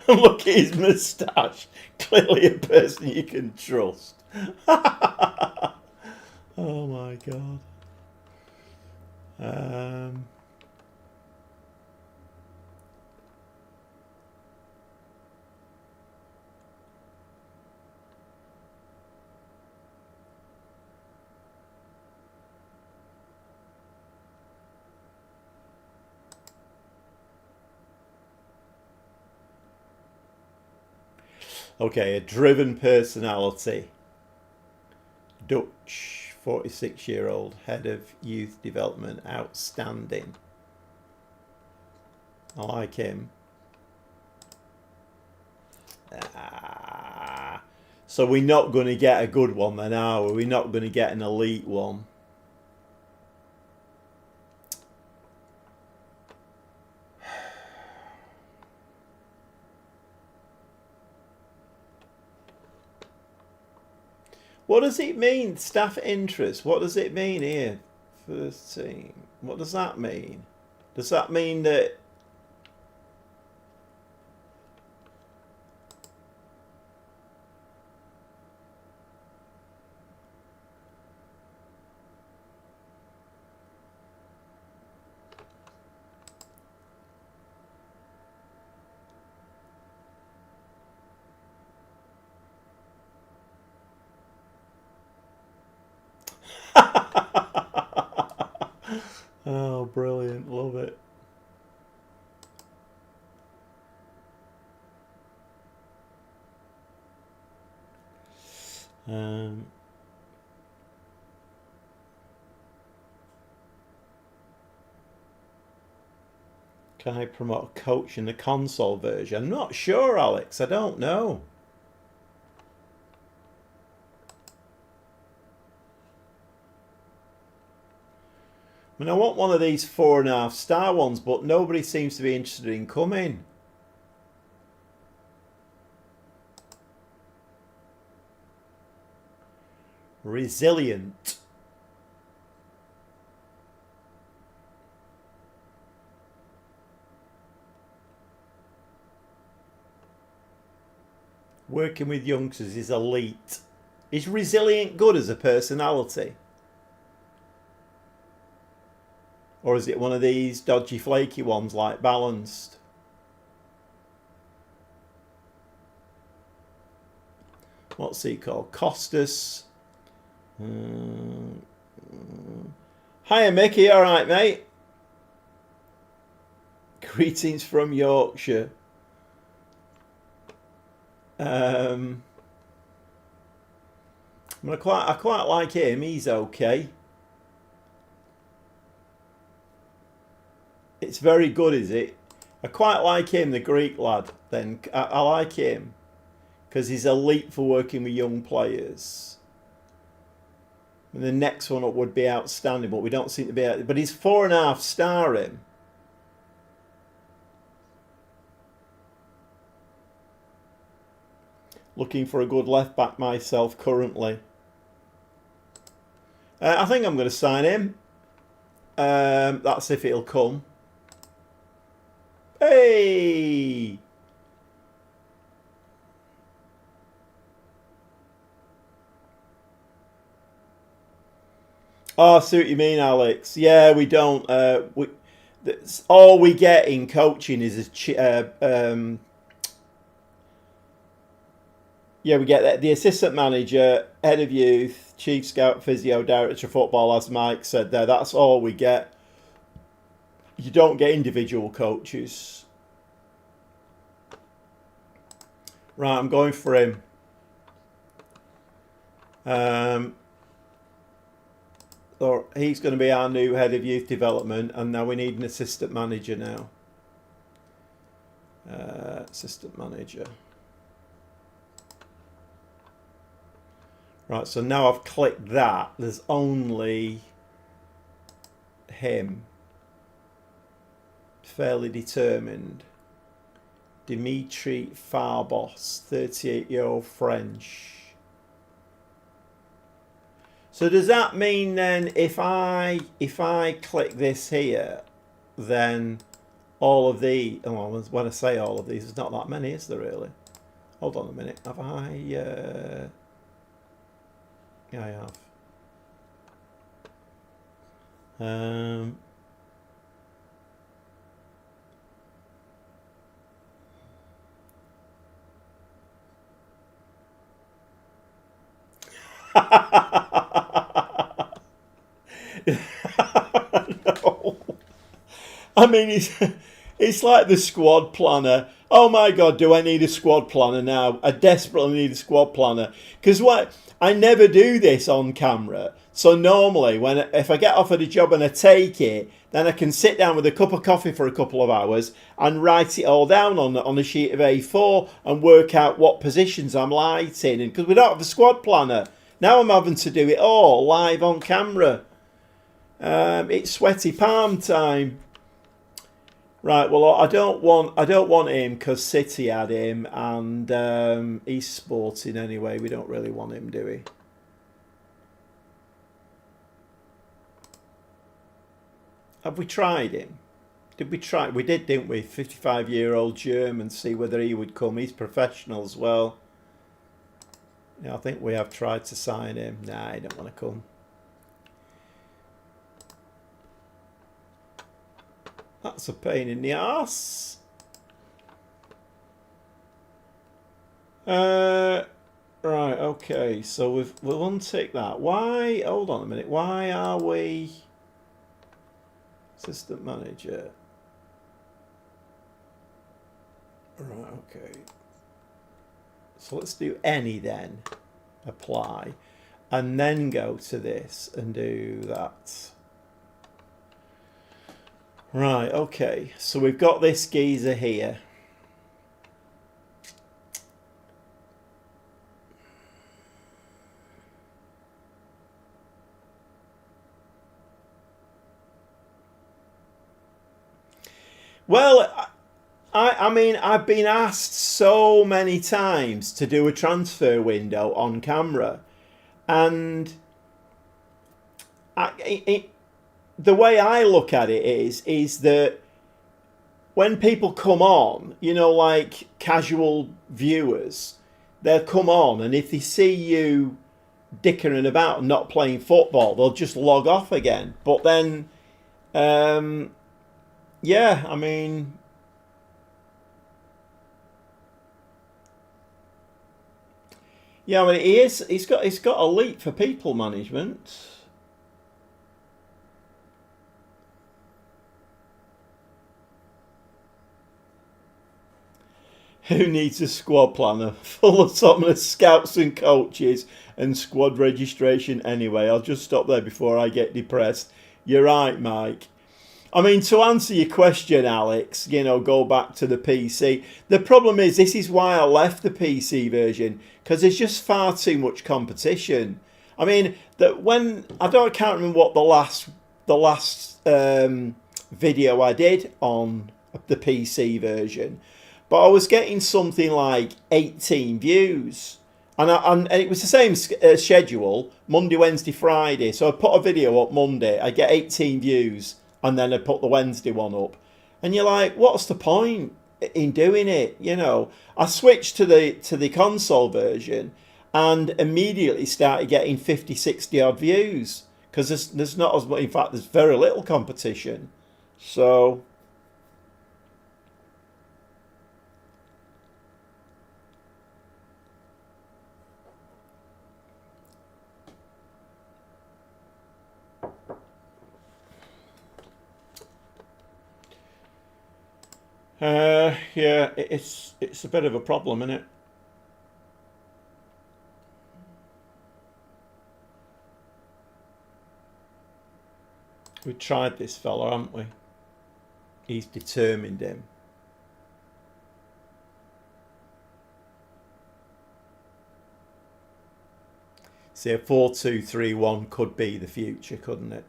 Look at his moustache. Clearly a person you can trust. Oh my god. Um, okay, a driven personality. Dutch, 46-year-old, head of youth development, outstanding. I like him. So we're not going to get a good one then, are we? We're not going to get an elite one. What does it mean, staff interest? What does it mean here? First team. What does that mean? Does that mean that... Oh, brilliant. Love it. Um, can I promote a coach in the console version? I'm not sure, Alex. I don't know. I mean, I want one of these 4.5-star ones, but nobody seems to be interested in coming. Resilient. Working with youngsters is elite. Is resilient good as a personality? Or is it one of these dodgy, flaky ones like Balanced? What's he called? Costas. Hiya, Mickey. All right, mate. Greetings from Yorkshire. I quite like him. He's okay. It's very good, is it? I quite like him, the Greek lad. Then I like him because he's elite for working with young players. And the next one up would be outstanding, but we don't seem to be out. But he's 4.5-star him. Looking for a good left back myself currently. I think I'm going to sign him. That's if it'll come. Hey! Oh, I see what you mean, Alex. Yeah, we don't. All we get in coaching is yeah, we get the assistant manager, head of youth, chief scout, physio, director of football, as Mike said there. That's all we get. You don't get individual coaches. Right, I'm going for him. Or he's going to be our new head of youth development, and now we need an assistant manager now. Assistant manager. Right, so now I've clicked that. There's only him. Fairly determined. Dimitri Farbos, 38-year-old French. So does that mean then if I click this here, then all of the, well, when I say all of these, there's not that many, is there really? Hold on a minute. Have I? Yeah, I have. No. I mean, it's like the squad planner. Oh my God, do I need a squad planner now? I desperately need a squad planner. Because I never do this on camera. So normally, if I get offered a job and I take it, then I can sit down with a cup of coffee for a couple of hours and write it all down on a sheet of A4 and work out what positions I'm lighting. And because we don't have a squad planner, now I'm having to do it all live on camera. It's sweaty palm time. Right, well, I don't want him because City had him, and he's sporting anyway. We don't really want him, do we? Have we tried him? Did we try? We did, didn't we? 55-year-old German. See whether he would come. He's professional as well. Yeah, I think we have tried to sign him. Nah, he don't want to come. That's a pain in the arse. Right, okay. So we'll untick that. Why? Hold on a minute. Why are we? Assistant manager. Right, okay. So let's do any then. Apply. And then go to this and do that. Right, okay. So we've got this geezer here. Well, I mean, I've been asked so many times to do a transfer window on camera. And the way I look at it is that when people come on, you know, like casual viewers, they'll come on, and if they see you dickering about and not playing football, they'll just log off again. But then, yeah, I mean, yeah, I mean, he's got a leap for people management. Who needs a squad planner full of some of the scouts and coaches and squad registration anyway? I'll just stop there before I get depressed. You're right, Mike. I mean, to answer your question, Alex, you know, go back to the PC. The problem is, this is why I left the PC version, because there's just far too much competition. I mean, that when I can't remember what the last video I did on the PC version, but I was getting something like 18 views. And it was the same schedule, Monday, Wednesday, Friday. So I put a video up Monday, I get 18 views, and then I put the Wednesday one up. And you're like, what's the point in doing it? You know, I switched to the console version and immediately started getting 50, 60 odd views. Because there's not as much, in fact, there's very little competition. So... yeah, it's a bit of a problem, isn't it? We tried this fella, haven't we? He's determined him. See, a 4-2-3-1 could be the future, couldn't it?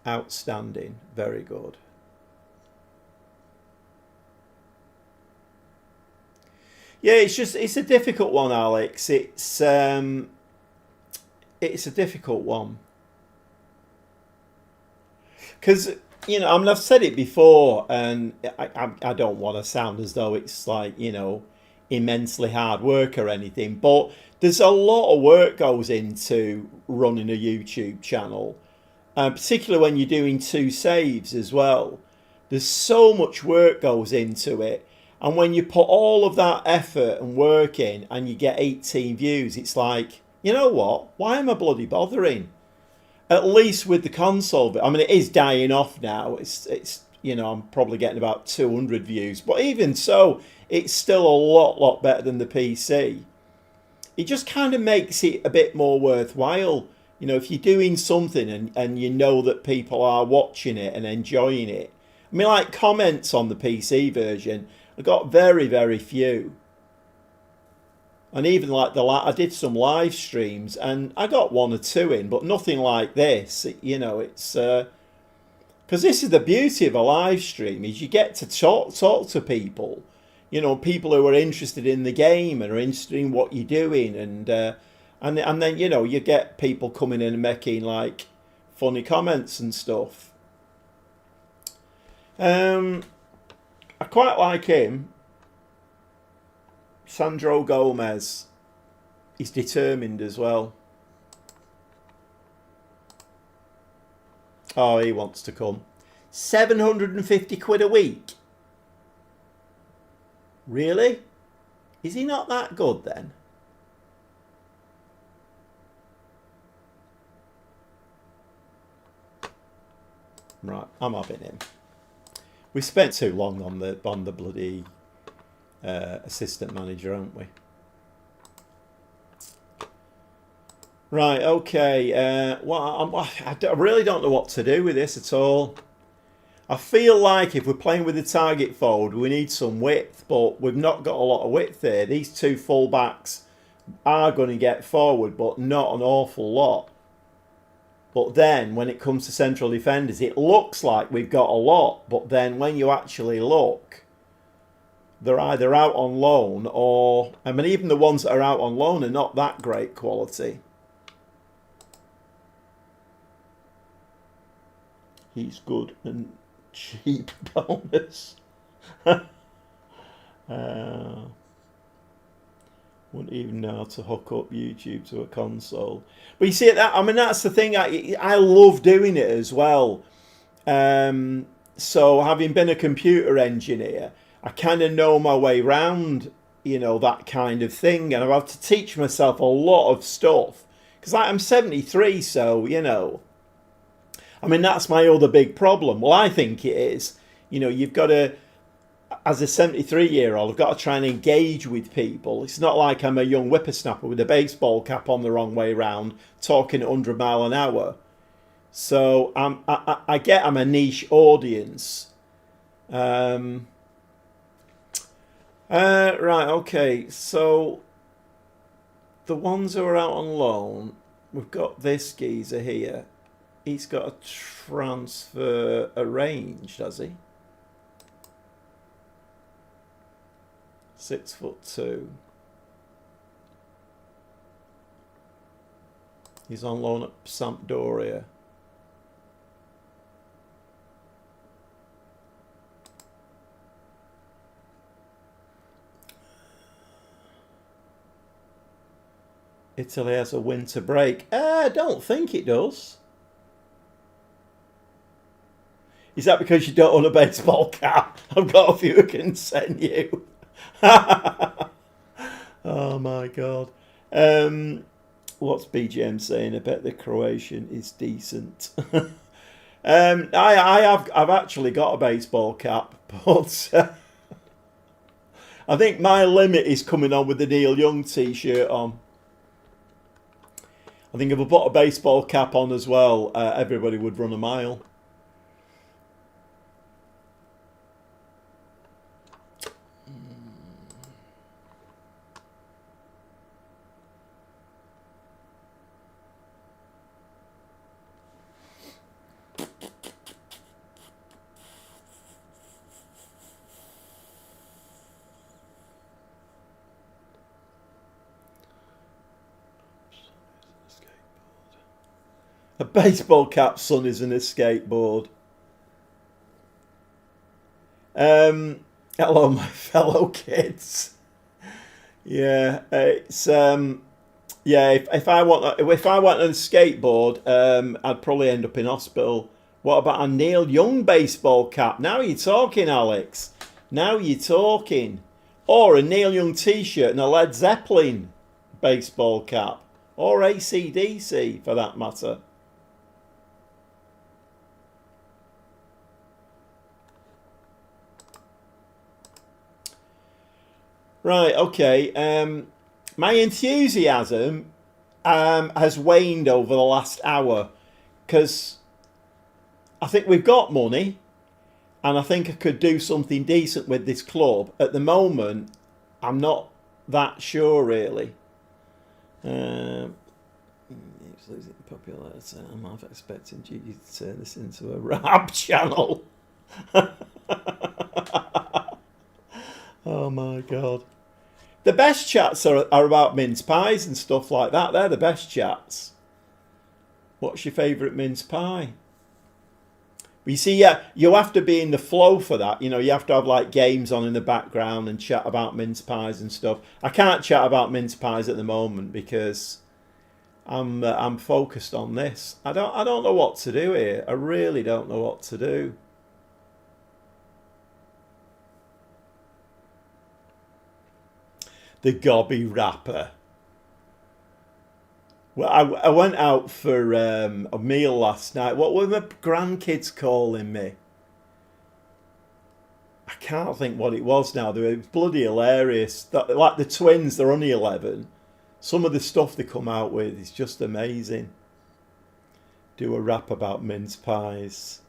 Outstanding, very good. Yeah, it's a difficult one, Alex. It's a difficult one because, you know, I mean, I've said it before, and I don't want to sound as though it's like, you know, immensely hard work or anything, but there's a lot of work goes into running a YouTube channel, particularly when you're doing 2 saves as well. There's so much work goes into it. And when you put all of that effort and work in and you get 18 views, it's like, you know what? Why am I bloody bothering? At least with the console. I mean, it is dying off now. It's you know, I'm probably getting about 200 views. But even so, it's still a lot better than the PC. It just kind of makes it a bit more worthwhile. You know, if you're doing something and you know that people are watching it and enjoying it. I mean, like comments on the PC version, I got very few, and even like I did some live streams and I got 1 or 2 in, but nothing like this. You know, it's because this is the beauty of a live stream, is you get to talk to people, you know, people who are interested in the game and are interested in what you're doing, and then, you know, you get people coming in and making like funny comments and stuff. I quite like him. Sandro Gomez. He's determined as well. Oh, he wants to come. 750 quid a week? Really? Is he not that good then? Right, I'm having him. We spent too long on the bloody assistant manager, haven't we? Right, okay. I really don't know what to do with this at all. I feel like if we're playing with the target forward, we need some width, but we've not got a lot of width here. These two full-backs are going to get forward, but not an awful lot. But then, when it comes to central defenders, it looks like we've got a lot, but then when you actually look, they're either out on loan or... I mean, even the ones that are out on loan are not that great quality. He's good and cheap bonus. Wouldn't even know how to hook up YouTube to a console. But you see, that, I mean, that's the thing. I love doing it as well. So having been a computer engineer, I kind of know my way around, that kind of thing. And I've had to teach myself a lot of stuff. Because I'm 73, so, I mean, that's my other big problem. Well, I think it is. You've got to, as a 73-year-old, I've got to try and engage with people. It's not like I'm a young whippersnapper with a baseball cap on the wrong way round, talking at 100 mile an hour. So I get I'm a niche audience. Right, okay. So the ones who are out on loan, we've got this geezer here. He's got a transfer arranged, has he? 6'2". He's on loan at Sampdoria. Italy has a winter break. I don't think it does. Is that because you don't own a baseball cap? I've got a few I can send you. Oh my god. What's BGM saying? I bet the Croatian is decent. I've actually got a baseball cap, but I think my limit is coming on with the Neil Young t-shirt on. I think if I put a baseball cap on as well, everybody would run a mile. A baseball cap, son, isn't a skateboard. Hello, my fellow kids. Yeah, it's yeah. If I went on a skateboard, I'd probably end up in hospital. What about a Neil Young baseball cap? Now you're talking, Alex. Now you're talking. Or a Neil Young t-shirt and a Led Zeppelin baseball cap, or AC/DC for that matter. Right, okay. My enthusiasm has waned over the last hour because I think we've got money and I think I could do something decent with this club. At the moment, I'm not that sure, really. It's losing popularity. I'm half expecting Gigi to turn this into a rap channel. Oh my god. The best chats are about mince pies and stuff like that. They're the best chats. What's your favourite mince pie? But you see, yeah, you have to be in the flow for that. You have to have like games on in the background and chat about mince pies and stuff. I can't chat about mince pies at the moment because I'm focused on this. I don't know what to do here. I really don't know what to do. The gobby rapper. Well, I went out for a meal last night. What were my grandkids calling me? I can't think what it was now. They were bloody hilarious. Like the twins, they're only 11. Some of the stuff they come out with is just amazing. Do a rap about mince pies.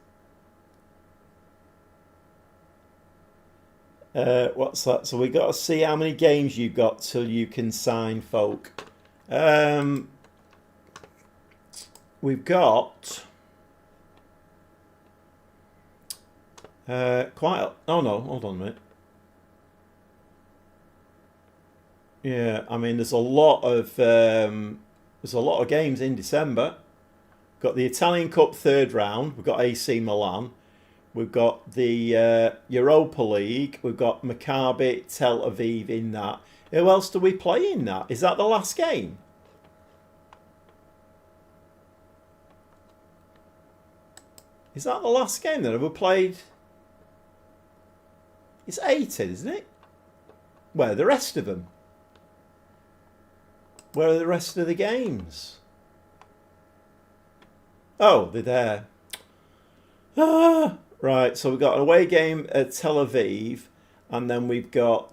What's that? So we got to see how many games you've got till you can sign folk. We've got quite. Oh no, hold on a minute. Yeah, I mean there's a lot of games in December. Got the Italian Cup third round. We've got AC Milan. We've got the Europa League. We've got Maccabi Tel Aviv in that. Who else do we play in that? Is that the last game? Is that the last game that we played? It's 80, isn't it? Where are the rest of them? Where are the rest of the games? Oh, they're there. Ah, right, so we've got an away game at Tel Aviv, and then we've got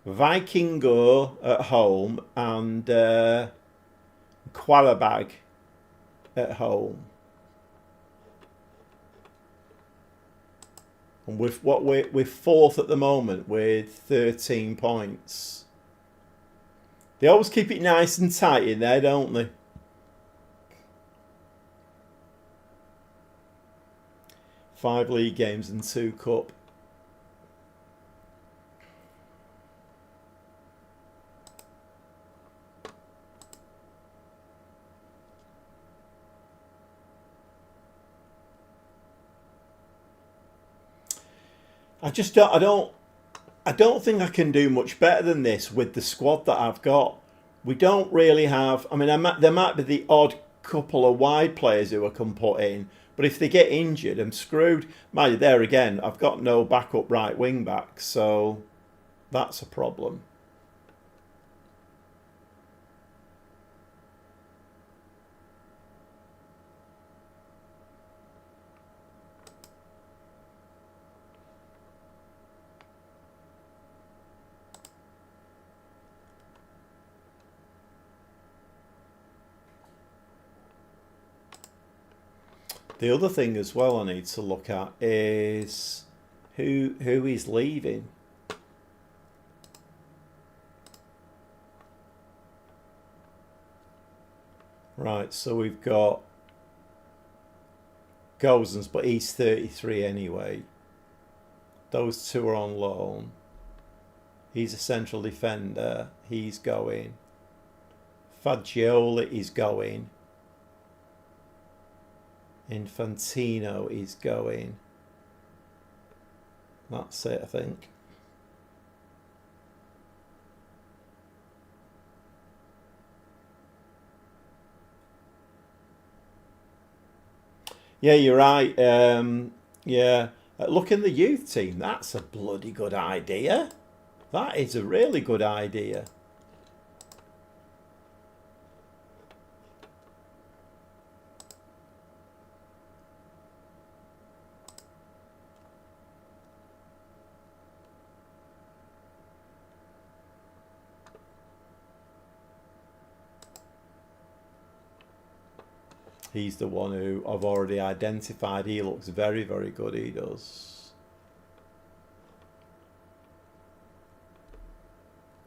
Vikingo at home and Qarabag at home. And we're fourth at the moment with 13 points. They always keep it nice and tight in there, don't they? Five league games and 2 cup. I don't think I can do much better than this with the squad that I've got. We don't really have. I mean, there might be the odd couple of wide players who I can put in, but if they get injured, I'm screwed. Mind you, there again, I've got no backup right wing back, so that's a problem. The other thing as well I need to look at is who is leaving. Right, so we've got Gozens, but he's 33 anyway. Those two are on loan. He's a central defender. He's going. Fagioli is going. Infantino is going. That's it, I think. Yeah, you're right. Yeah, look in the youth team. That's a bloody good idea. That is a really good idea. He's the one who I've already identified. He looks very, very good. He does.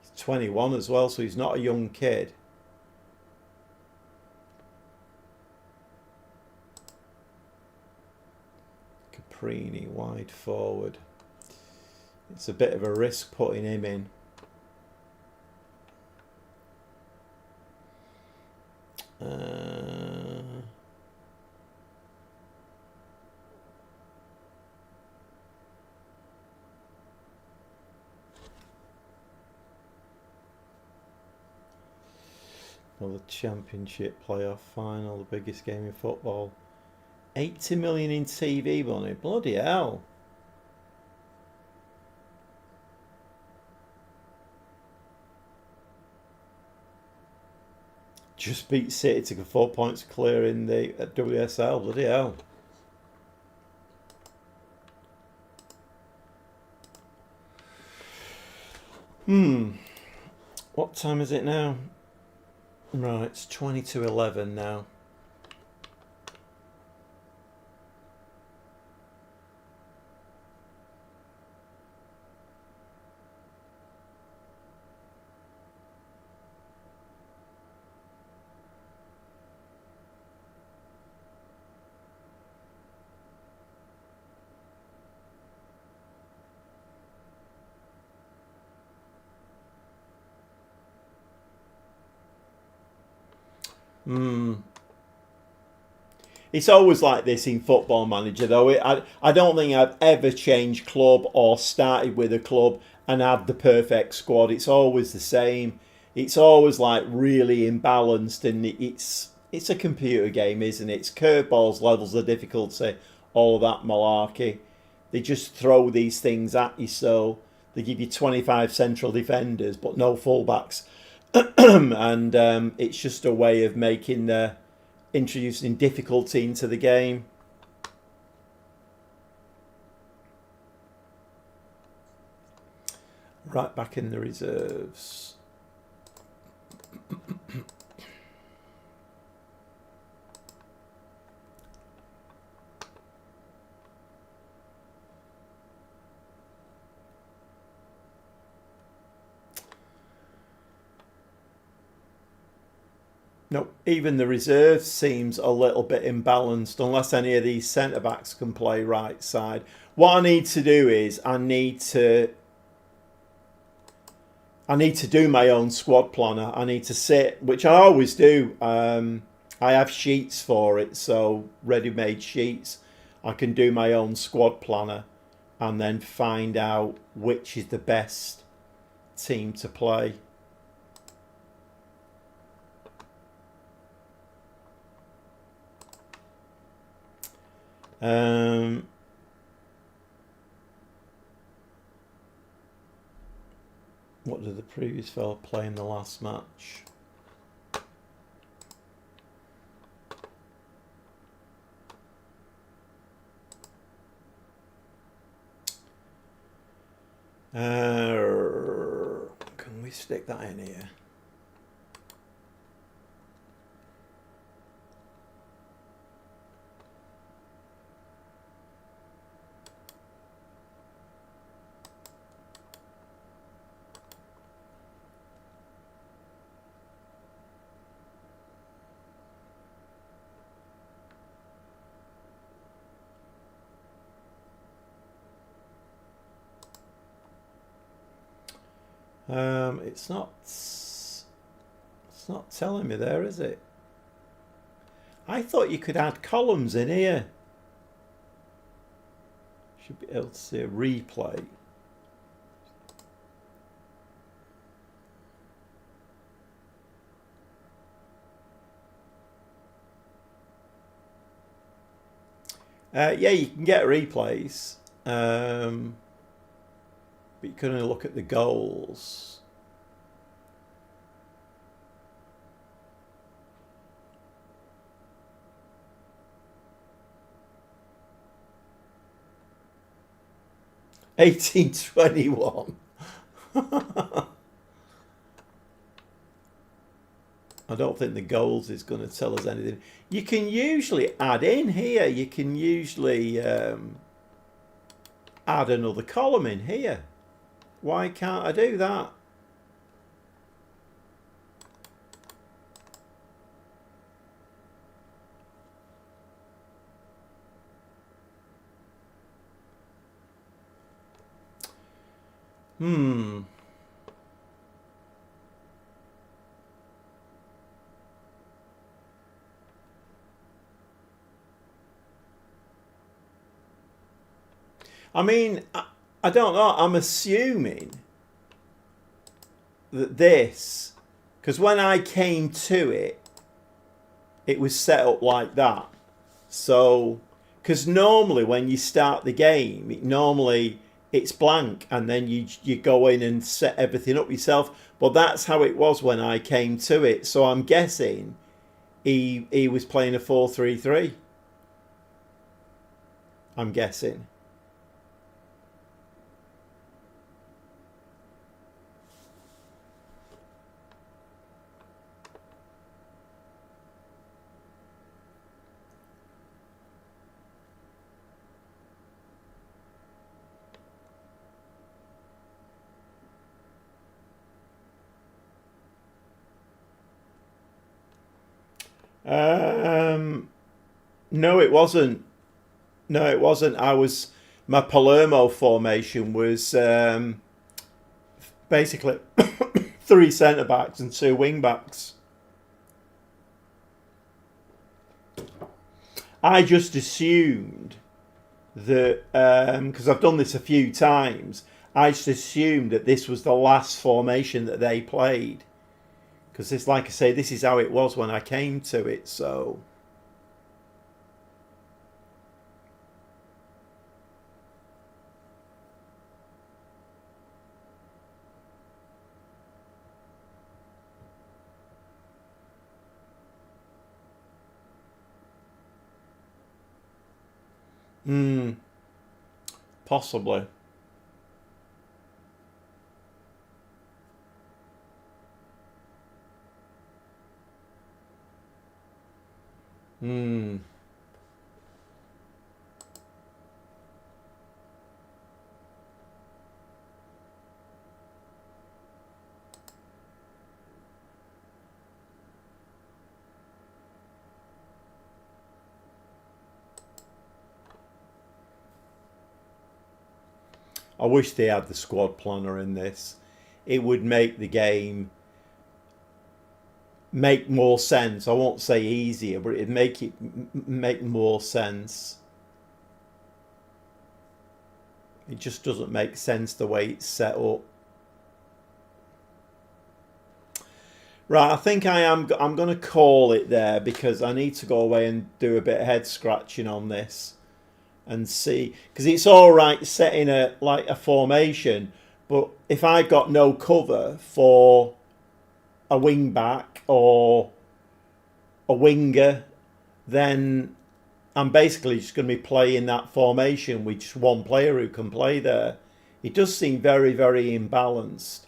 He's 21 as well, so he's not a young kid. Caprini, wide forward. It's a bit of a risk putting him in. Well, the Championship playoff final, the biggest game in football. 80 million in TV money. Bloody hell. Just beat City to go 4 points clear in the WSL. Bloody hell. What time is it now? Right, it's 20 to 11 now. It's always like this in Football Manager, though. I don't think I've ever changed club or started with a club and had the perfect squad. It's always the same. It's always like really imbalanced, and it's a computer game, isn't it? It's curveballs, levels of difficulty, all that malarkey. They just throw these things at you, so they give you 25 central defenders but no fullbacks. And it's just a way of making introducing difficulty into the game. Right back in the reserves. No, even the reserve seems a little bit imbalanced unless any of these centre-backs can play right side. What I need to do is I need to do my own squad planner. I need to sit, which I always do. I have sheets for it, so ready-made sheets. I can do my own squad planner and then find out which is the best team to play. What did the previous fella play in the last match? Can we stick that in here? It's not telling me there, is it? I thought you could add columns in here. Should be able to see a replay. Yeah, you can get replays. But you can only look at the goals. $18.21. I don't think the goals is going to tell us anything. You can usually add in here. You can usually add another column in here. Why can't I do that? I mean, I don't know. I'm assuming that this, because when I came to it, it was set up like that. So, because normally when you start the game, it normally it's blank, and then you go in and set everything up yourself. But that's how it was when I came to it. So I'm guessing he was playing a 4-3-3. I'm guessing. Um, no, it wasn't. No, it wasn't. My Palermo formation was basically three centre backs and two wing backs. I just assumed that because I've done this a few times, I just assumed that this was the last formation that they played. Because it's like I say, this is how it was when I came to it. So. Possibly. I wish they had the squad planner in this. It would make the game make more sense. I won't say easier, but it'd make more sense. It just doesn't make sense the way it's set up. Right, I think I'm going to call it there because I need to go away and do a bit of head scratching on this and see, because it's all right setting a formation, but if I got no cover for a wing back or a winger, then I'm basically just going to be playing that formation with just one player who can play there. It does seem very, very imbalanced.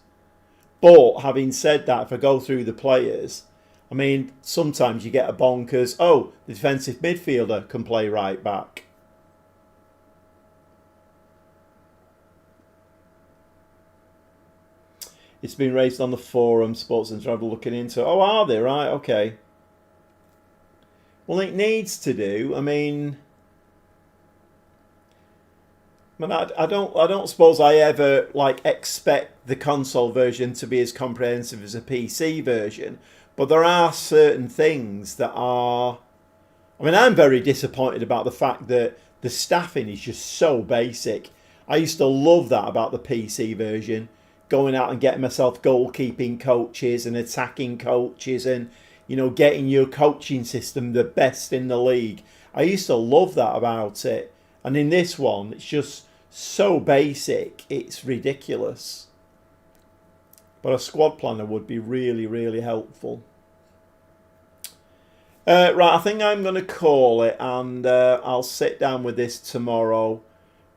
But having said that, if I go through the players, I mean, sometimes you get a bonkers, oh, the defensive midfielder can play right back. It's been raised on the forum, Sports and Travel looking into it. Oh, are they? Right, okay. Well, it needs to do. I mean, I don't suppose I ever expect the console version to be as comprehensive as a PC version, but there are certain things that are. I mean, I'm very disappointed about the fact that the staffing is just so basic. I used to love that about the PC version, going out and getting myself goalkeeping coaches and attacking coaches, and getting your coaching system the best in the league. I used to love that about it. And in this one, it's just so basic, it's ridiculous. But a squad planner would be really, really helpful. Right, I think I'm going to call it, and I'll sit down with this tomorrow,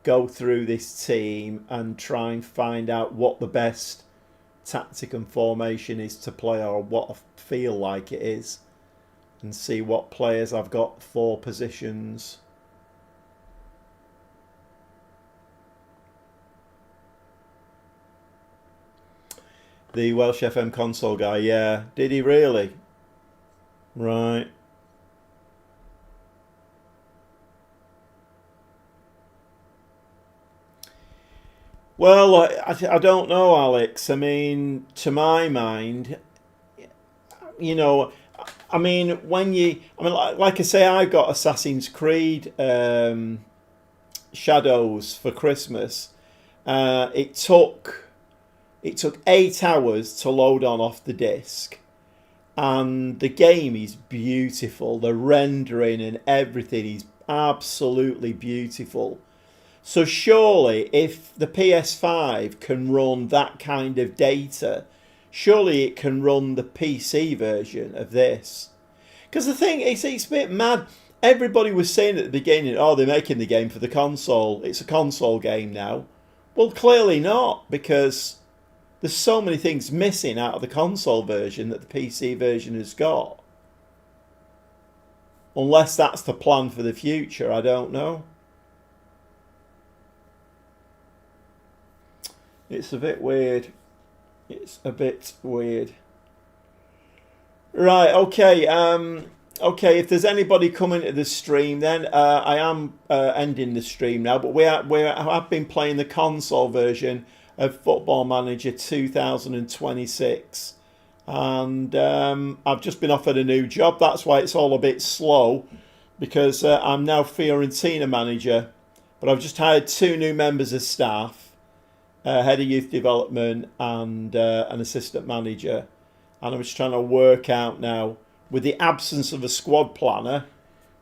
go through this team, and try and find out what the best tactic and formation is to play, or what I feel like it is, and see what players I've got for positions. The Welsh FM console guy, yeah. Did he really? Right. Well, I don't know, Alex. I mean, to my mind, you know, I mean, like I say, I got Assassin's Creed Shadows for Christmas. It took 8 hours to load on off the disc, and the game is beautiful. The rendering and everything is absolutely beautiful. So surely if the PS5 can run that kind of data, surely it can run the PC version of this. Because the thing is, it's a bit mad. Everybody was saying at the beginning, oh, they're making the game for the console. It's a console game now. Well, clearly not, because there's so many things missing out of the console version that the PC version has got. Unless that's the plan for the future, I don't know. It's a bit weird. It's a bit weird. Right, okay. Okay, if there's anybody coming to the stream, then I am ending the stream now. But I've been playing the console version of Football Manager 2026, and I've just been offered a new job. That's why it's all a bit slow, because I'm now Fiorentina manager. But I've just hired 2 new members of staff, head of youth development and an assistant manager, and I'm just trying to work out now, with the absence of a squad planner,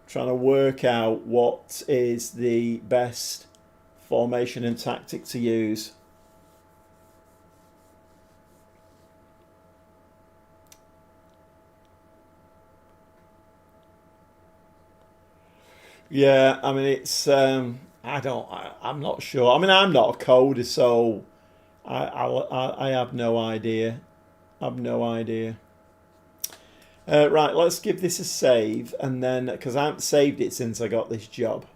trying to work out what is the best formation and tactic to use. Yeah, I mean, it's I'm not sure. I mean, I'm not a coder, so I have no idea. I've no idea. Right, let's give this a save, and then, because I haven't saved it since I got this job.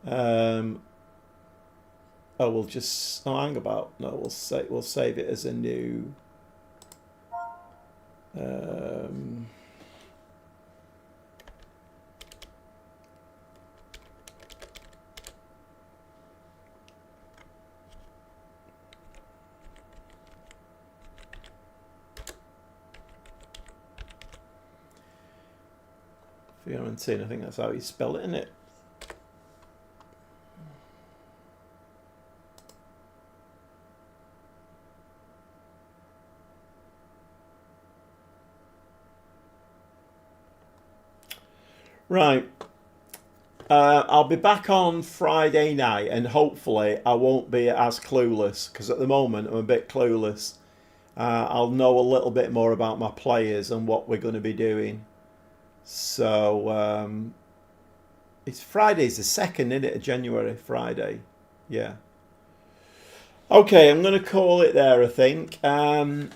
Oh, we'll just hang about. No, we'll save it as a new. Fiorentina, I think that's how you spell it, isn't it? Right. I'll be back on Friday night, and hopefully I won't be as clueless, because at the moment I'm a bit clueless. I'll know a little bit more about my players and what we're going to be doing. So it's Friday's the 2nd, isn't it? January, Friday. Yeah. Okay, I'm going to call it there, I think. Yeah,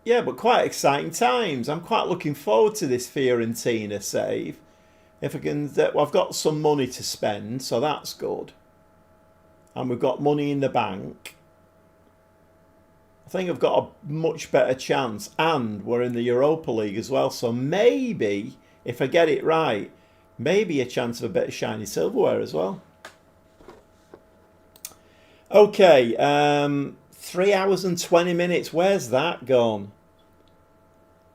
but quite exciting times. I'm quite looking forward to this Fiorentina save. If I can, I've got some money to spend, so that's good. And we've got money in the bank. I think I've got a much better chance, and we're in the Europa League as well. So maybe, if I get it right, maybe a chance of a bit of shiny silverware as well. Okay, 3 hours and 20 minutes. Where's that gone?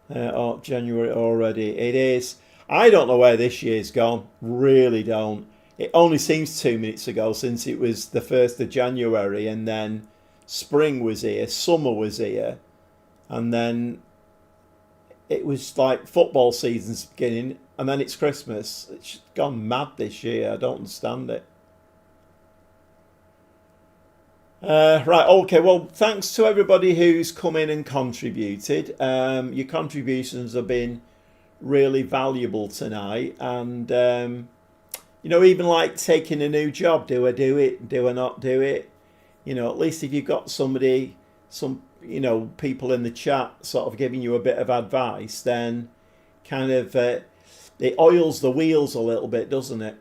Oh, January already. It is. I don't know where this year's gone. Really don't. It only seems 2 minutes ago since it was the 1st of January, and then spring was here, summer was here, and then it was like football season's beginning, and then it's Christmas. It's gone mad this year. I don't understand it. Right, okay, well, thanks to everybody who's come in and contributed. Your contributions have been really valuable tonight, and you know, even like taking a new job, do I do it, do I not do it? You know, at least if you've got somebody, you know, people in the chat sort of giving you a bit of advice, then kind of it oils the wheels a little bit, doesn't it?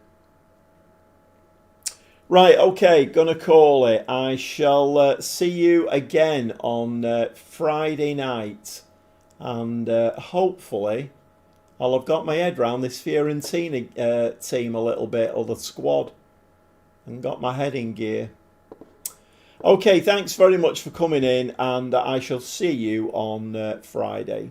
Right, okay, gonna call it. I shall see you again on Friday night, and hopefully I'll have got my head round this Fiorentina team a little bit, or the squad, and got my head in gear. Okay, thanks very much for coming in, and I shall see you on Friday.